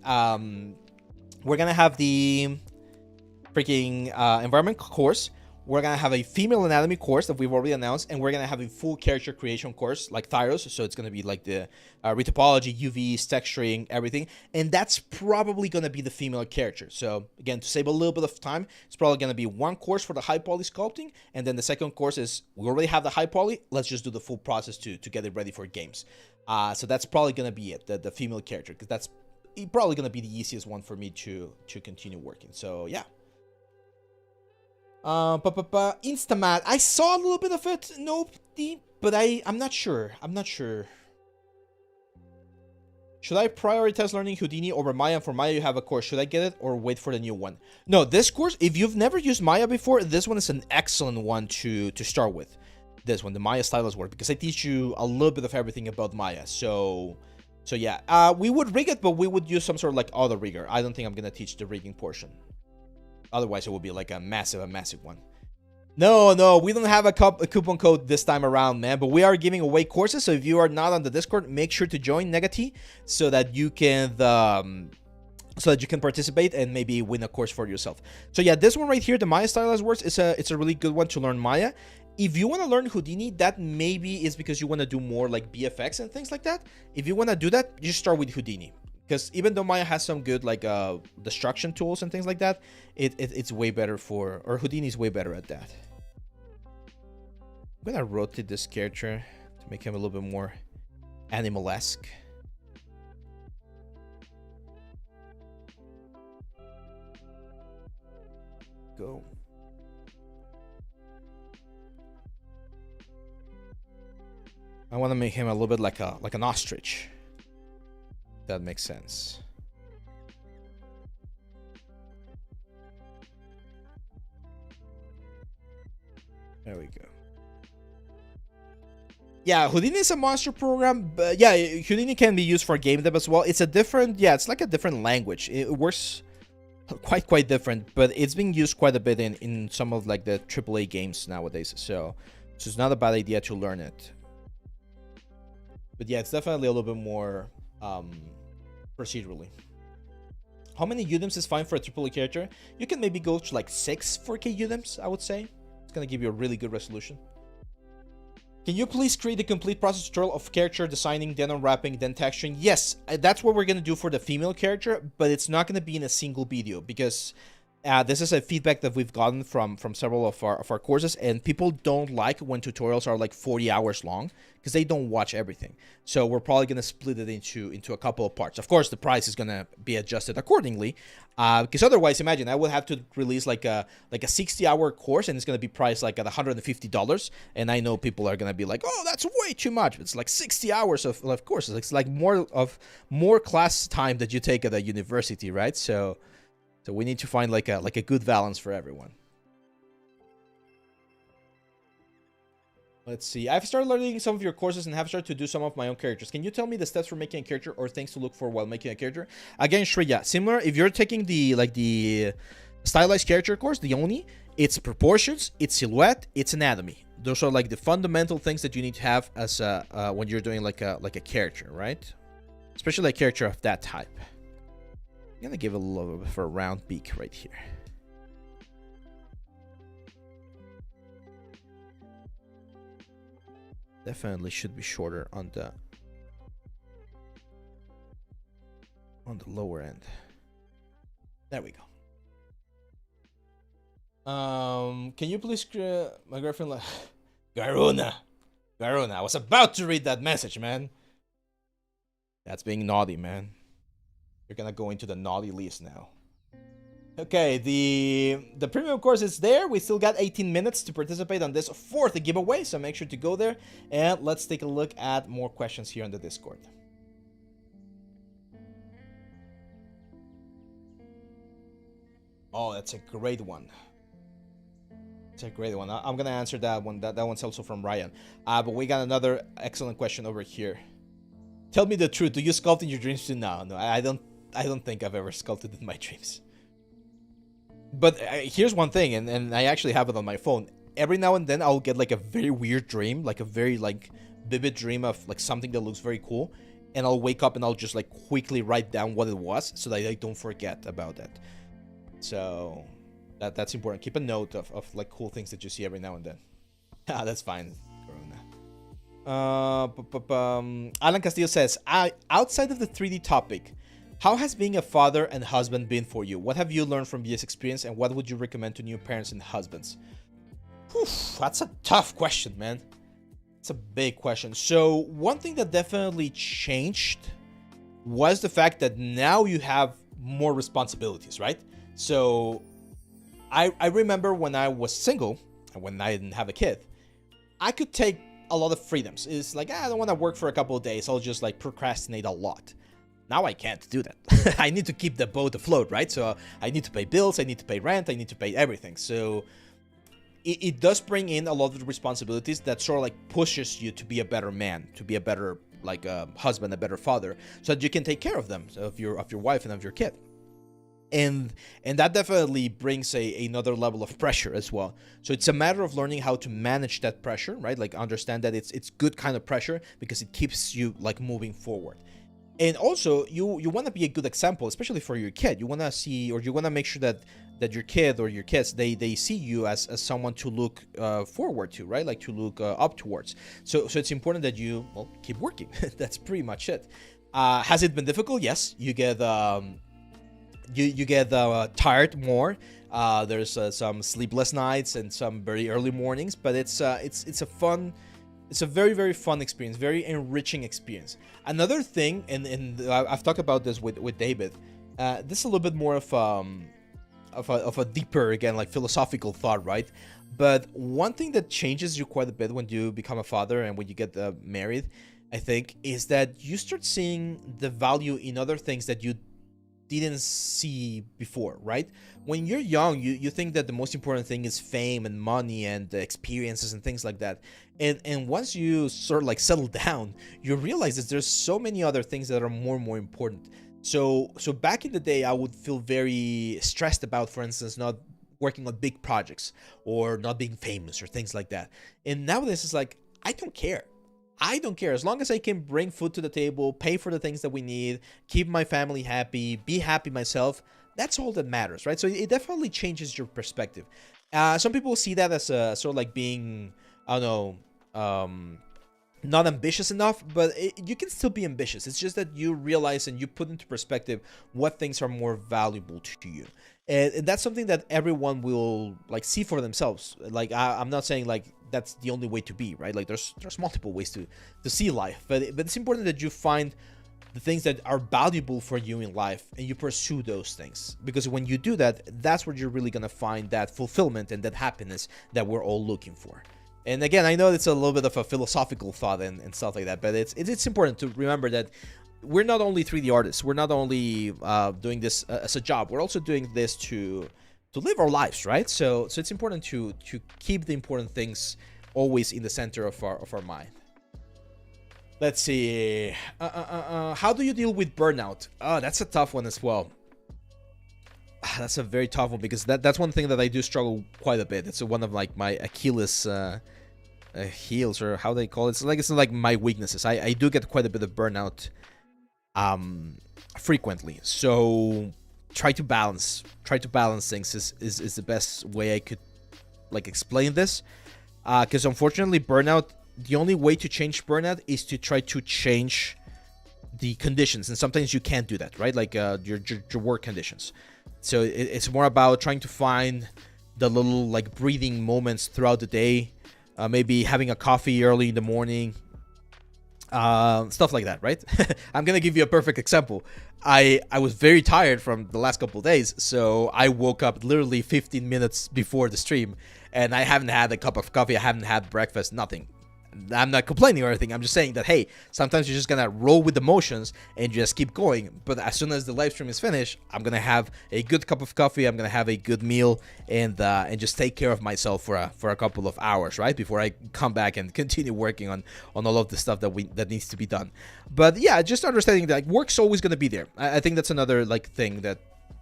[SPEAKER 1] freaking environment course. We're going to have a female anatomy course that we've already announced, and we're going to have a full character creation course like Tyros. So it's going to be like the retopology, UVs, texturing, everything. And that's probably going to be the female character. So again, to save a little bit of time, it's probably going to be one course for the high poly sculpting. And then the second course is, we already have the high poly. Let's just do the full process to get it ready for games. So that's probably going to be it, the female character, because that's probably going to be the easiest one for me to continue working. So yeah. Instamat. I saw a little bit of it, but I'm not sure. Should I prioritize learning Houdini over Maya? For Maya, you have a course. Should I get it or wait for the new one? No, this course, if you've never used Maya before, this one is an excellent one to start with. This one, the Maya stylus work, because I teach you a little bit of everything about Maya. So yeah, we would rig it, but we would use some sort of like auto rigger. I don't think I'm gonna teach the rigging portion. Otherwise, it would be like a massive one. No, we don't have a coupon code this time around, man. But we are giving away courses. So if you are not on the Discord, make sure to join Negati so that you can participate and maybe win a course for yourself. So yeah, this one right here, the Maya stylized works, it's a really good one to learn Maya. If you want to learn Houdini, that maybe is because you want to do more like BFX and things like that. If you want to do that, just start with Houdini. Because even though Maya has some good like destruction tools and things like that, it's way better or Houdini's way better at that. I'm gonna rotate this character to make him a little bit more animal-esque. Go. I want to make him a little bit like an ostrich. That makes sense. There we go. Yeah, Houdini is a monster program, but yeah, Houdini can be used for game dev as well. It's a different, yeah, it's like a different language. It works quite different, but it's being used quite a bit in some of like the AAA games nowadays. So it's not a bad idea to learn it. But yeah, it's definitely a little bit more procedurally. How many UDIMs is fine for a AAA character? You can maybe go to like 6 4K UDIMs, I would say. It's gonna give you a really good resolution. Can you please create a complete process tutorial of character designing, then unwrapping, then texturing? Yes, that's what we're gonna do for the female character, but it's not gonna be in a single video because this is a feedback that we've gotten from several of our courses, and people don't like when tutorials are like 40 hours long because they don't watch everything. So we're probably gonna split it into a couple of parts. Of course, the price is gonna be adjusted accordingly, because otherwise, imagine I would have to release like a 60-hour course, and it's gonna be priced like at $150, and I know people are gonna be like, "Oh, that's way too much." It's like 60 hours of courses. It's like more class time that you take at a university, right? So we need to find like a good balance for everyone. Let's see. I've started learning some of your courses and have started to do some of my own characters. Can you tell me the steps for making a character or things to look for while making a character? Again, Shreya, similar. If you're taking the stylized character course, the Oni, it's proportions, it's silhouette, it's anatomy. Those are like the fundamental things that you need to have as when you're doing like a character, right? Especially a character of that type. I'm gonna give it a little bit for a round beak right here. Definitely should be shorter on the lower end. There we go. Can you please my girlfriend like Garuna. I was about to read that message, man. That's being naughty, man. You're gonna go into the naughty list now. Okay, the premium course is there. We still got 18 minutes to participate on this 4th giveaway, so make sure to go there. And let's take a look at more questions here on the Discord. Oh, that's a great one. It's a great one. I'm gonna answer that one. That one's also from Ryan. But we got another excellent question over here. Tell me the truth. Do you sculpt in your dreams too? No, I don't think I've ever sculpted in my dreams. But here's one thing, and I actually have it on my phone. Every now and then I'll get like a very weird dream, like a very like vivid dream of like something that looks very cool, and I'll wake up and I'll just like quickly write down what it was so that I don't forget about it. So that's important. Keep a note of like cool things that you see every now and then. That's fine. Alan Castillo says, outside of the 3D topic, how has being a father and husband been for you? What have you learned from this experience, and what would you recommend to new parents and husbands? Whew, that's a tough question, man. It's a big question. So one thing that definitely changed was the fact that now you have more responsibilities, right? So I remember when I was single and when I didn't have a kid, I could take a lot of freedoms. It's like, I don't want to work for a couple of days. I'll just like procrastinate a lot. Now I can't do that. I need to keep the boat afloat, right? So I need to pay bills, I need to pay rent, I need to pay everything. So it does bring in a lot of responsibilities that sort of like pushes you to be a better man, to be a better like husband, a better father, so that you can take care of them, of your wife and of your kid. And that definitely brings another level of pressure as well. So it's a matter of learning how to manage that pressure, right? Like understand that it's good kind of pressure because it keeps you like moving forward. And also, you want to be a good example, especially for your kid. You want to see, or you want to make sure that your kid or your kids, they see you as someone to look forward to, right? Like to look up towards. So it's important that you, well, keep working. That's pretty much it. Has it been difficult? Yes. You get you get tired more. There's some sleepless nights and some very early mornings, but it's a fun. It's a very, very fun experience, very enriching experience. Another thing, and I've talked about this with David, this is a little bit more of of a deeper, again, like philosophical thought, right? But one thing that changes you quite a bit when you become a father and when you get married, I think, is that you start seeing the value in other things that you didn't see before, right? When you're young, you think that the most important thing is fame and money and experiences and things like that. And once you sort of like settle down, you realize that there's so many other things that are more and more important. So back in the day, I would feel very stressed about, for instance, not working on big projects or not being famous or things like that. And nowadays it's like, I don't care. I don't care. As long as I can bring food to the table, pay for the things that we need, keep my family happy, be happy myself, that's all that matters, right? So it definitely changes your perspective. Some people see that as a sort of like being, I don't know, not ambitious enough, but you can still be ambitious. It's just that you realize and you put into perspective what things are more valuable to you. And that's something that everyone will like see for themselves. Like I'm not saying like that's the only way to be, right? Like there's multiple ways to see life, but it's important that you find the things that are valuable for you in life and you pursue those things, because when you do that, that's where you're really gonna find that fulfillment and that happiness that we're all looking for. And again, I know it's a little bit of a philosophical thought and stuff like that, but it's important to remember that we're not only 3D artists. We're not only doing this as a job. We're also doing this to live our lives, right? So it's important to keep the important things always in the center of our mind. Let's see. How do you deal with burnout? Oh, that's a tough one as well. That's a very tough one, because that's one thing that I do struggle quite a bit. It's one of like my Achilles heels, or how they call it. It's like my weaknesses. I do get quite a bit of burnout frequently. So try to balance things is the best way I could like explain this, because unfortunately burnout, the only way to change burnout is to try to change the conditions, and sometimes you can't do that, right? Like your work conditions. So it's more about trying to find the little like breathing moments throughout the day, maybe having a coffee early in the morning, stuff like that, right? I'm gonna give you a perfect example. I was very tired from the last couple of days, so I woke up literally 15 minutes before the stream, and I haven't had a cup of coffee, I haven't had breakfast, nothing. I'm not complaining or anything. I'm just saying that, hey, sometimes you're just gonna roll with the motions and just keep going. But as soon as the live stream is finished, I'm gonna have a good cup of coffee, I'm gonna have a good meal, and just take care of myself for a couple of hours, right, before I come back and continue working on all of the stuff that needs to be done. But yeah, just understanding that like, work's always gonna be there. I think that's another like thing that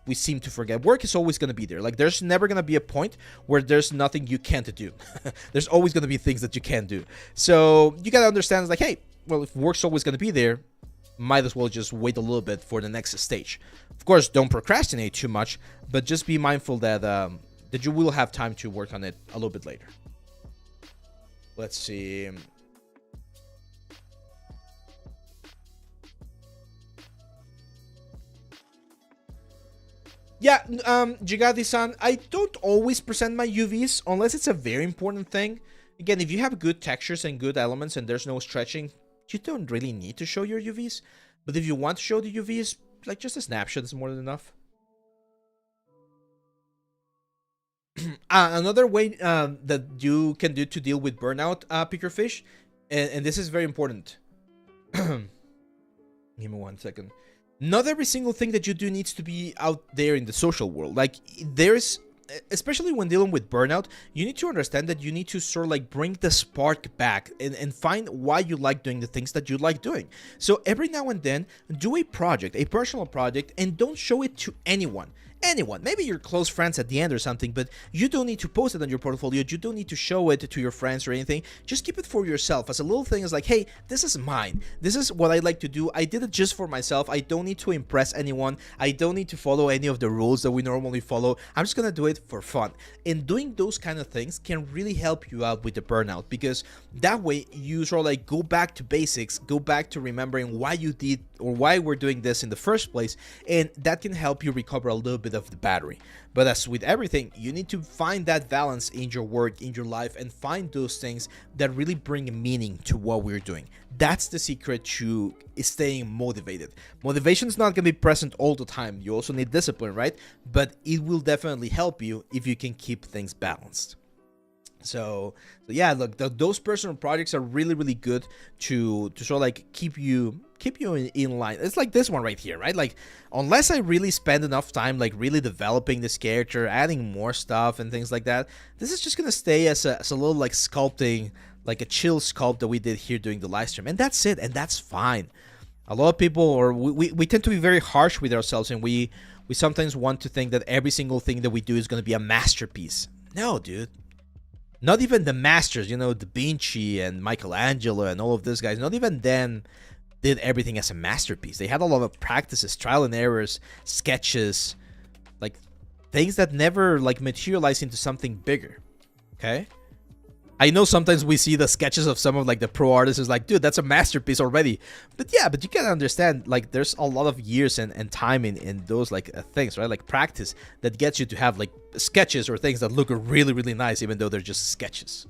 [SPEAKER 1] we seem to forget. Work is always going to be there. Like there's never going to be a point where there's nothing you can't do. There's always going to be things that you can do. So you got to understand, it's like, hey, well, if work's always going to be there, might as well just wait a little bit for the next stage. Of course, don't procrastinate too much, but just be mindful that that you will have time to work on it a little bit later. Let's see. Yeah, Jigadi-san, I don't always present my UVs unless it's a very important thing. Again, if you have good textures and good elements and there's no stretching, you don't really need to show your UVs. But if you want to show the UVs, like just a snapshot is more than enough. Another way that you can do to deal with burnout, Pickerfish, and this is very important. Give me 1 second. Not every single thing that you do needs to be out there in the social world. Like there's, especially when dealing with burnout, you need to understand that you need to sort of like bring the spark back and find why you like doing the things that you like doing. So every now and then, do a project, a personal project, and don't show it to anyone. Maybe your close friends at the end or something, but you don't need to post it on your portfolio. You don't need to show it to your friends or anything. Just keep it for yourself as a little thing. Is like, hey, this is mine. This is what I like to do. I did it just for myself. I don't need to impress anyone. I don't need to follow any of the rules that we normally follow. I'm just gonna do it for fun. And doing those kind of things can really help you out with the burnout, because that way you sort of like go back to basics, go back to remembering why you did or why we're doing this in the first place, and that can help you recover a little bit of the battery. But as with everything, you need to find that balance in your work, in your life, and find those things that really bring a meaning to what we're doing. That's the secret to staying motivated. Motivation is not going to be present all the time. You also need discipline, right? But it will definitely help you if you can keep things balanced. So yeah, look, those personal projects are really good to sort of like keep you in line. It's like this one right here, right? Like, unless I really spend enough time like really developing this character, adding more stuff and things like that, this is just gonna stay as a little like sculpting, like a chill sculpt that we did here during the live stream, and that's it, and that's fine. A lot of people, or we tend to be very harsh with ourselves, and we sometimes want to think that every single thing that we do is going to be a masterpiece. No, dude. Not even the masters, you know, Da Vinci and Michelangelo and all of those guys, not even them did everything as a masterpiece. They had a lot of practices, trial and errors, sketches, like things that never like materialize into something bigger. Okay? I know sometimes we see the sketches of some of like the pro artists is like, dude, that's a masterpiece already. But yeah, but you can understand, like, there's a lot of years and time in those like things, right? Like practice that gets you to have like sketches or things that look really nice, even though they're just sketches.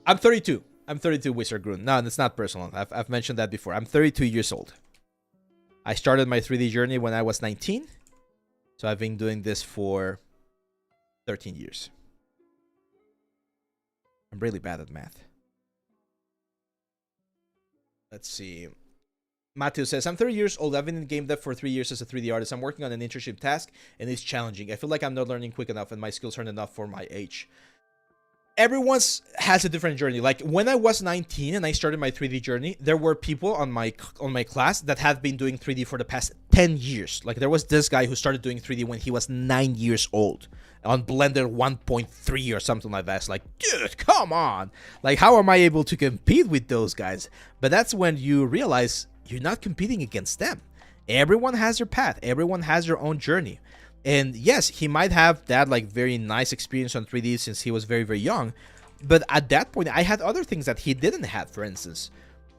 [SPEAKER 1] I'm 32. I'm 32, Wizard Grun. No, it's not personal. I've mentioned that before. I'm 32 years old. I started my 3D journey when I was 19. So I've been doing this for 13 years. I'm really bad at math. Let's see. Matthew says, I'm 30 years old. I've been in game dev for 3 years as a 3D artist. I'm working on an internship task, and it's challenging. I feel like I'm not learning quick enough, and my skills aren't enough for my age. Everyone's has a different journey. Like when I was 19 and I started my 3D journey, there were people on my class that had been doing 3D for the past 10 years. Like there was this guy who started doing 3D when he was 9 years old on Blender 1.3 or something like that. It's like, dude, come on. Like, how am I able to compete with those guys? But that's when you realize you're not competing against them. Everyone has their path. Everyone has their own journey. And yes, he might have that like very nice experience on 3D since he was very young, but at that point I had other things that he didn't have. For instance,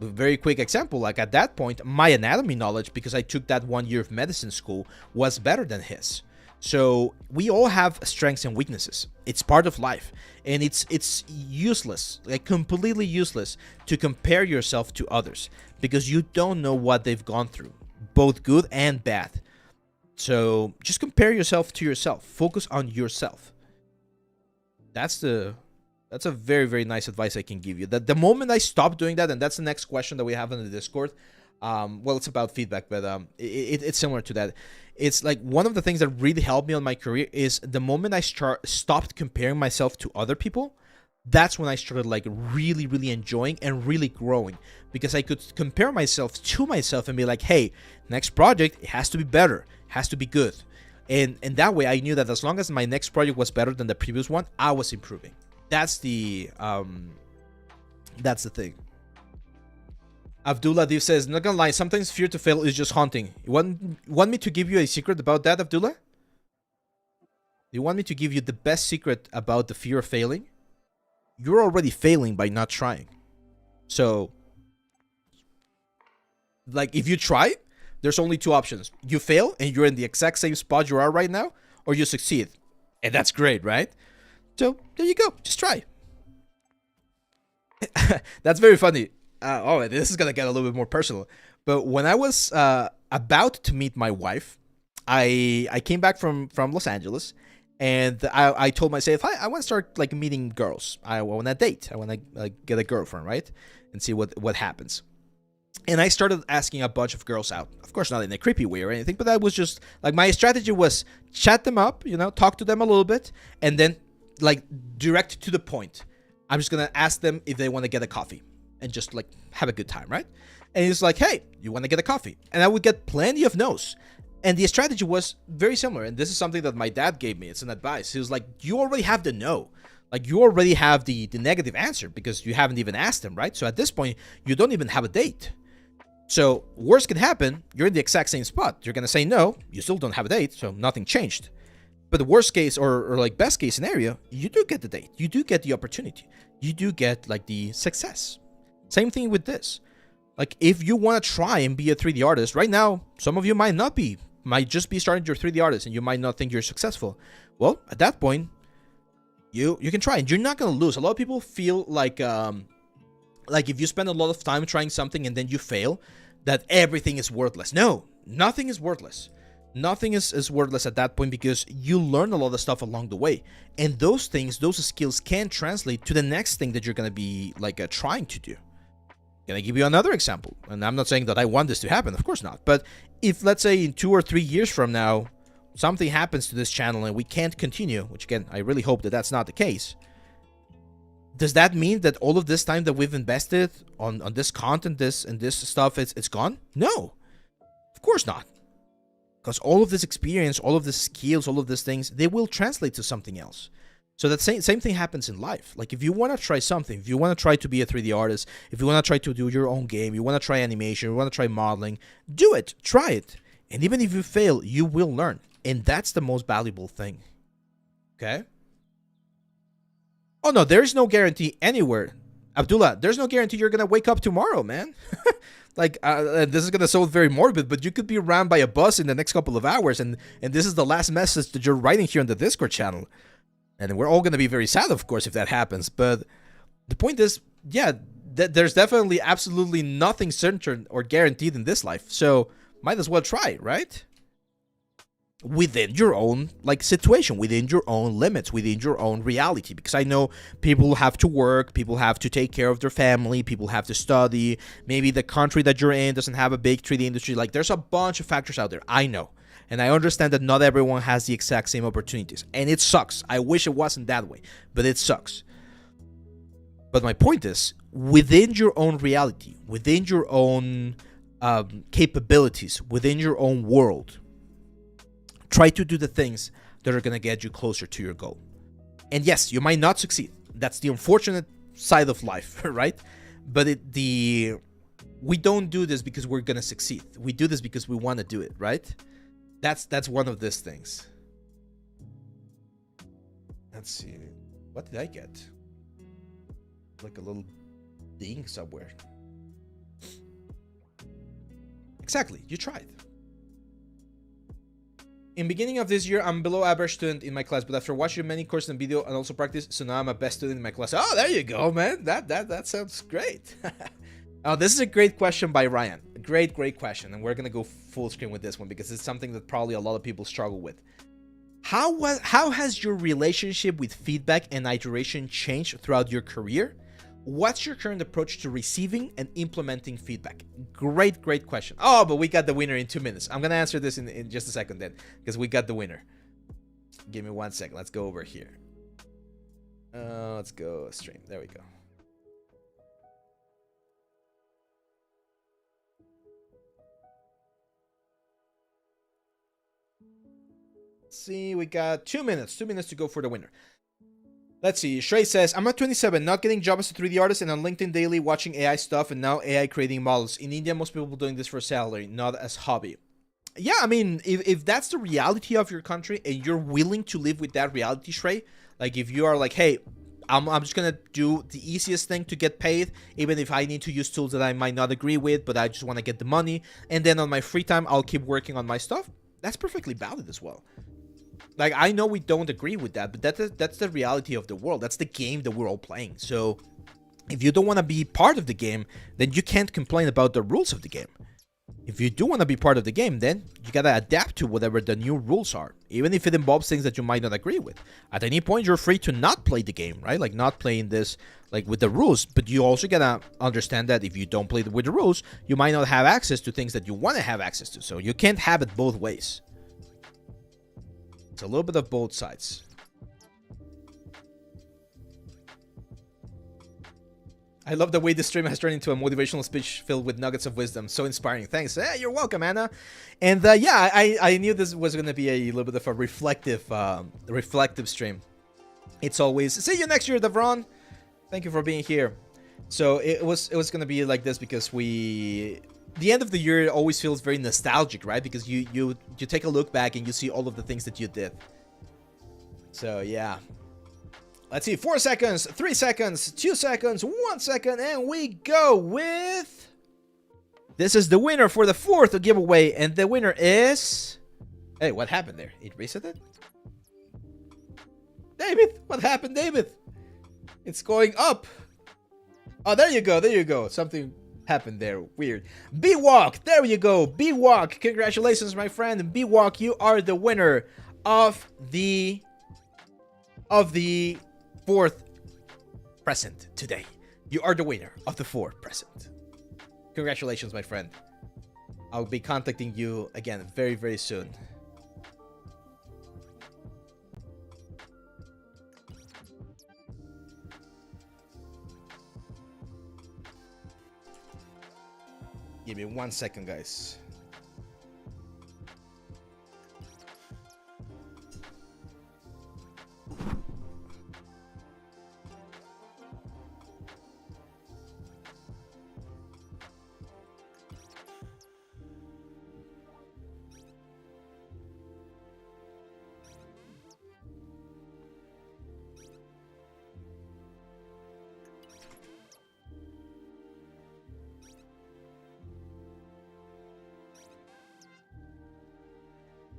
[SPEAKER 1] a very quick example, like at that point my anatomy knowledge, because I took that 1 year of medicine school, was better than his. So we all have strengths and weaknesses. It's part of life, and it's useless, like completely useless, to compare yourself to others because you don't know what they've gone through, both good and bad. So just compare yourself to yourself. Focus on yourself. That's a very nice advice I can give you. That the moment I stopped doing that, and that's the next question that we have in the Discord. Well, it's about feedback, but it's similar to that. It's like one of the things that really helped me on my career is the moment I stopped comparing myself to other people. That's when I started like really enjoying and really growing, because I could compare myself to myself and be like, hey, next project, it has to be better, has to be good. And that way I knew that as long as my next project was better than the previous one, I was improving. That's the thing. Abdullah Div says, not gonna lie, sometimes fear to fail is just haunting. You want me to give you a secret about that, Abdullah? Do you want me to give you the best secret about the fear of failing? You're already failing by not trying. So, like, if you try, there's only two options. You fail and you're in the exact same spot you are right now, or you succeed. And that's great, right? So, there you go. Just try. That's very funny. Oh, this is going to get a little bit more personal. But when I was about to meet my wife, I came back from Los Angeles. And I told myself, I want to start like meeting girls. I want to date. I want to get a girlfriend, right? And see what happens. And I started asking a bunch of girls out. Of course, not in a creepy way or anything, but that was just like my strategy was chat them up, you know, talk to them a little bit, and then like direct to the point. I'm just going to ask them if they want to get a coffee and just like have a good time, right? And it's like, hey, you want to get a coffee? And I would get plenty of no's. And the strategy was very similar. And this is something that my dad gave me. It's an advice. He was like, you already have the no. Like, you already have the negative answer because you haven't even asked them, right? So at this point, you don't even have a date. So worst can happen, you're in the exact same spot. You're going to say no. You still don't have a date, so nothing changed. But the worst case or like best case scenario, you do get the date. You do get the opportunity. You do get like the success. Same thing with this. Like, if you want to try and be a 3D artist, right now, some of you might not be. Might just be starting your 3D artist, and you might not think you're successful. Well, at that point, you can try, and you're not going to lose. A lot of people feel like if you spend a lot of time trying something and then you fail, that everything is worthless. No, nothing is worthless. Nothing is worthless at that point, because you learn a lot of stuff along the way. And those things, those skills can translate to the next thing that you're going to be trying to do. Can I give you another example? And I'm not saying that I want this to happen, of course not. But if, let's say, in 2 or 3 years from now, something happens to this channel and we can't continue, which again, I really hope that that's not the case, does that mean that all of this time that we've invested on this content, this stuff, it's gone? No, of course not. Because all of this experience, all of the skills, all of these things, they will translate to something else. So that same thing happens in life. Like, if you want to try something, if you want to try to be a 3D artist, if you want to try to do your own game, you want to try animation, you want to try modeling, do it, try it. And even if you fail, you will learn. And that's the most valuable thing. Okay? Oh no, there's no guarantee anywhere. Abdullah, there's no guarantee you're going to wake up tomorrow, man. Like, this is going to sound very morbid, but you could be rammed by a bus in the next couple of hours, and this is the last message that you're writing here on the Discord channel. And we're all going to be very sad, of course, if that happens. But the point is, yeah, there's definitely absolutely nothing certain or guaranteed in this life. So might as well try, right? Within your own situation, within your own limits, within your own reality. Because I know people have to work, people have to take care of their family, people have to study. Maybe the country that you're in doesn't have a big 3D industry. Like, there's a bunch of factors out there. I know. And I understand that not everyone has the exact same opportunities. And it sucks. I wish it wasn't that way, but it sucks. But my point is, within your own reality, within your own capabilities, within your own world, try to do the things that are going to get you closer to your goal. And yes, you might not succeed. That's the unfortunate side of life, right? But we don't do this because we're going to succeed. We do this because we want to do it, right? That's one of these things. Let's see. What did I get? Like a little ding somewhere. Exactly. You tried. In beginning of this year, I'm below average student in my class, but after watching many courses and video and also practice, so now I'm a best student in my class. Oh, there you go, man. That sounds great. Oh, this is a great question by Ryan. A great question. And we're going to go full screen with this one because it's something that probably a lot of people struggle with. How has your relationship with feedback and iteration changed throughout your career? What's your current approach to receiving and implementing feedback? Great question. Oh, but we got the winner in 2 minutes. I'm going to answer this in just a second then, because we got the winner. Give me 1 second. Let's go over here. Let's go stream. There we go. See, we got 2 minutes. 2 minutes to go for the winner. Let's see. Shrey says, I'm at 27, not getting job as a 3D artist, and on LinkedIn daily watching AI stuff, and now AI creating models. In India, most people doing this for salary, not as hobby. Yeah, I mean, if that's the reality of your country and you're willing to live with that reality, Shrey, like if you are like, hey, I'm just gonna do the easiest thing to get paid, even if I need to use tools that I might not agree with, but I just want to get the money, and then on my free time I'll keep working on my stuff, that's perfectly valid as well. Like, I know we don't agree with that, but that's the reality of the world. That's the game that we're all playing. So if you don't want to be part of the game, then you can't complain about the rules of the game. If you do want to be part of the game, then you gotta adapt to whatever the new rules are, even if it involves things that you might not agree with. At any point, you're free to not play the game, right? Like, not playing this like with the rules, but you also gotta understand that if you don't play with the rules, you might not have access to things that you want to have access to. So you can't have it both ways. It's a little bit of both sides. I love the way this stream has turned into a motivational speech filled with nuggets of wisdom. So inspiring. Thanks. Hey, you're welcome, Anna. And yeah, I knew this was going to be a little bit of a reflective stream. It's always, see you next year, Devron. Thank you for being here. So it was going to be like this because the end of the year always feels very nostalgic, right? Because you take a look back and you see all of the things that you did. So yeah. Let's see, 4 seconds, 3 seconds, 2 seconds, 1 second, and we go with This is the winner for the 4th giveaway, and the winner is... Hey, what happened there? It reset? David, what happened, David? It's going up. Oh, there you go, there you go. Something happened there. Weird. B-Walk, there you go. B-Walk, congratulations, my friend. B-Walk, you are the winner of the 4th present today. You are the winner of the 4th present. Congratulations, my friend. I'll be contacting you again very, very soon. Give me 1 second, guys.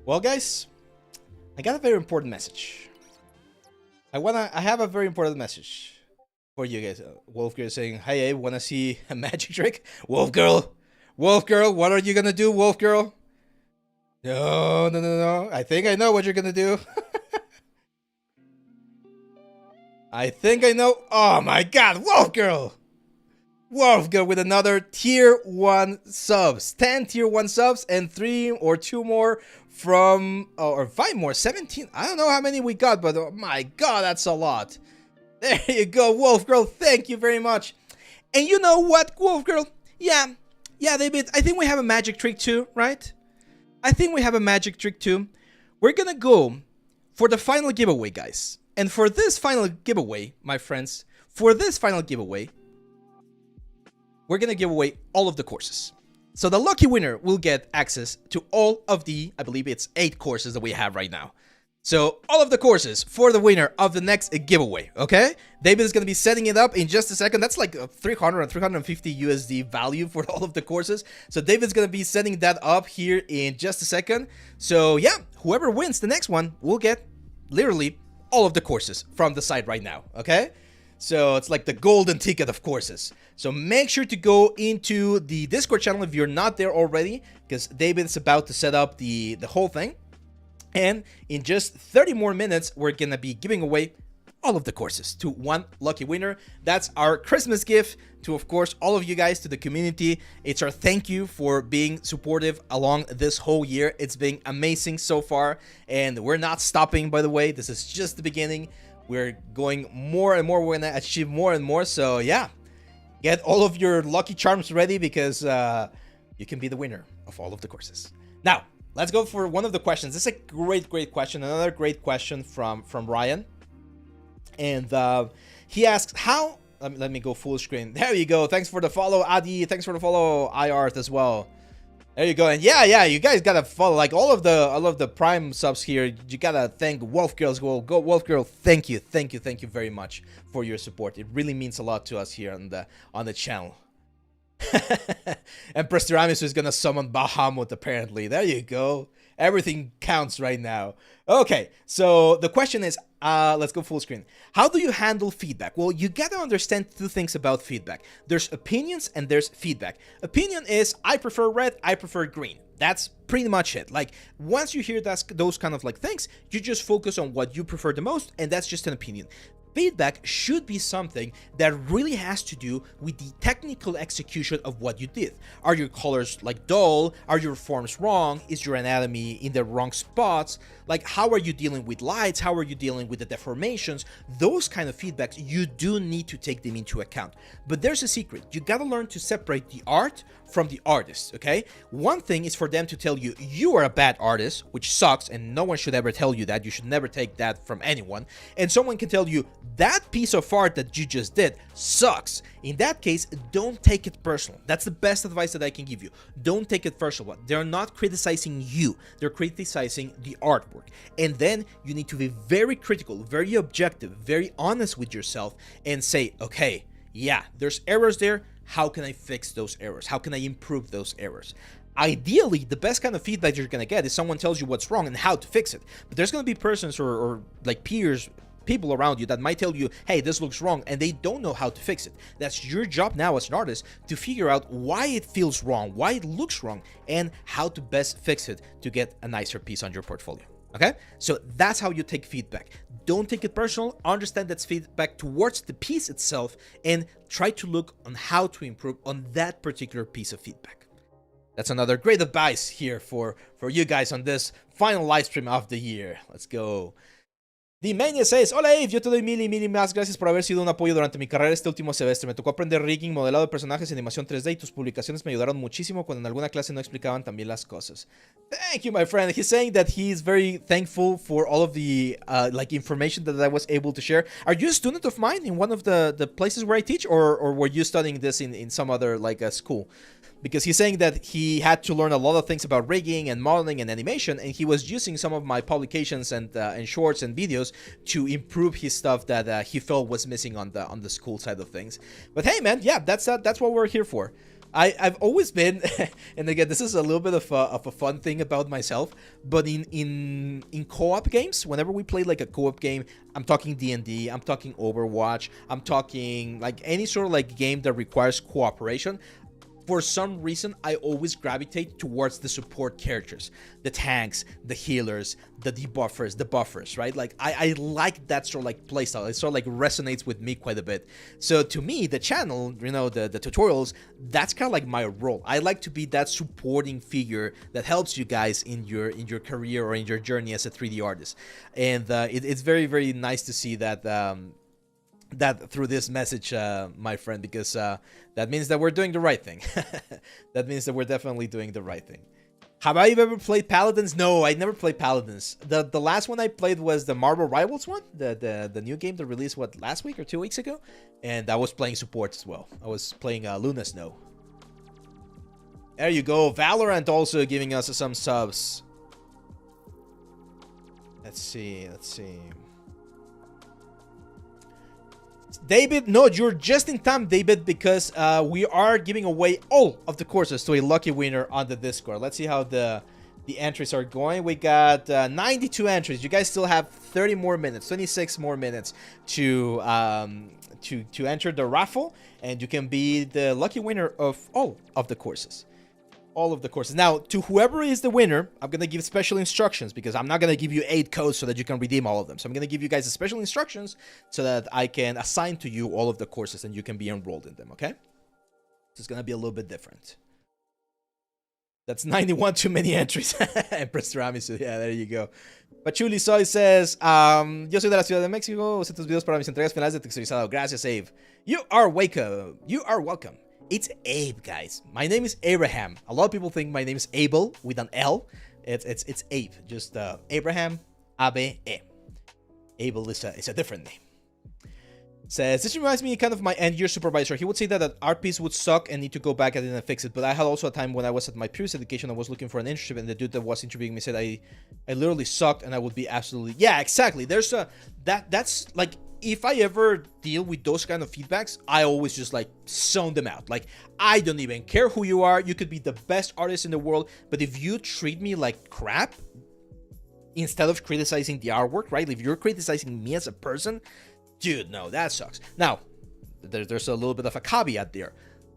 [SPEAKER 1] Well, guys, I got a very important message. I have a very important message for you guys. Wolf Girl saying, "Hey, Abe, wanna see a magic trick?" Wolf Girl, what are you gonna do, Wolf Girl? No. I think I know what you're gonna do. I think I know. Oh my God, Wolf Girl with another tier 1 subs, 10 tier 1 subs, and 3 or 2 more from, or 5 more, 17. I don't know how many we got, but oh my God, that's a lot. There you go, Wolf Girl. Thank you very much. And you know what, Wolf Girl? Yeah, David, I think we have a magic trick too, right? I think we have a magic trick too. We're gonna go for the final giveaway, guys. And for this final giveaway, my friends, we're gonna give away all of the courses. So the lucky winner will get access to all of the, I believe it's 8 courses that we have right now. So all of the courses for the winner of the next giveaway, okay? David is gonna be setting it up in just a second. That's like 300 and 350 USD value for all of the courses. So David's gonna be setting that up here in just a second. So yeah, whoever wins the next one will get literally all of the courses from the site right now, okay? So it's like the golden ticket of courses. So make sure to go into the Discord channel if you're not there already, because David's about to set up the whole thing. And in just 30 more minutes, we're gonna be giving away all of the courses to one lucky winner. That's our Christmas gift to, of course, all of you guys, to the community. It's our thank you for being supportive along this whole year. It's been amazing so far, and we're not stopping, by the way. This is just the beginning. We're going more and more. We're gonna achieve more and more. So yeah, get all of your lucky charms ready, because you can be the winner of all of the courses. Now, let's go for one of the questions. This is a great question. Another great question from Ryan. And he asks, how... Let me go full screen. There you go. Thanks for the follow, Adi. Thanks for the follow, iArt, as well. There you go. And yeah, you guys gotta follow, like, all of the Prime subs here. You gotta thank Wolf Girls. Go Wolf Girl. Thank you very much for your support. It really means a lot to us here on the channel. And Prestiramis is gonna summon Bahamut, apparently. There you go. Everything counts right now. Okay, so the question is, let's go full screen. How do you handle feedback? Well, you gotta understand 2 things about feedback. There's opinions and there's feedback. Opinion is, I prefer red, I prefer green. That's pretty much it. Like, once you hear those kind of like things, you just focus on what you prefer the most, and that's just an opinion. Feedback should be something that really has to do with the technical execution of what you did. Are your colors like dull? Are your forms wrong? Is your anatomy in the wrong spots? Like, how are you dealing with lights? How are you dealing with the deformations? Those kind of feedbacks, you do need to take them into account. But there's a secret. You gotta learn to separate the art from the artist, okay? One thing is for them to tell you, you are a bad artist, which sucks, and no one should ever tell you that. You should never take that from anyone. And someone can tell you, that piece of art that you just did sucks. In that case, don't take it personal. That's the best advice that I can give you. Don't take it personal. They're not criticizing you. They're criticizing the artwork. And then you need to be very critical, very objective, very honest with yourself, and say, okay, yeah, there's errors there. how can I fix those errors? How can I improve those errors? Ideally, the best kind of feedback you're gonna get is someone tells you what's wrong and how to fix it. But there's gonna be persons or like peers, people around you that might tell you, hey, this looks wrong, and they don't know how to fix it. That's your job now as an artist to figure out why it feels wrong, why it looks wrong, and how to best fix it to get a nicer piece on your portfolio. Okay, so that's how you take feedback. Don't take it personal. Understand that's feedback towards the piece itself, and try to look on how to improve on that particular piece of feedback. That's another great advice here for you guys on this final live stream of the year. Let's go. The Mania says, hola Eve, yo te doy mil y más gracias por haber sido un apoyo durante mi carrera este último semestre. Me tocó aprender rigging, modelado de personajes y animación 3D, y tus publicaciones me ayudaron muchísimo cuando en alguna clase no explicaban tan bien las cosas. Thank you, my friend. He's saying that he's very thankful for all of the like information that I was able to share. Are you a student of mine in one of the places where I teach, or were you studying this in some other like school? Because he's saying that he had to learn a lot of things about rigging and modeling and animation, and he was using some of my publications and shorts and videos to improve his stuff that he felt was missing on the school side of things. But hey, man, yeah, that's what we're here for. I've always been, and again, this is a little bit of a fun thing about myself, but in co-op games, whenever we play like a co-op game, I'm talking D&D, I'm talking Overwatch, I'm talking like any sort of like game that requires cooperation. For some reason, I always gravitate towards the support characters, the tanks, the healers, the debuffers, the buffers, right? Like I like that sort of like playstyle. It sort of like resonates with me quite a bit. So to me, the channel, you know, the tutorials, that's kind of like my role. I like to be that supporting figure that helps you guys in your career or in your journey as a 3D artist. And it's very, very nice to see that that through this message, my friend, because that means that we're doing the right thing. That means that we're definitely doing the right thing. Have I ever played Paladins? No, I never played Paladins. The last one I played was the Marvel Rivals one, the new game that released, what, last week or 2 weeks ago? And I was playing support as well. I was playing Luna Snow. There you go. Valorant also giving us some subs. Let's see. David, no, you're just in time, David, because we are giving away all of the courses to a lucky winner on the Discord. Let's see how the entries are going. We got 92 entries. You guys still have 30 more minutes, 26 more minutes to enter the raffle, and you can be the lucky winner of all of the courses. All of the courses. Now, to whoever is the winner, I'm going to give special instructions, because I'm not going to give you 8 codes so that you can redeem all of them. So I'm going to give you guys special instructions so that I can assign to you all of the courses and you can be enrolled in them, okay? So it's going to be a little bit different. That's 91 too many entries. Empress Tiramisu, yeah, there you go. Pachuli Soy says, yo soy de la Ciudad de México, uso tus videos para mis entregas finales de texturizado. Gracias, Abe. You are welcome. You are welcome. It's Abe, guys. My name is Abraham. A lot of people think my name is Abel with an L. It's Abe. Just Abraham, A-B-E. Abel is a different name. Says, this reminds me kind of my end-year supervisor. He would say that an art piece would suck and need to go back at it and fix it. But I had also a time when I was at my previous education, I was looking for an internship, and the dude that was interviewing me said I literally sucked and I would be absolutely... Yeah, exactly. There's a... That's like... If I ever deal with those kind of feedbacks, I always just like zone them out. Like, I don't even care who you are. You could be the best artist in the world, but if you treat me like crap, instead of criticizing the artwork, right? If you're criticizing me as a person, dude, no, that sucks. Now, there's a little bit of a caveat there.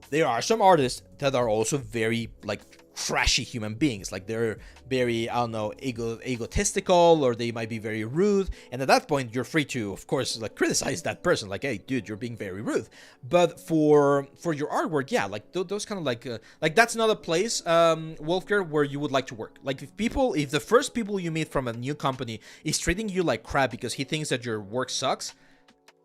[SPEAKER 1] There are some artists that are also very like trashy human beings. Like, they're very, I don't know, egotistical, or they might be very rude. And at that point, you're free to, of course, like criticize that person. Like, hey, dude, you're being very rude. But for your artwork, yeah, like those kind of like that's not a place, Wolfgar, where you would like to work. Like, if the first people you meet from a new company is treating you like crap because he thinks that your work sucks,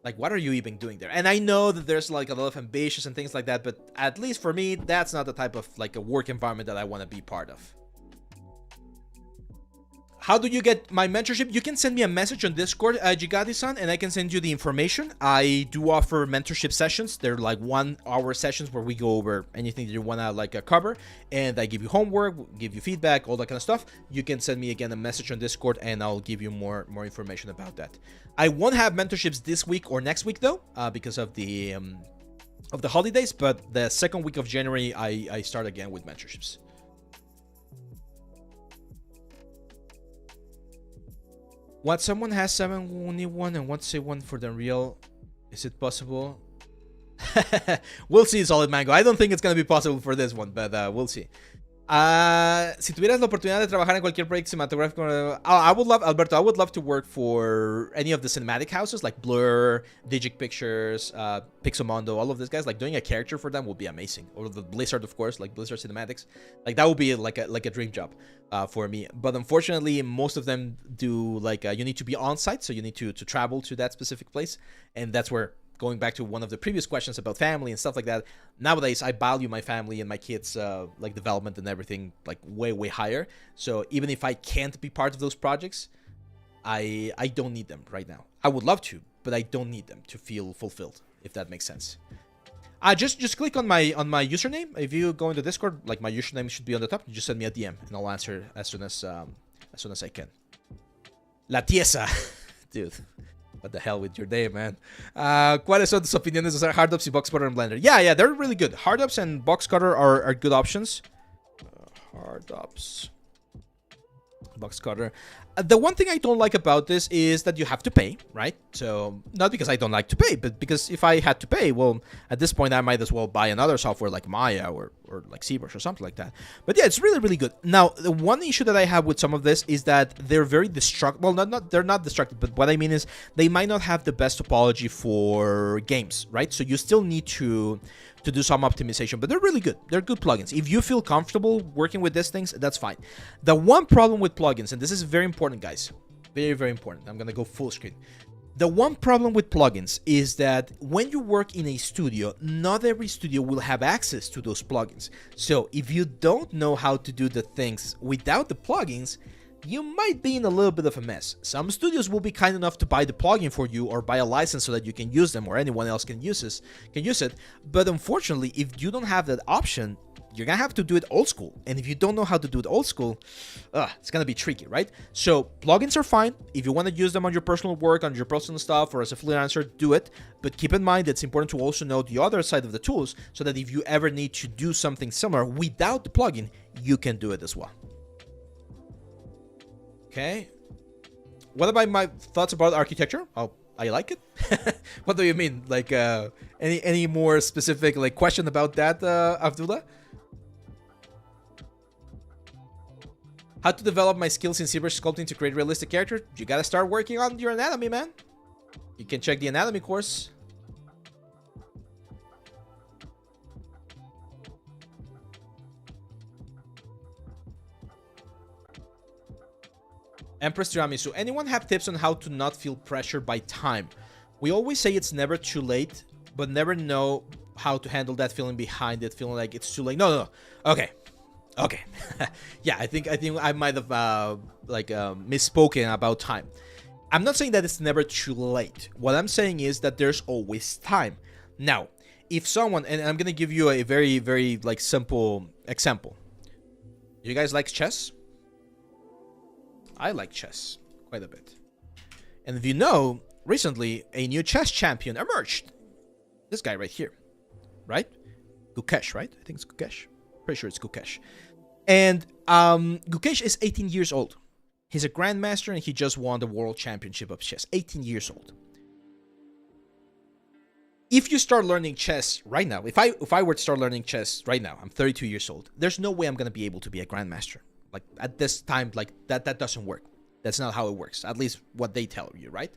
[SPEAKER 1] like, what are you even doing there? And I know that there's like a lot of ambitions and things like that, but at least for me, that's not the type of like a work environment that I want to be part of. How do you get my mentorship? You can send me a message on Discord, Jigadi-san, and I can send you the information. I do offer mentorship sessions. They're like 1 hour sessions where we go over anything that you want to like cover, and I give you homework, give you feedback, all that kind of stuff. You can send me again a message on Discord, and I'll give you more information about that. I won't have mentorships this week or next week though, because of the of the holidays, but the second week of January, I start again with mentorships. What, someone has 7 only one and wants to say one for the real? Is it possible? We'll see, Solid Mango. I don't think it's going to be possible for this one, but we'll see. Si tuvieras la oportunidad de trabajar en cualquier proyecto cinematográfico, I would love, Alberto, I would love to work for any of the cinematic houses like Blur, Digic Pictures, Pixomondo, all of these guys. Like doing a character for them would be amazing. Or the Blizzard, of course, like Blizzard Cinematics. Like that would be like a dream job for me. But unfortunately, most of them do like you need to be on site, so you need to travel to that specific place, and that's where, going back to one of the previous questions about family and stuff like that, nowadays I value my family and my kids' like development and everything like way higher. So even if I can't be part of those projects, I don't need them right now. I would love to, but I don't need them to feel fulfilled, if that makes sense. Just click on my username. If you go into Discord, like my username should be on the top. You just send me a DM and I'll answer as soon as I can. La Tiesa, dude. What the hell with your day, man? ¿Cuáles son tus opiniones de usar Hardups y Box Cutter and Blender? Yeah, they're really good. Hardups and Box Cutter are good options. Hardups, Box Cutter. The one thing I don't like about this is that you have to pay, right? So, not because I don't like to pay, but because if I had to pay, well, at this point, I might as well buy another software like Maya or like ZBrush or something like that. But yeah, it's really good. Now, the one issue that I have with some of this is that they're very destructive. Well, they're not destructive, but what I mean is they might not have the best topology for games, right? So you still need to do some optimization, but they're really good. They're good plugins. If you feel comfortable working with these things, that's fine. The one problem with plugins, and this is very important, guys, very important. I'm gonna go full screen. The one problem with plugins is that when you work in a studio, not every studio will have access to those plugins. So if you don't know how to do the things without the plugins, you might be in a little bit of a mess. Some studios will be kind enough to buy the plugin for you or buy a license so that you can use them or anyone else can use it. But unfortunately, if you don't have that option, you're gonna have to do it old school. And if you don't know how to do it old school, it's gonna be tricky, right? So plugins are fine. If you want to use them on your personal work, on your personal stuff, or as a freelancer, do it. But keep in mind, it's important to also know the other side of the tools so that if you ever need to do something similar without the plugin, you can do it as well. Okay. What about my thoughts about architecture? Oh, I like it. What do you mean? Like any more specific like question about that, Abdullah? How to develop my skills in ZBrush sculpting to create realistic characters? You gotta start working on your anatomy, man. You can check the anatomy course. Empress Tiramisu, anyone have tips on how to not feel pressured by time? We always say it's never too late, but never know how to handle that feeling behind it, feeling like it's too late. No. Okay. Yeah, I think I might have misspoken about time. I'm not saying that it's never too late. What I'm saying is that there's always time. Now, if someone, and I'm gonna give you a very like simple example. You guys like chess? I like chess quite a bit. And if you know, recently a new chess champion emerged. This guy right here, right? Gukesh, right? I think it's Gukesh. Pretty sure it's Gukesh. And Gukesh is 18 years old. He's a grandmaster and he just won the world championship of chess. 18 years old. If you start learning chess right now, if I were to start learning chess right now, I'm 32 years old. There's no way I'm going to be able to be a grandmaster. Like at this time, like that doesn't work. That's not how it works. At least what they tell you, right?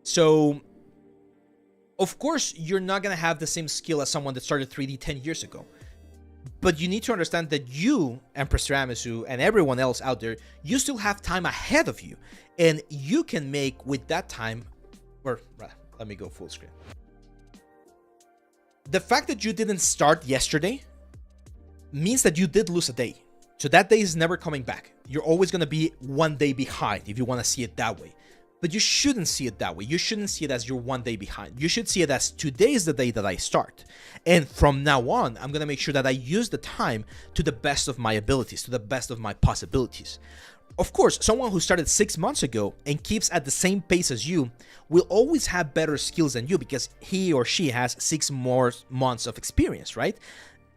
[SPEAKER 1] So, of course, you're not going to have the same skill as someone that started 3D 10 years ago. But you need to understand that you, Empress Tiramisu, and everyone else out there, you still have time ahead of you. And you can make with that time, or let me go full screen. The fact that you didn't start yesterday means that you did lose a day. So that day is never coming back. You're always going to be one day behind if you want to see it that way. But you shouldn't see it that way. You shouldn't see it as you're one day behind. You should see it as today is the day that I start. And from now on, I'm going to make sure that I use the time to the best of my abilities, to the best of my possibilities. Of course, someone who started 6 months ago and keeps at the same pace as you will always have better skills than you because he or she has 6 more months of experience, right?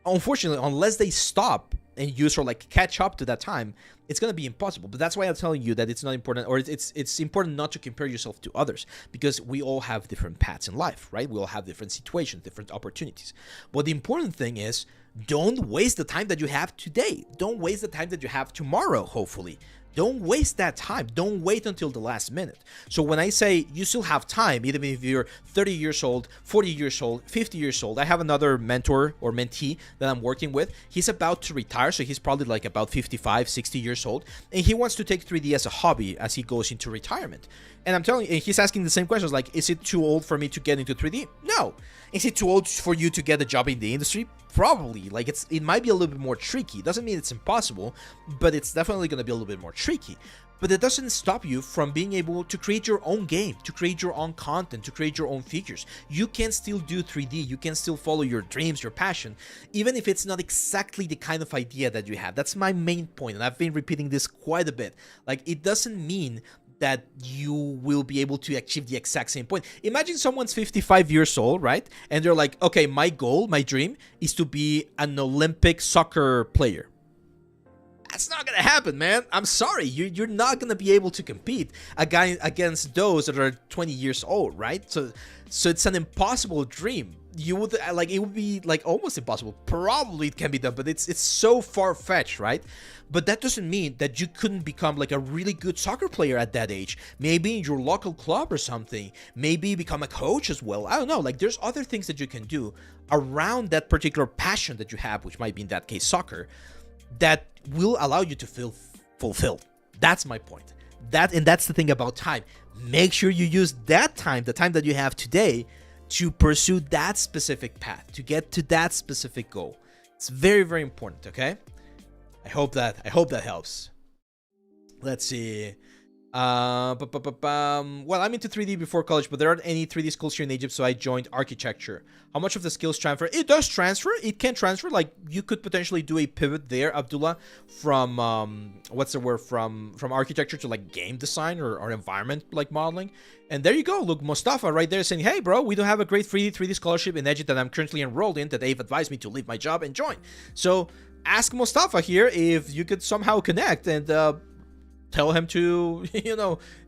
[SPEAKER 1] Unfortunately, unless they stop and you sort of like catch up to that time, it's going to be impossible. But that's why I'm telling you that it's not important, or it's important not to compare yourself to others, because we all have different paths in life, right? We all have different situations, different opportunities. But the important thing is, don't waste the time that you have today. Don't waste the time that you have tomorrow, hopefully. Don't waste that time. Don't wait until the last minute. So when I say you still have time, even if you're 30 years old, 40 years old, 50 years old, I have another mentor or mentee that I'm working with. He's about to retire, so he's probably like about 55, 60 years old, and he wants to take 3D as a hobby as he goes into retirement. And I'm telling you, and he's asking the same questions like, is it too old for me to get into 3D? No. Is it too old for you to get a job in the industry? Probably. Like, it might be a little bit more tricky. Doesn't mean it's impossible, but it's definitely going to be a little bit more tricky. But it doesn't stop you from being able to create your own game, to create your own content, to create your own figures. You can still do 3D. You can still follow your dreams, your passion, even if it's not exactly the kind of idea that you have. That's my main point, and I've been repeating this quite a bit. Like, it doesn't mean that you will be able to achieve the exact same point. Imagine someone's 55 years old, right? And they're like, okay, my goal, my dream is to be an Olympic soccer player. That's not gonna happen, man. I'm sorry. You're not gonna be able to compete against those that are 20 years old, right? So it's an impossible dream. You would like, it would be like almost impossible. Probably it can be done, but it's so far-fetched, right? But that doesn't mean that you couldn't become like a really good soccer player at that age. Maybe in your local club or something. Maybe become a coach as well. I don't know. Like, there's other things that you can do around that particular passion that you have, which might be in that case soccer, that will allow you to feel fulfilled. That's my point. That's the thing about time. Make sure you use that time, the time that you have today, to pursue that specific path, to get to that specific goal. It's very, very important, okay? I hope that helps. Let's see. Well, I'm into 3D before college, but there aren't any 3D schools here in Egypt, so I joined architecture. How much of the skills transfer? It does transfer. It can transfer. Like, you could potentially do a pivot there, Abdullah, from what's the word, from architecture to like game design or environment like modeling. And there you go. Look, Mustafa right there saying, hey, bro, we don't have a great 3D scholarship in Egypt that I'm currently enrolled in that they've advised me to leave my job and join. So ask Mustafa here if you could somehow connect and tell him to,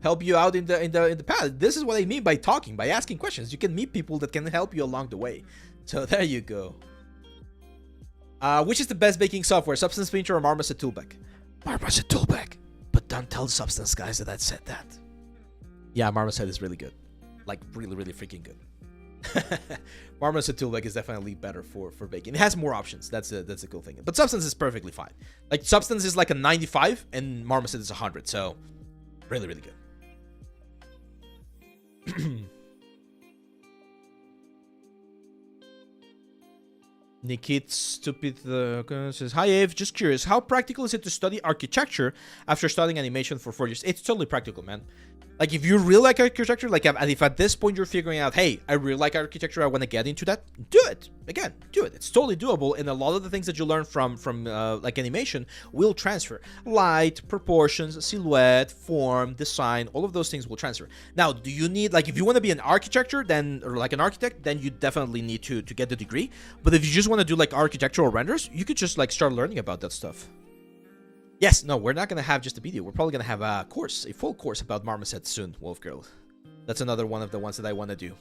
[SPEAKER 1] help you out in the path. This is what I mean by talking, by asking questions. You can meet people that can help you along the way. So there you go. Which is the best baking software, Substance Painter or Marmoset Toolback? Marmoset Toolback. But don't tell Substance guys that I said that. Yeah, Marmoset is really good. Like, really, really freaking good. Marmoset Toolback is definitely better for baking. It has more options. That's a cool thing. But Substance is perfectly fine. Like, Substance is like a 95 and Marmoset is 100. So really, really good. Nikit Stupid says, hi Eve, just curious, how practical is it to study architecture after studying animation for 4 years? It's totally practical, man. Like, if you really like architecture, like, if at this point you're figuring out, hey, I really like architecture, I want to get into that, do it. Again, do it. It's totally doable, and a lot of the things that you learn from like animation will transfer. Light, proportions, silhouette, form, design, all of those things will transfer. Now, do you need, like, if you want to be an architecture, then, or like an architect, then you definitely need to get the degree. But if you just want to do like architectural renders, you could just like start learning about that stuff. Yes, no, we're not going to have just a video. We're probably going to have a course, a full course about Marmoset soon, Wolfgirl. That's another one of the ones that I want to do.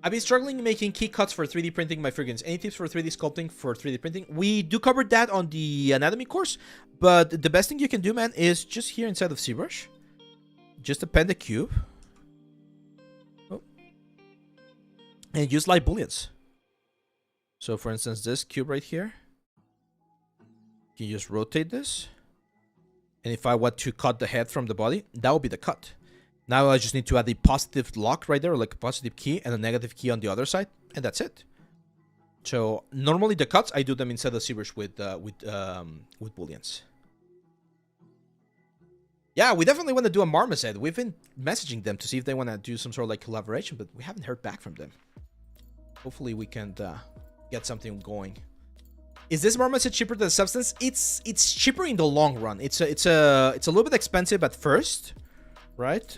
[SPEAKER 1] I've been struggling making key cuts for 3D printing my figurines. Any tips for 3D sculpting for 3D printing? We do cover that on the anatomy course, but the best thing you can do, man, is just here inside of ZBrush. Just append a cube. Oh. And use light booleans. So, for instance, this cube right here. You just rotate this, and if I want to cut the head from the body, that will be the cut. Now I just need to add a positive lock right there, or like a positive key, and a negative key on the other side, and that's it. So normally the cuts I do them inside of ZBrush with booleans. Yeah, we definitely want to do a Marmoset. We've been messaging them to see if they want to do some sort of like collaboration, but we haven't heard back from them. Hopefully we can get something going. Is this Marmoset cheaper than Substance? It's cheaper in the long run. It's a little bit expensive at first, right?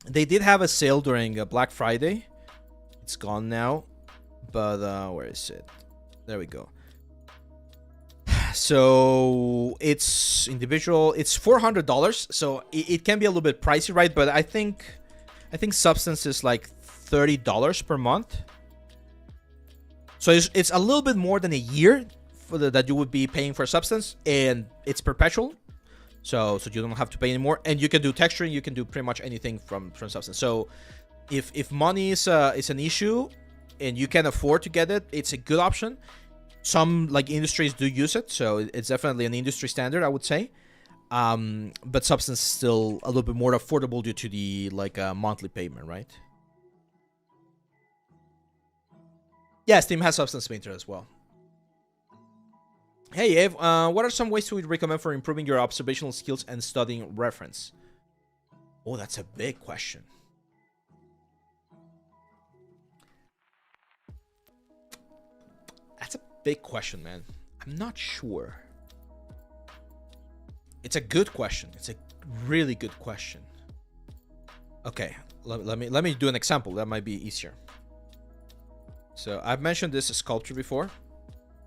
[SPEAKER 1] They did have a sale during Black Friday. It's gone now, but where is it? There we go. So it's individual. It's $400. So it can be a little bit pricey, right? But I think Substance is like $30 per month. So it's a little bit more than a year for that you would be paying for Substance, and it's perpetual. So you don't have to pay anymore, and you can do texturing. You can do pretty much anything from Substance. So if money is an issue, and you can afford to get it, it's a good option. Some like industries do use it, so it's definitely an industry standard, I would say. But Substance is still a little bit more affordable due to the like monthly payment, right? Yeah, Steam has Substance Painter as well. Hey, Eve, what are some ways you would recommend for improving your observational skills and studying reference? Oh, that's a big question. That's a big question, man. I'm not sure. It's a good question. It's a really good question. Okay, let me do an example. That might be easier. So I've mentioned this sculptor before,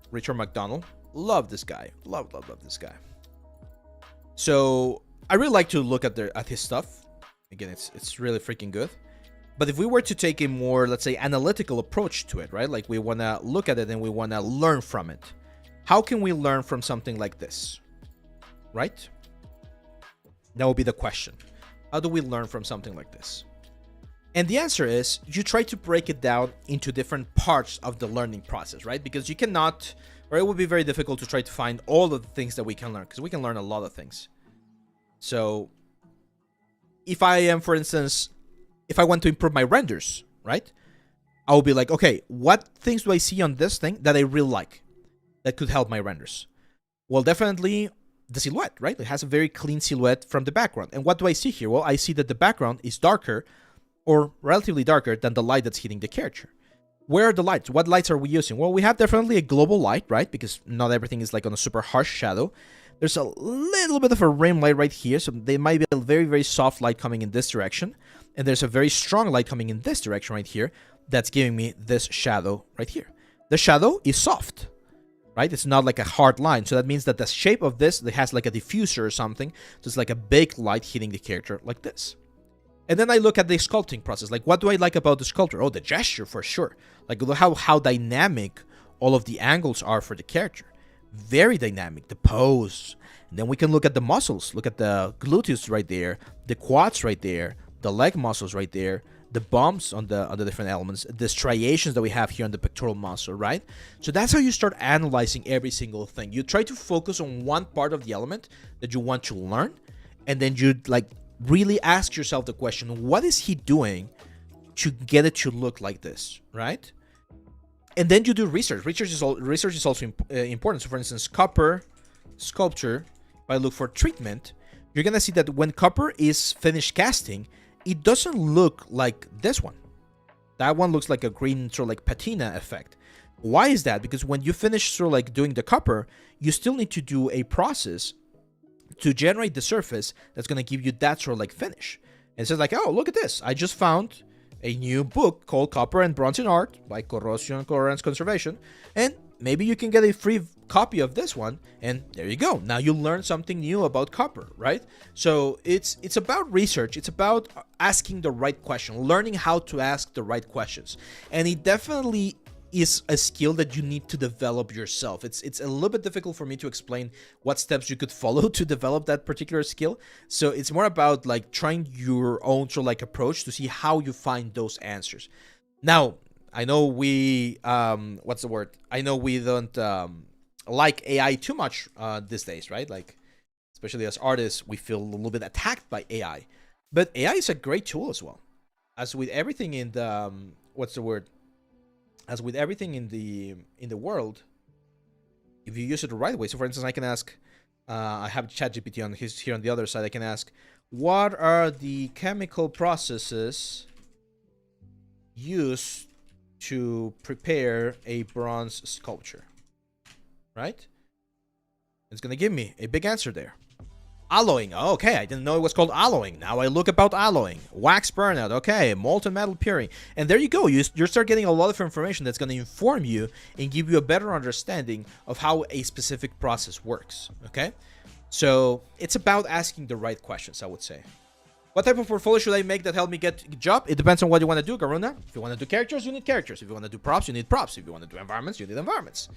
[SPEAKER 1] Richard McDonald. Love this guy. Love this guy. So I really like to look at his stuff. Again, it's really freaking good. But if we were to take a more, let's say, analytical approach to it, right? Like we want to look at it and we want to learn from it. How can we learn from something like this? Right? That would be the question. How do we learn from something like this? And the answer is you try to break it down into different parts of the learning process, right? Because you cannot, or it would be very difficult to try to find all of the things that we can learn, because we can learn a lot of things. So if I am, for instance, if I want to improve my renders, right? I will be like, okay, what things do I see on this thing that I really like that could help my renders? Well, definitely the silhouette, right? It has a very clean silhouette from the background. And what do I see here? Well, I see that the background is darker, or relatively darker than the light that's hitting the character. Where are the lights? What lights are we using? Well, we have definitely a global light, right? Because not everything is like on a super harsh shadow. There's a little bit of a rim light right here, so there might be a very, very soft light coming in this direction. And there's a very strong light coming in this direction right here that's giving me this shadow right here. The shadow is soft, right? It's not like a hard line. So that means that the shape of this, it has like a diffuser or something. So it's like a big light hitting the character like this. And then I look at the sculpting process. Like, what do I like about the sculptor? Oh, the gesture, for sure. Like, look how dynamic all of the angles are for the character. Very dynamic. The pose. And then we can look at the muscles. Look at the gluteus right there. The quads right there. The leg muscles right there. The bumps on the different elements. The striations that we have here on the pectoral muscle, right? So that's how you start analyzing every single thing. You try to focus on one part of the element that you want to learn. And then you, like, really ask yourself the question, what is he doing to get it to look like this, right? And then you do research. Research is also important. So for instance, copper sculpture, if I look for treatment, you're going to see that when copper is finished casting, it doesn't look like this one. That one looks like a green sort of like patina effect. Why is that? Because when you finish sort of like doing the copper, you still need to do a process to generate the surface that's going to give you that sort of like finish. And it says like, oh, look at this. I just found a new book called Copper and Bronze in Art by Corrosion and Colorance Conservation. And maybe you can get a free copy of this one. And there you go. Now you learn something new about copper, right? So it's about research. It's about asking the right question, learning how to ask the right questions. And it definitely is a skill that you need to develop yourself. It's a little bit difficult for me to explain what steps you could follow to develop that particular skill. So it's more about like trying your own sort of like approach to see how you find those answers. Now, I know we, what's the word? I know we don't like AI too much these days, right? Like, especially as artists, we feel a little bit attacked by AI. But AI is a great tool as well. As with everything in the, what's the word? As with everything in the world, if you use it the right way. So for instance, I can ask, I have ChatGPT on here on the other side. I can ask, what are the chemical processes used to prepare a bronze sculpture? right? It's gonna give me a big answer there. Alloying, okay, I didn't know it was called alloying. Now I look about alloying. Wax burnout, okay, molten metal peering. And there you go, you start getting a lot of information that's gonna inform you and give you a better understanding of how a specific process works, okay? So it's about asking the right questions, I would say. What type of portfolio should I make that help me get a job? It depends on what you want to do, Garuna. If you want to do characters, you need characters. If you want to do props, you need props. If you want to do environments, you need environments.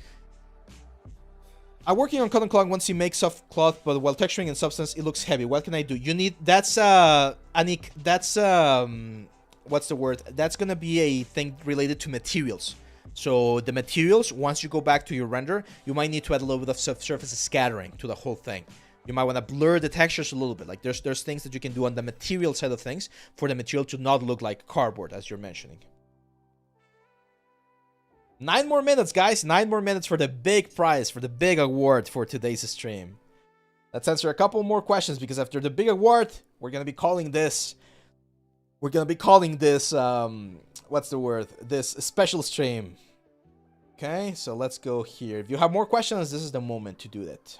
[SPEAKER 1] I'm working on cotton cloth. Once you make soft cloth, but while texturing in substance, it looks heavy. What can I do? You need, that's, Anik, that's, what's the word? That's going to be a thing related to materials. So the materials, once you go back to your render, you might need to add a little bit of surface scattering to the whole thing. You might want to blur the textures a little bit. Like there's things that you can do on the material side of things for the material to not look like cardboard, as you're mentioning. 9 more minutes, guys. 9 more minutes for the big prize, for the big award for today's stream. Let's answer a couple more questions, because after the big award, we're going to be calling this... what's the word? This special stream. Okay, so let's go here. If you have more questions, this is the moment to do that.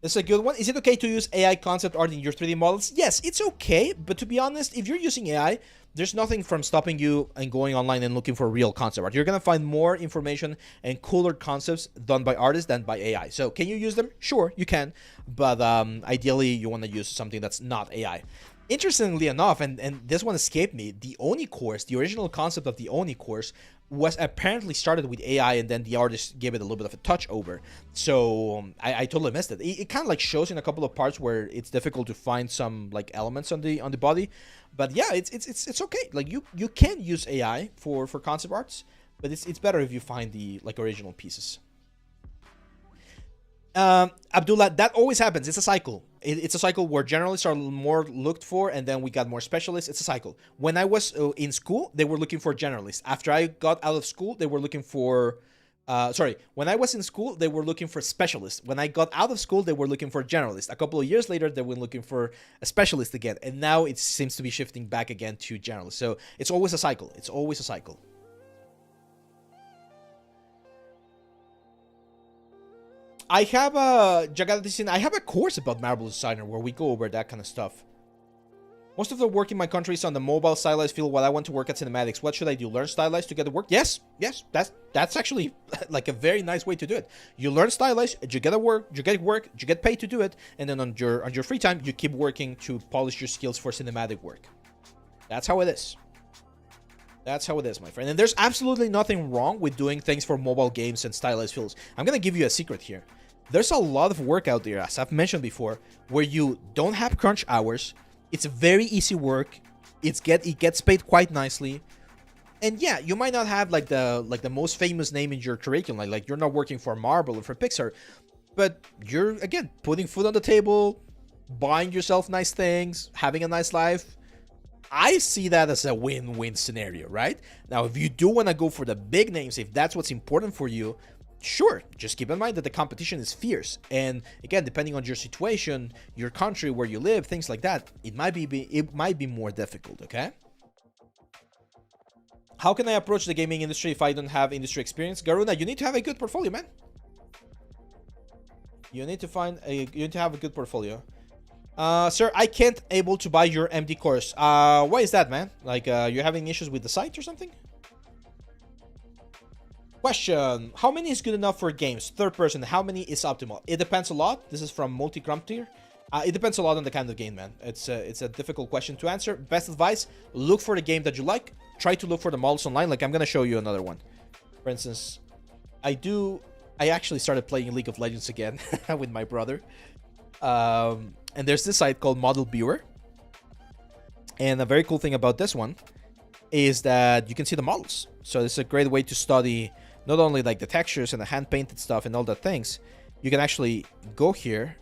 [SPEAKER 1] This is a good one. Is it okay to use AI concept art in your 3D models? Yes, it's okay. But to be honest, if you're using AI, there's nothing from stopping you and going online and looking for real concept art. You're going to find more information and cooler concepts done by artists than by AI. So can you use them? Sure, you can. But ideally, you want to use something that's not AI. Interestingly enough, and this one escaped me, the Oni course, the original concept of the Oni course was apparently started with AI, and then the artist gave it a little bit of a touch over. So I totally missed it. It kind of like shows in a couple of parts where it's difficult to find some like elements on the body, but yeah, it's okay. Like you can use AI for concept arts, but it's better if you find the like original pieces. Abdullah, that always happens. It's a cycle. It's a cycle where generalists are more looked for, and then we got more specialists. It's a cycle. When I was in school, they were looking for generalists. After I got out of school, they were looking for... when I was in school, they were looking for specialists. When I got out of school, they were looking for generalists. A couple of years later, they were looking for a specialist again. And now it seems to be shifting back again to generalists. So it's always a cycle. It's always a cycle. I have a course about Marble Designer where we go over that kind of stuff. Most of the work in my country is on the mobile stylized field while I want to work at cinematics. What should I do? Learn stylized to get the work? Yes, that's actually like a very nice way to do it. You learn stylized, you get work, you get paid to do it, and then on your free time, you keep working to polish your skills for cinematic work. That's how it is. That's how it is, my friend. And there's absolutely nothing wrong with doing things for mobile games and stylized fields. I'm going to give you a secret here. There's a lot of work out there, as I've mentioned before, where you don't have crunch hours. It's very easy work. It gets paid quite nicely. And yeah, you might not have like the most famous name in your curriculum. Like you're not working for Marvel or for Pixar. But you're, again, putting food on the table, buying yourself nice things, having a nice life. I see that as a win-win scenario, right? Now, if you do want to go for the big names, if that's what's important for you, sure, just keep in mind that the competition is fierce. And again, depending on your situation, your country, where you live, things like that, it might be more difficult, okay? How can I approach the gaming industry if I don't have industry experience? Garuna, you need to have a good portfolio, man. You need to have a good portfolio. Sir, I can't able to buy your MD course. Why is that, man? Like, you're having issues with the site or something? Question. How many is good enough for games? Third person. How many is optimal? It depends a lot. This is from Multi-Grumptier. It depends a lot on the kind of game, man. It's a difficult question to answer. Best advice, look for the game that you like. Try to look for the models online. Like, I'm going to show you another one. For instance, I actually started playing League of Legends again with my brother. And there's this site called Model Viewer. And a very cool thing about this one is that you can see the models. So this is a great way to study not only like the textures and the hand painted stuff and all that things. You can actually go here.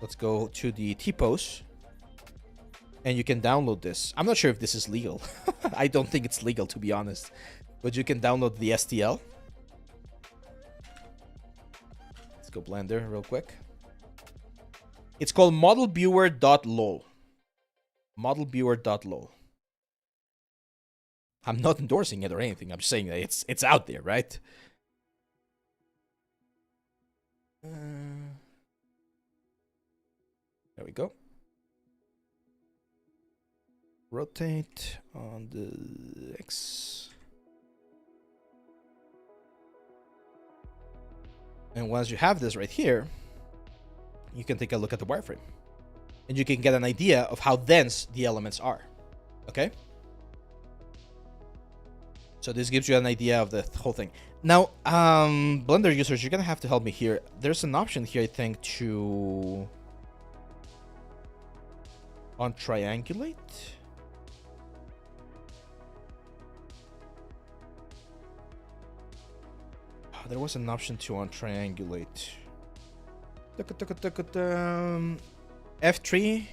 [SPEAKER 1] Let's go to the T-Pose. And you can download this. I'm not sure if this is legal. I don't think it's legal, to be honest. But you can download the STL. Let's go Blender real quick. It's called modelviewer.lol. Modelviewer.lol. I'm not endorsing it or anything. I'm just saying that it's out there, right? There we go. Rotate on the X. And once you have this right here, you can take a look at the wireframe. And you can get an idea of how dense the elements are. Okay? So this gives you an idea of the whole thing. Now, Blender users, you're going to have to help me here. There's an option here, I think, to untriangulate. Oh, there was an option to untriangulate. F3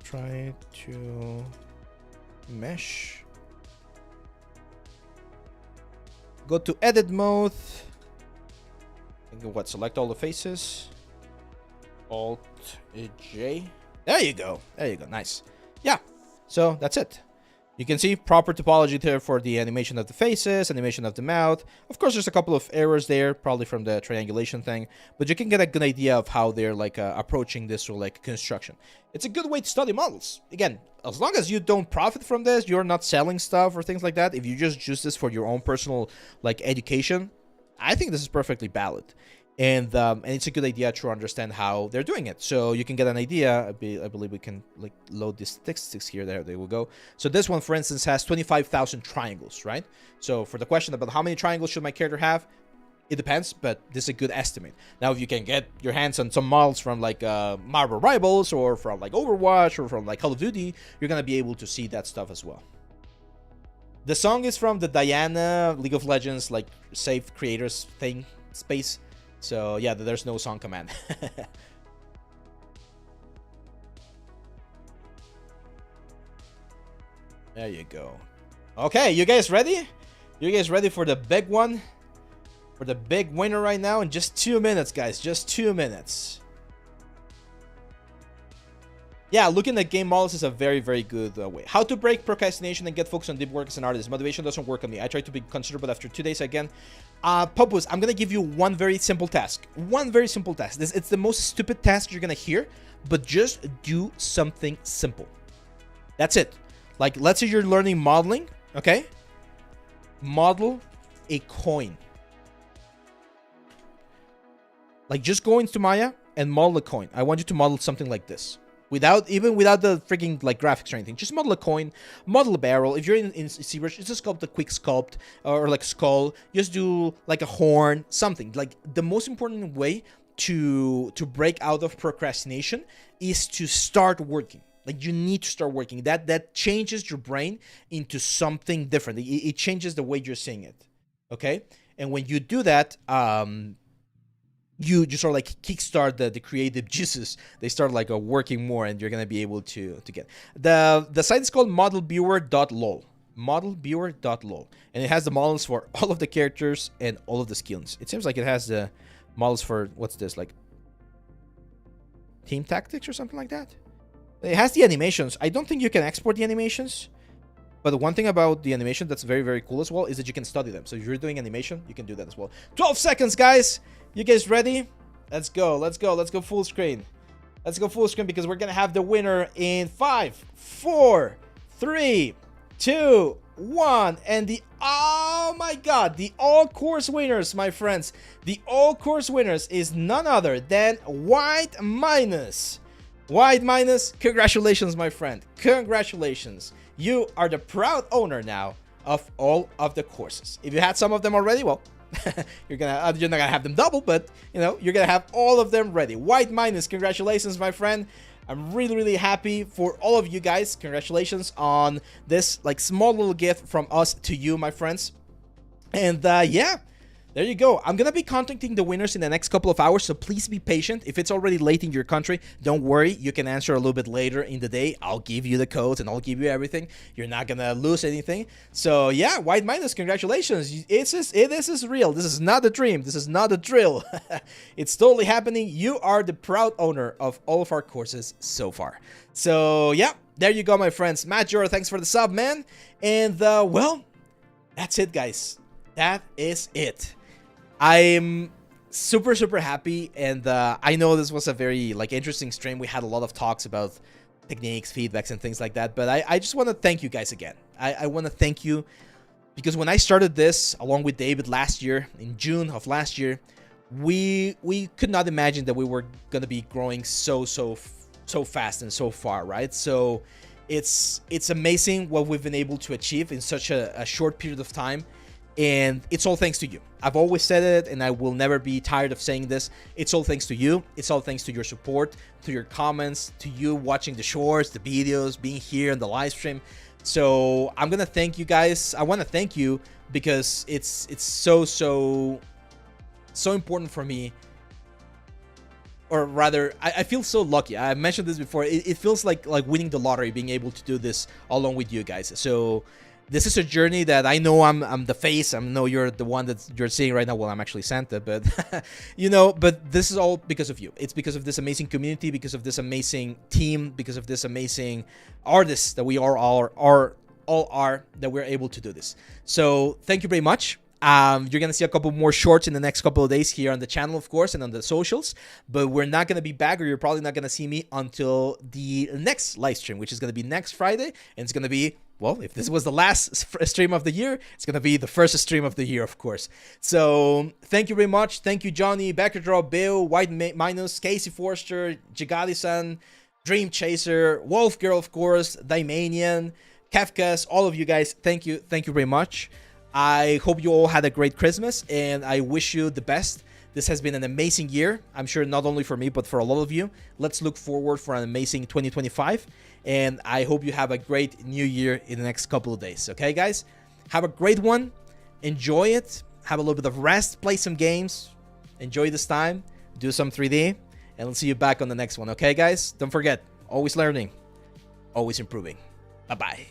[SPEAKER 1] try to mesh. Go to edit mode. And what? Select all the faces. Alt J. There you go. There you go. Nice. Yeah. So that's it. You can see proper topology there for the animation of the faces, animation of the mouth. Of course, there's a couple of errors there, probably from the triangulation thing, but you can get a good idea of how they're like approaching this or like construction. It's a good way to study models. Again, as long as you don't profit from this, you're not selling stuff or things like that. If you just use this for your own personal like education, I think this is perfectly valid. And it's a good idea to understand how they're doing it, so you can get an idea. I believe we can like load these statistics here. There they will go. So this one, for instance, has 25,000 triangles, right? So for the question about how many triangles should my character have, it depends, but this is a good estimate. Now, if you can get your hands on some models from like Marvel Rivals or from like Overwatch or from like Call of Duty, you're gonna be able to see that stuff as well. The song is from the Diana League of Legends like save creators thing space. So yeah, there's no song command. There you go. Okay, you guys ready? You guys ready for the big one? For the big winner right now in just 2 minutes, guys. Just 2 minutes. Yeah, looking at game models is a very, very good way. How to break procrastination and get focused on deep work as an artist. Motivation doesn't work on me. I try to be considerate, but after 2 days again. Popus, I'm gonna give you one very simple task. One very simple task. It's the most stupid task you're gonna hear, but just do something simple. That's it. Like, let's say you're learning modeling, okay? Model a coin. Like, just go into Maya and model a coin. I want you to model something like this. Without the freaking like graphics or anything, just model a coin, model a barrel. If you're in ZBrush, just sculpt a quick sculpt or like skull. Just do like a horn, something. Like the most important way to break out of procrastination is to start working. Like you need to start working. That changes your brain into something different. It changes the way you're seeing it. Okay, and when you do that, you just sort of like kickstart the creative juices. They start like working more, and you're gonna be able to get the site is called modelviewer.lol. modelviewer.lol, and it has the models for all of the characters and all of the skills. It seems like it has the models for what's this, like team tactics or something like that. It has the animations. I don't think you can export the animations, but the one thing about the animation that's very, very cool as well is that you can study them. So if you're doing animation, you can do that as well. 12 seconds, guys. You guys ready? Let's go. Let's go. Let's go full screen. Let's go full screen because we're going to have the winner in 5, 4, 3, 2, 1. And oh my God, the all-course winners, my friends. The all-course winners is none other than White Minus. White Minus, congratulations, my friend. Congratulations. You are the proud owner now of all of the courses. If you had some of them already, well, you're not gonna have them double, but you know you're gonna have all of them ready. White Minus, congratulations, my friend. I'm really, really happy for all of you guys. Congratulations on this like small little gift from us to you, my friends. And yeah, there you go. I'm gonna be contacting the winners in the next couple of hours, so please be patient. If it's already late in your country, don't worry. You can answer a little bit later in the day. I'll give you the codes and I'll give you everything. You're not gonna lose anything. So yeah, White Minus, congratulations. This is real. This is not a dream. This is not a drill. It's totally happening. You are the proud owner of all of our courses so far. So yeah, there you go, my friends. Matt Jura, thanks for the sub, man. And well, that's it, guys. That is it. I'm super happy, and I know this was a very interesting stream. We had a lot of talks about techniques, feedbacks, and things like that, but I just want to thank you guys again. I want to thank you because when I started this along with David last year, in June of last year, we could not imagine that we were going to be growing so fast and so far, right? So it's amazing what we've been able to achieve in such a short period of time. And it's all thanks to you. I've always said it, and I will never be tired of saying this. It's all thanks to you. It's all thanks to your support, to your comments, to you watching the shorts, the videos, being here on the live stream. So I'm gonna thank you guys. I want to thank you because it's so important for me. Or rather, I feel so lucky. I mentioned this before. It feels like winning the lottery, being able to do this along with you guys. So this is a journey that I know I'm the face. I know you're the one that you're seeing right now. Well, I'm actually Santa, but you know, but this is all because of you. It's because of this amazing community, because of this amazing team, because of this amazing artists that we all are that we're able to do this. So thank you very much. You're going to see a couple more shorts in the next couple of days here on the channel, of course, and on the socials. But we're not going to be back, or you're probably not going to see me until the next live stream, which is going to be next Friday. And it's going to be, well, if this was the last stream of the year, it's going to be the first stream of the year, of course. So thank you very much. Thank you, Johnny, Beckerdraw, Bill, White Minus, Casey Forster, Jigadi-san, Dream Chaser, Wolf Girl, of course, Daimanian, Kafkas, all of you guys. Thank you. Thank you very much. I hope you all had a great Christmas, and I wish you the best. This has been an amazing year. I'm sure not only for me, but for a lot of you. Let's look forward for an amazing 2025, and I hope you have a great new year in the next couple of days. Okay, guys? Have a great one. Enjoy it. Have a little bit of rest. Play some games. Enjoy this time. Do some 3D, and we'll see you back on the next one. Okay, guys? Don't forget, always learning, always improving. Bye-bye.